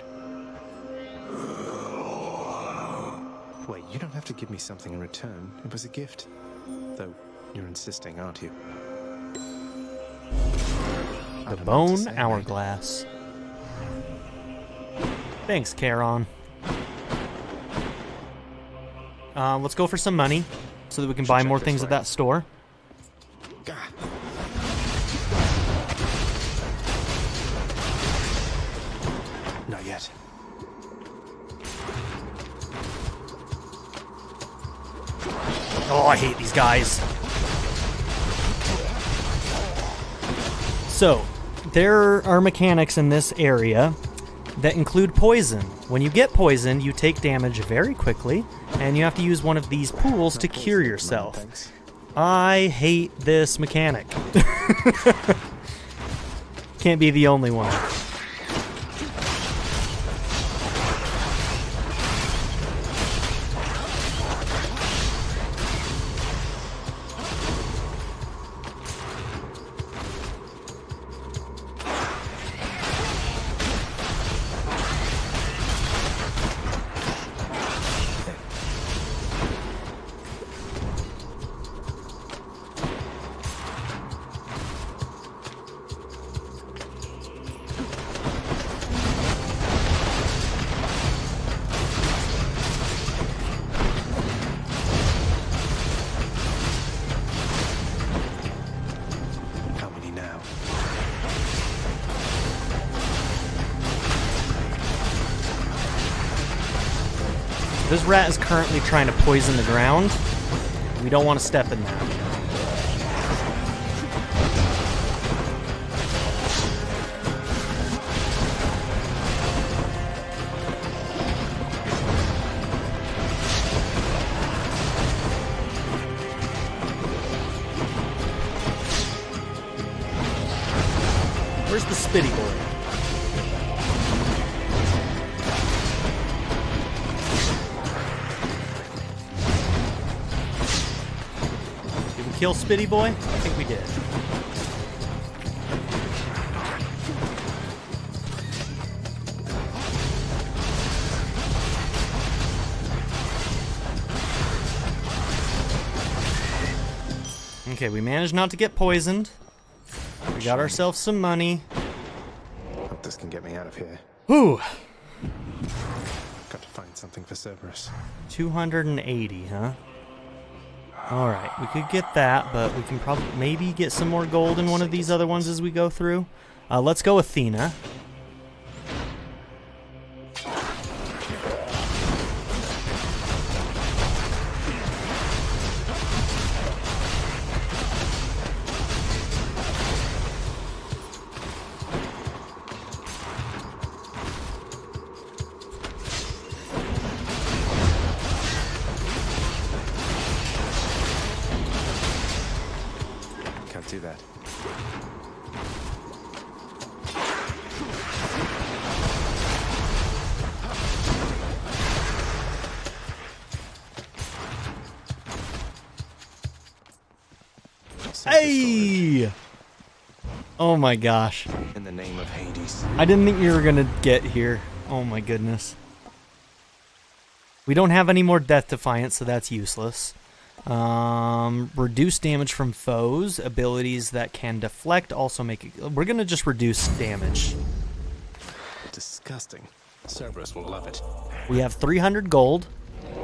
Wait, you don't have to give me something in return. It was a gift. Though, you're insisting, aren't you? The bone hourglass. Thanks, Charon. Let's go for some money so that we can buy more things at that store. Not yet. Oh, I hate these guys. So, there are mechanics in this area that include poison. When you get poisoned, you take damage very quickly, and you have to use one of these pools to cure yourself. I hate this mechanic. Can't be the only one. This rat is currently trying to poison the ground. We don't want to step in that. Where's the spitty boy? Kill Spitty Boy? I think we did. Okay, we managed not to get poisoned. We got ourselves some money. Hope this can get me out of here. Whew. Got to find something for Cerberus. 280, huh? Alright, we could get that, but we can probably maybe get some more gold in one of these other ones as we go through. Let's go Athena. Do that. Hey! Oh my gosh. In the name of Hades. I didn't think you were gonna get here. Oh my goodness. We don't have any more Death Defiance, so that's useless. Reduce damage from foes. Abilities that can deflect also make it. We're gonna just reduce damage. Disgusting. Cerberus will love it. We have 300 gold.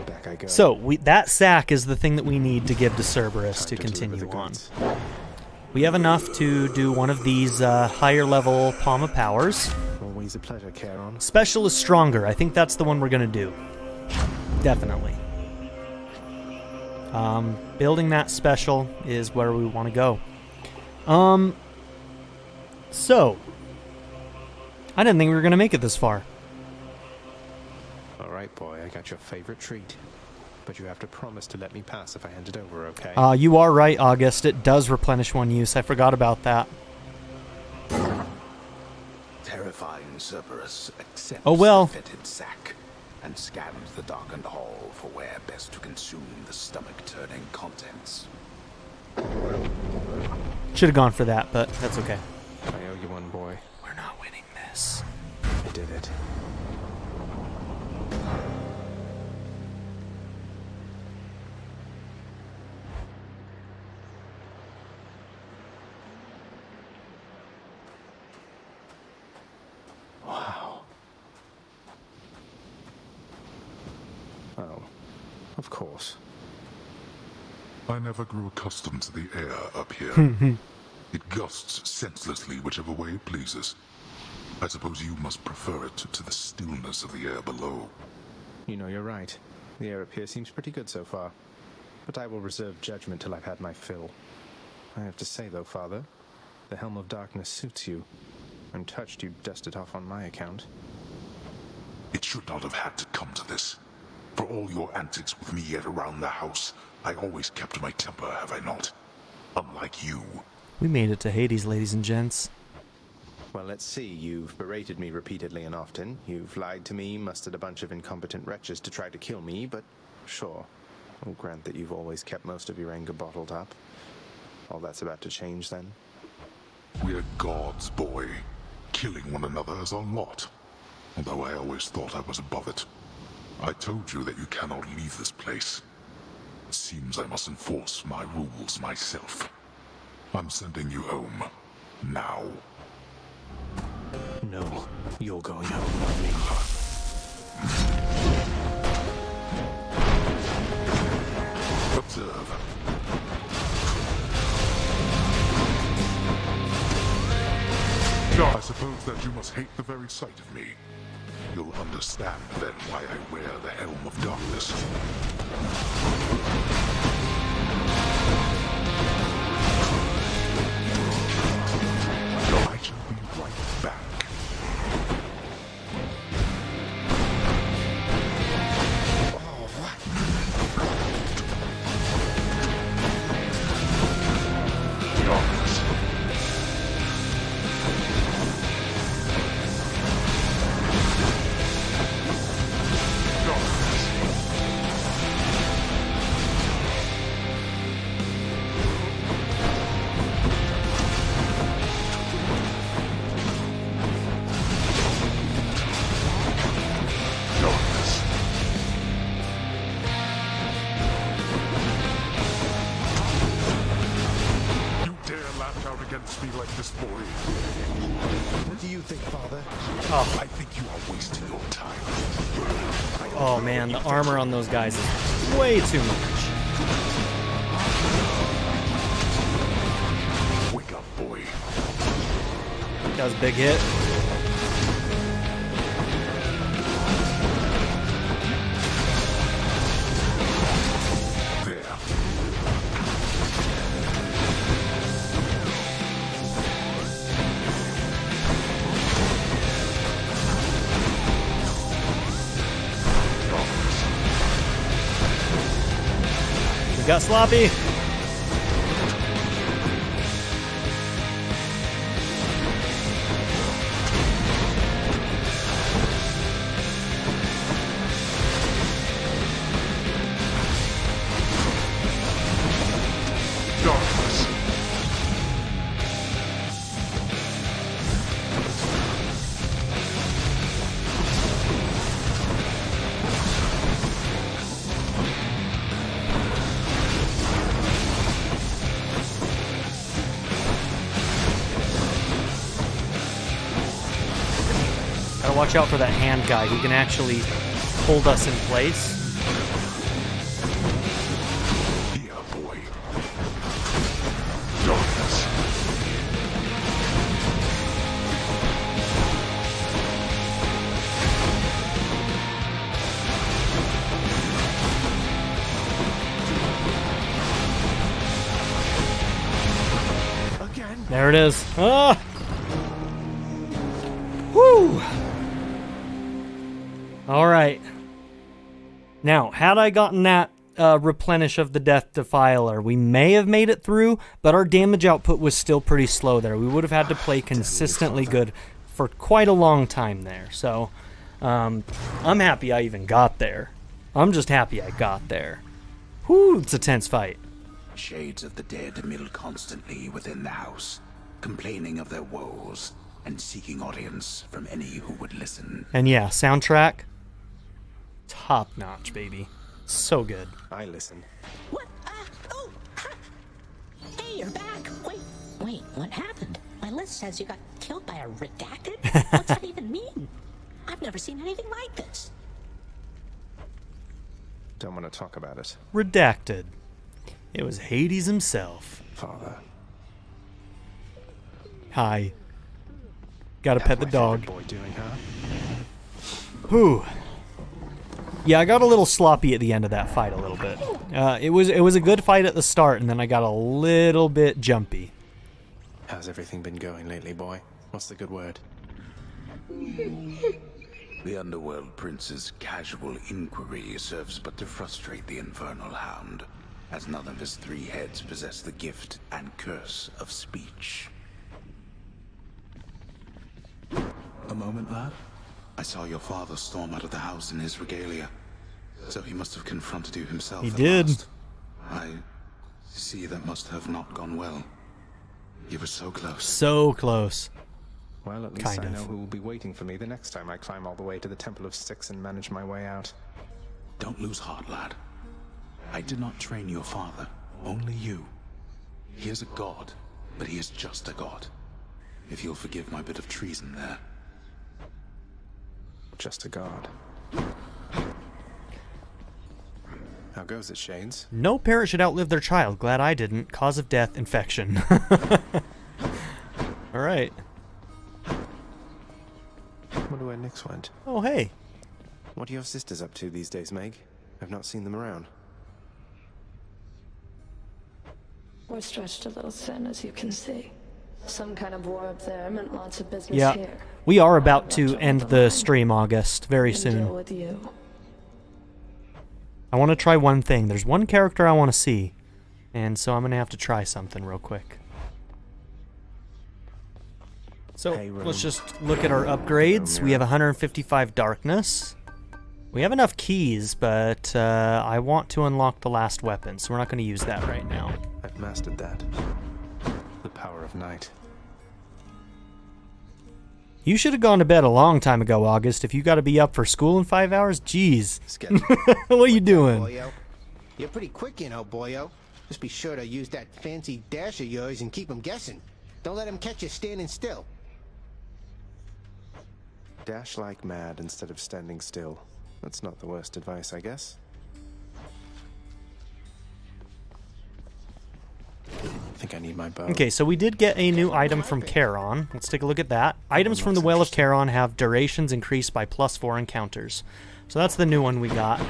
Back I go. So that sack is the thing that we need to give to Cerberus to continue on. We have enough to do one of these higher level Palm of Powers. Always a pleasure, Charon. Special is stronger. I think that's the one we're going to do. Definitely. Building that special is where we want to go. So, I didn't think we were going to make it this far. All right, boy, I got your favorite treat. But you have to promise to let me pass if I hand it over, okay? You are right, August. It does replenish one use. I forgot about that. Terrifying Cerberus accepts Oh, well. the fetid sack and scans the darkened hall for where best to consume the stomach-turning contents. Should have gone for that, but that's okay. I owe you one, boy. We're not winning this. I did it. Wow. Oh, of course. I never grew accustomed to the air up here. It gusts senselessly whichever way it pleases. I suppose you must prefer it to the stillness of the air below. You know, you're right. The air up here seems pretty good so far. But I will reserve judgment till I've had my fill. I have to say, though, Father, the Helm of Darkness suits you. I'm touched you dust it off on my account. It should not have had to come to this. For all your antics with me yet around the house, I always kept my temper, have I not? Unlike you. We made it to Hades, ladies and gents. Well, let's see. You've berated me repeatedly and often. You've lied to me, mustered a bunch of incompetent wretches to try to kill me, but sure. I'll grant that you've always kept most of your anger bottled up. All that's about to change, then? We're gods, boy. Killing one another is a lot. Although I always thought I was above it. I told you that you cannot leave this place. It seems I must enforce my rules myself. I'm sending you home. Now. No, you're going home, not me. Observe. I suppose that you must hate the very sight of me. You'll understand then why I wear the Helm of Darkness. I shall be right back. What do you think, Father? Oh. I think you are wasting your time. Oh man, the armor on those guys is way too much. Wake up, boy. That was a big hit. Got sloppy. Darkness. Gotta watch out for that hand guy who can actually hold us in place. Yeah, boy. Darkness. Again. There it is. Ah! Woo! Alright. Now, had I gotten that replenish of the Death Defiler, we may have made it through, but our damage output was still pretty slow there. We would have had to play consistently good for quite a long time there. So, I'm happy I even got there. I'm just happy I got there. Whew, it's a tense fight. Shades of the dead mill constantly within the house, complaining of their woes and seeking audience from any who would listen. And yeah, soundtrack, top notch, baby. So good. I listen. What? Oh! Hey, you're back! Wait, what happened? My list says you got killed by a redacted? What's that even mean? I've never seen anything like this. Don't want to talk about it. Redacted. It was Hades himself. Father. Hi. Gotta pet the dog. Boy doing, huh? Whew. Yeah, I got a little sloppy at the end of that fight a little bit. It was a good fight at the start, and then I got a little bit jumpy. How's everything been going lately, boy? What's the good word? The Underworld Prince's casual inquiry serves but to frustrate the Infernal Hound, as none of his three heads possess the gift and curse of speech. A moment, lad. I saw your father storm out of the house in his regalia, so he must have confronted you himself. He at did. last. I see that must have not gone well. You were so close. So close. Well, at least I know who will be waiting for me the next time I climb all the way to the Temple of Styx and manage my way out. Don't lose heart, lad. I did not train your father, only you. He is a god, but he is just a god. If you'll forgive my bit of treason there. Just a god. How goes it, Shades? No parent should outlive their child. Glad I didn't. Cause of death, infection. Alright. Wonder where Nyx went. Oh, hey. What are your sisters up to these days, Meg? I've not seen them around. We're stretched a little thin, as you can see. Some kind of war up there meant lots of business Yeah, here. we are about to end the stream, August, very soon. Deal with you. I want to try one thing. There's one character I want to see, and so I'm going to have to try something real quick. So, let's just look at our upgrades. We have 155 darkness. We have enough keys, but I want to unlock the last weapon, so we're not going to use that right now. I've mastered that. The power of night. You should have gone to bed a long time ago, August. If you got to be up for school in 5 hours, jeez. What are you doing? Boyo. You're pretty quick, you know, Boyo. Just be sure to use that fancy dash of yours and keep them guessing. Don't let them catch you standing still. Dash like mad instead of standing still. That's not the worst advice, I guess. I think I need my bow. Okay, so we did get a new item from Charon. Let's take a look at that. Items from the Well of Charon have durations increased by +4 encounters. So that's the new one we got.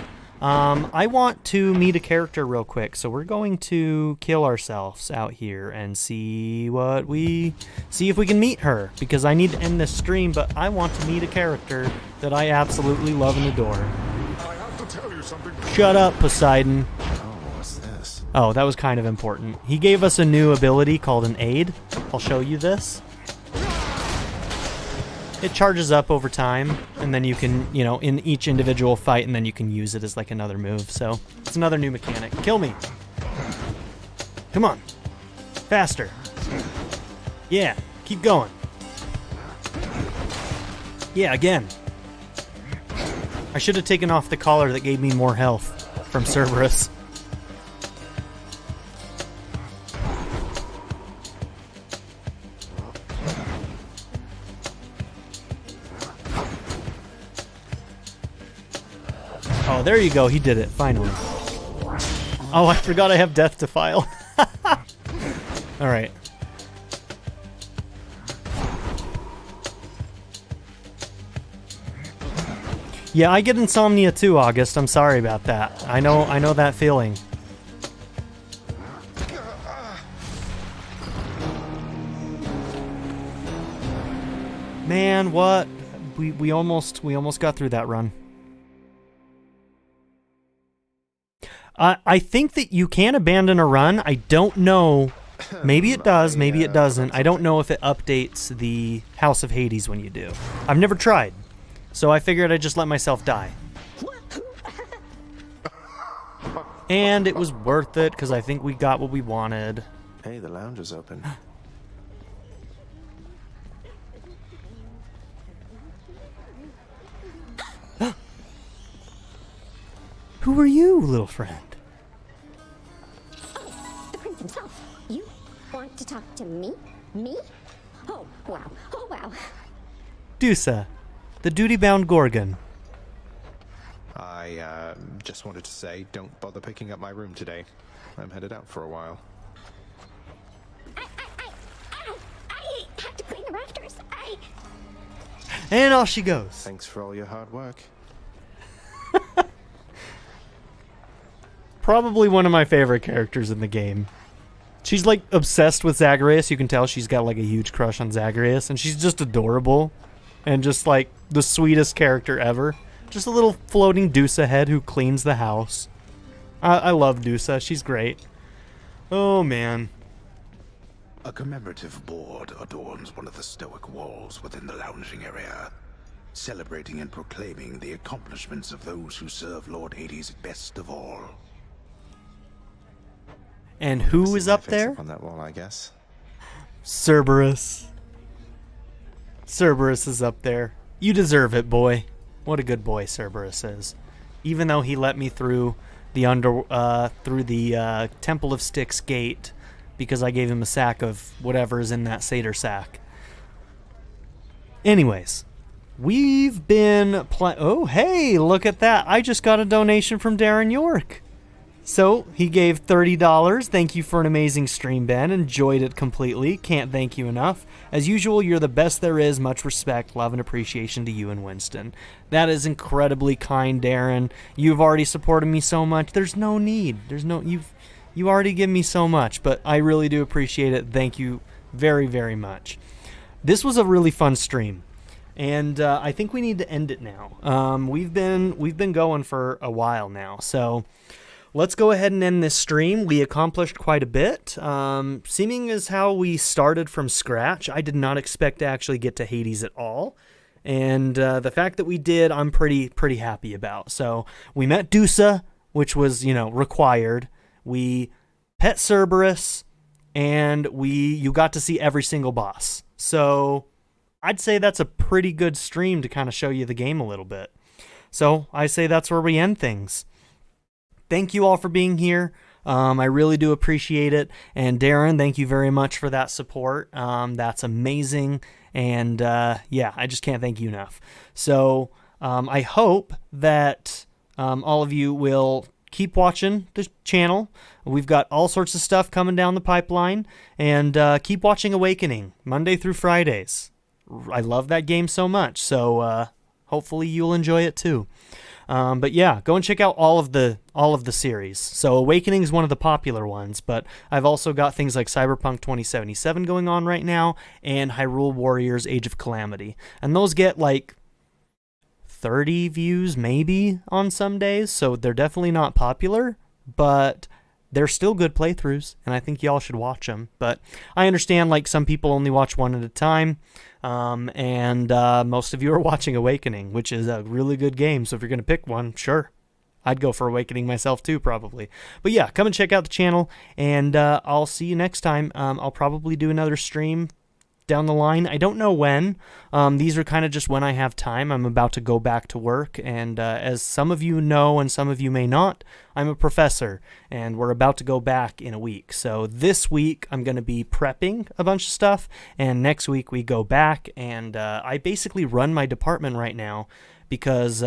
I want to meet a character real quick, so we're going to kill ourselves out here and see if we can meet her, because I need to end this stream, but I want to meet a character that I absolutely love and adore. I have to tell you something. Shut up, Poseidon. Oh, what's this? Oh, that was kind of important. He gave us a new ability called an aid. I'll show you this. It charges up over time, and then you can, in each individual fight, and then you can use it as like another move. So it's another new mechanic. Kill me. Come on. Faster. Yeah, keep going. Yeah, again. I should have taken off the collar that gave me more health from Cerberus. Oh, there you go. He did it, finally. Oh, I forgot I have death to file. Alright. Yeah, I get insomnia too, August. I'm sorry about that. I know that feeling. Man, what? We almost got through that run. I think that you can abandon a run. I don't know. Maybe it does, maybe it doesn't. I don't know if it updates the House of Hades when you do. I've never tried. So I figured I'd just let myself die. And it was worth it because I think we got what we wanted. Hey, the lounge is open. Who are you, little friend? Oh, the prince himself. You want to talk to me? Me? Oh, wow. Oh, wow. Dusa, the duty-bound Gorgon. I just wanted to say, don't bother picking up my room today. I'm headed out for a while. I have to clean the rafters. And off she goes. Thanks for all your hard work. Probably one of my favorite characters in the game. She's like obsessed with Zagreus. You can tell she's got like a huge crush on Zagreus, and she's just adorable and just like the sweetest character ever. Just a little floating Dusa head who cleans the house. I love Dusa. She's great. Oh man. A commemorative board adorns one of the stoic walls within the lounging area, celebrating and proclaiming the accomplishments of those who serve Lord Hades best of all. And who is up there? On that wall, I guess. Cerberus. Cerberus is up there. You deserve it, boy. What a good boy Cerberus is. Even though he let me through the Temple of Styx gate because I gave him a sack of whatever is in that satyr sack. Anyways, we've been oh, hey, look at that. I just got a donation from Darren York. So, he gave $30. Thank you for an amazing stream, Ben. Enjoyed it completely. Can't thank you enough. As usual, you're the best there is. Much respect, love, and appreciation to you and Winston. That is incredibly kind, Darren. You've already supported me so much. There's no need. You already give me so much, but I really do appreciate it. Thank you very, very much. This was a really fun stream. And I think we need to end it now. We've been going for a while now, so let's go ahead and end this stream. We accomplished quite a bit. Seeming as how we started from scratch, I did not expect to actually get to Hades at all. And the fact that we did, I'm pretty happy about. So we met Dusa, which was, required. We pet Cerberus, and you got to see every single boss. So I'd say that's a pretty good stream to kind of show you the game a little bit. So I say that's where we end things. Thank you all for being here. I really do appreciate it. And Darren, thank you very much for that support. That's amazing. And yeah, I just can't thank you enough. So I hope that all of you will keep watching the channel. We've got all sorts of stuff coming down the pipeline. And keep watching Awakening Monday through Fridays. I love that game so much. So hopefully you'll enjoy it too. But yeah, go and check out all of the series. So Awakening is one of the popular ones, but I've also got things like Cyberpunk 2077 going on right now, and Hyrule Warriors Age of Calamity. And those get like 30 views maybe on some days, so they're definitely not popular, but they're still good playthroughs, and I think y'all should watch them. But I understand like some people only watch one at a time. And most of you are watching Awakening, which is a really good game. So if you're going to pick one, sure. I'd go for Awakening myself too, probably. But yeah, come and check out the channel, and I'll see you next time. I'll probably do another stream down the line. I don't know when. These are kind of just when I have time. I'm about to go back to work, and as some of you know and some of you may not, I'm a professor, and we're about to go back in a week. So this week I'm going to be prepping a bunch of stuff, and next week we go back, and I basically run my department right now because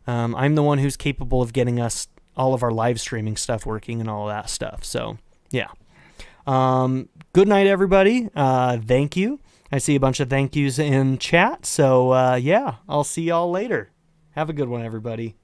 I'm the one who's capable of getting us all of our live streaming stuff working and all that stuff. So, yeah. Good night, everybody. Thank you. I see a bunch of thank yous in chat. So, yeah, I'll see y'all later. Have a good one, everybody.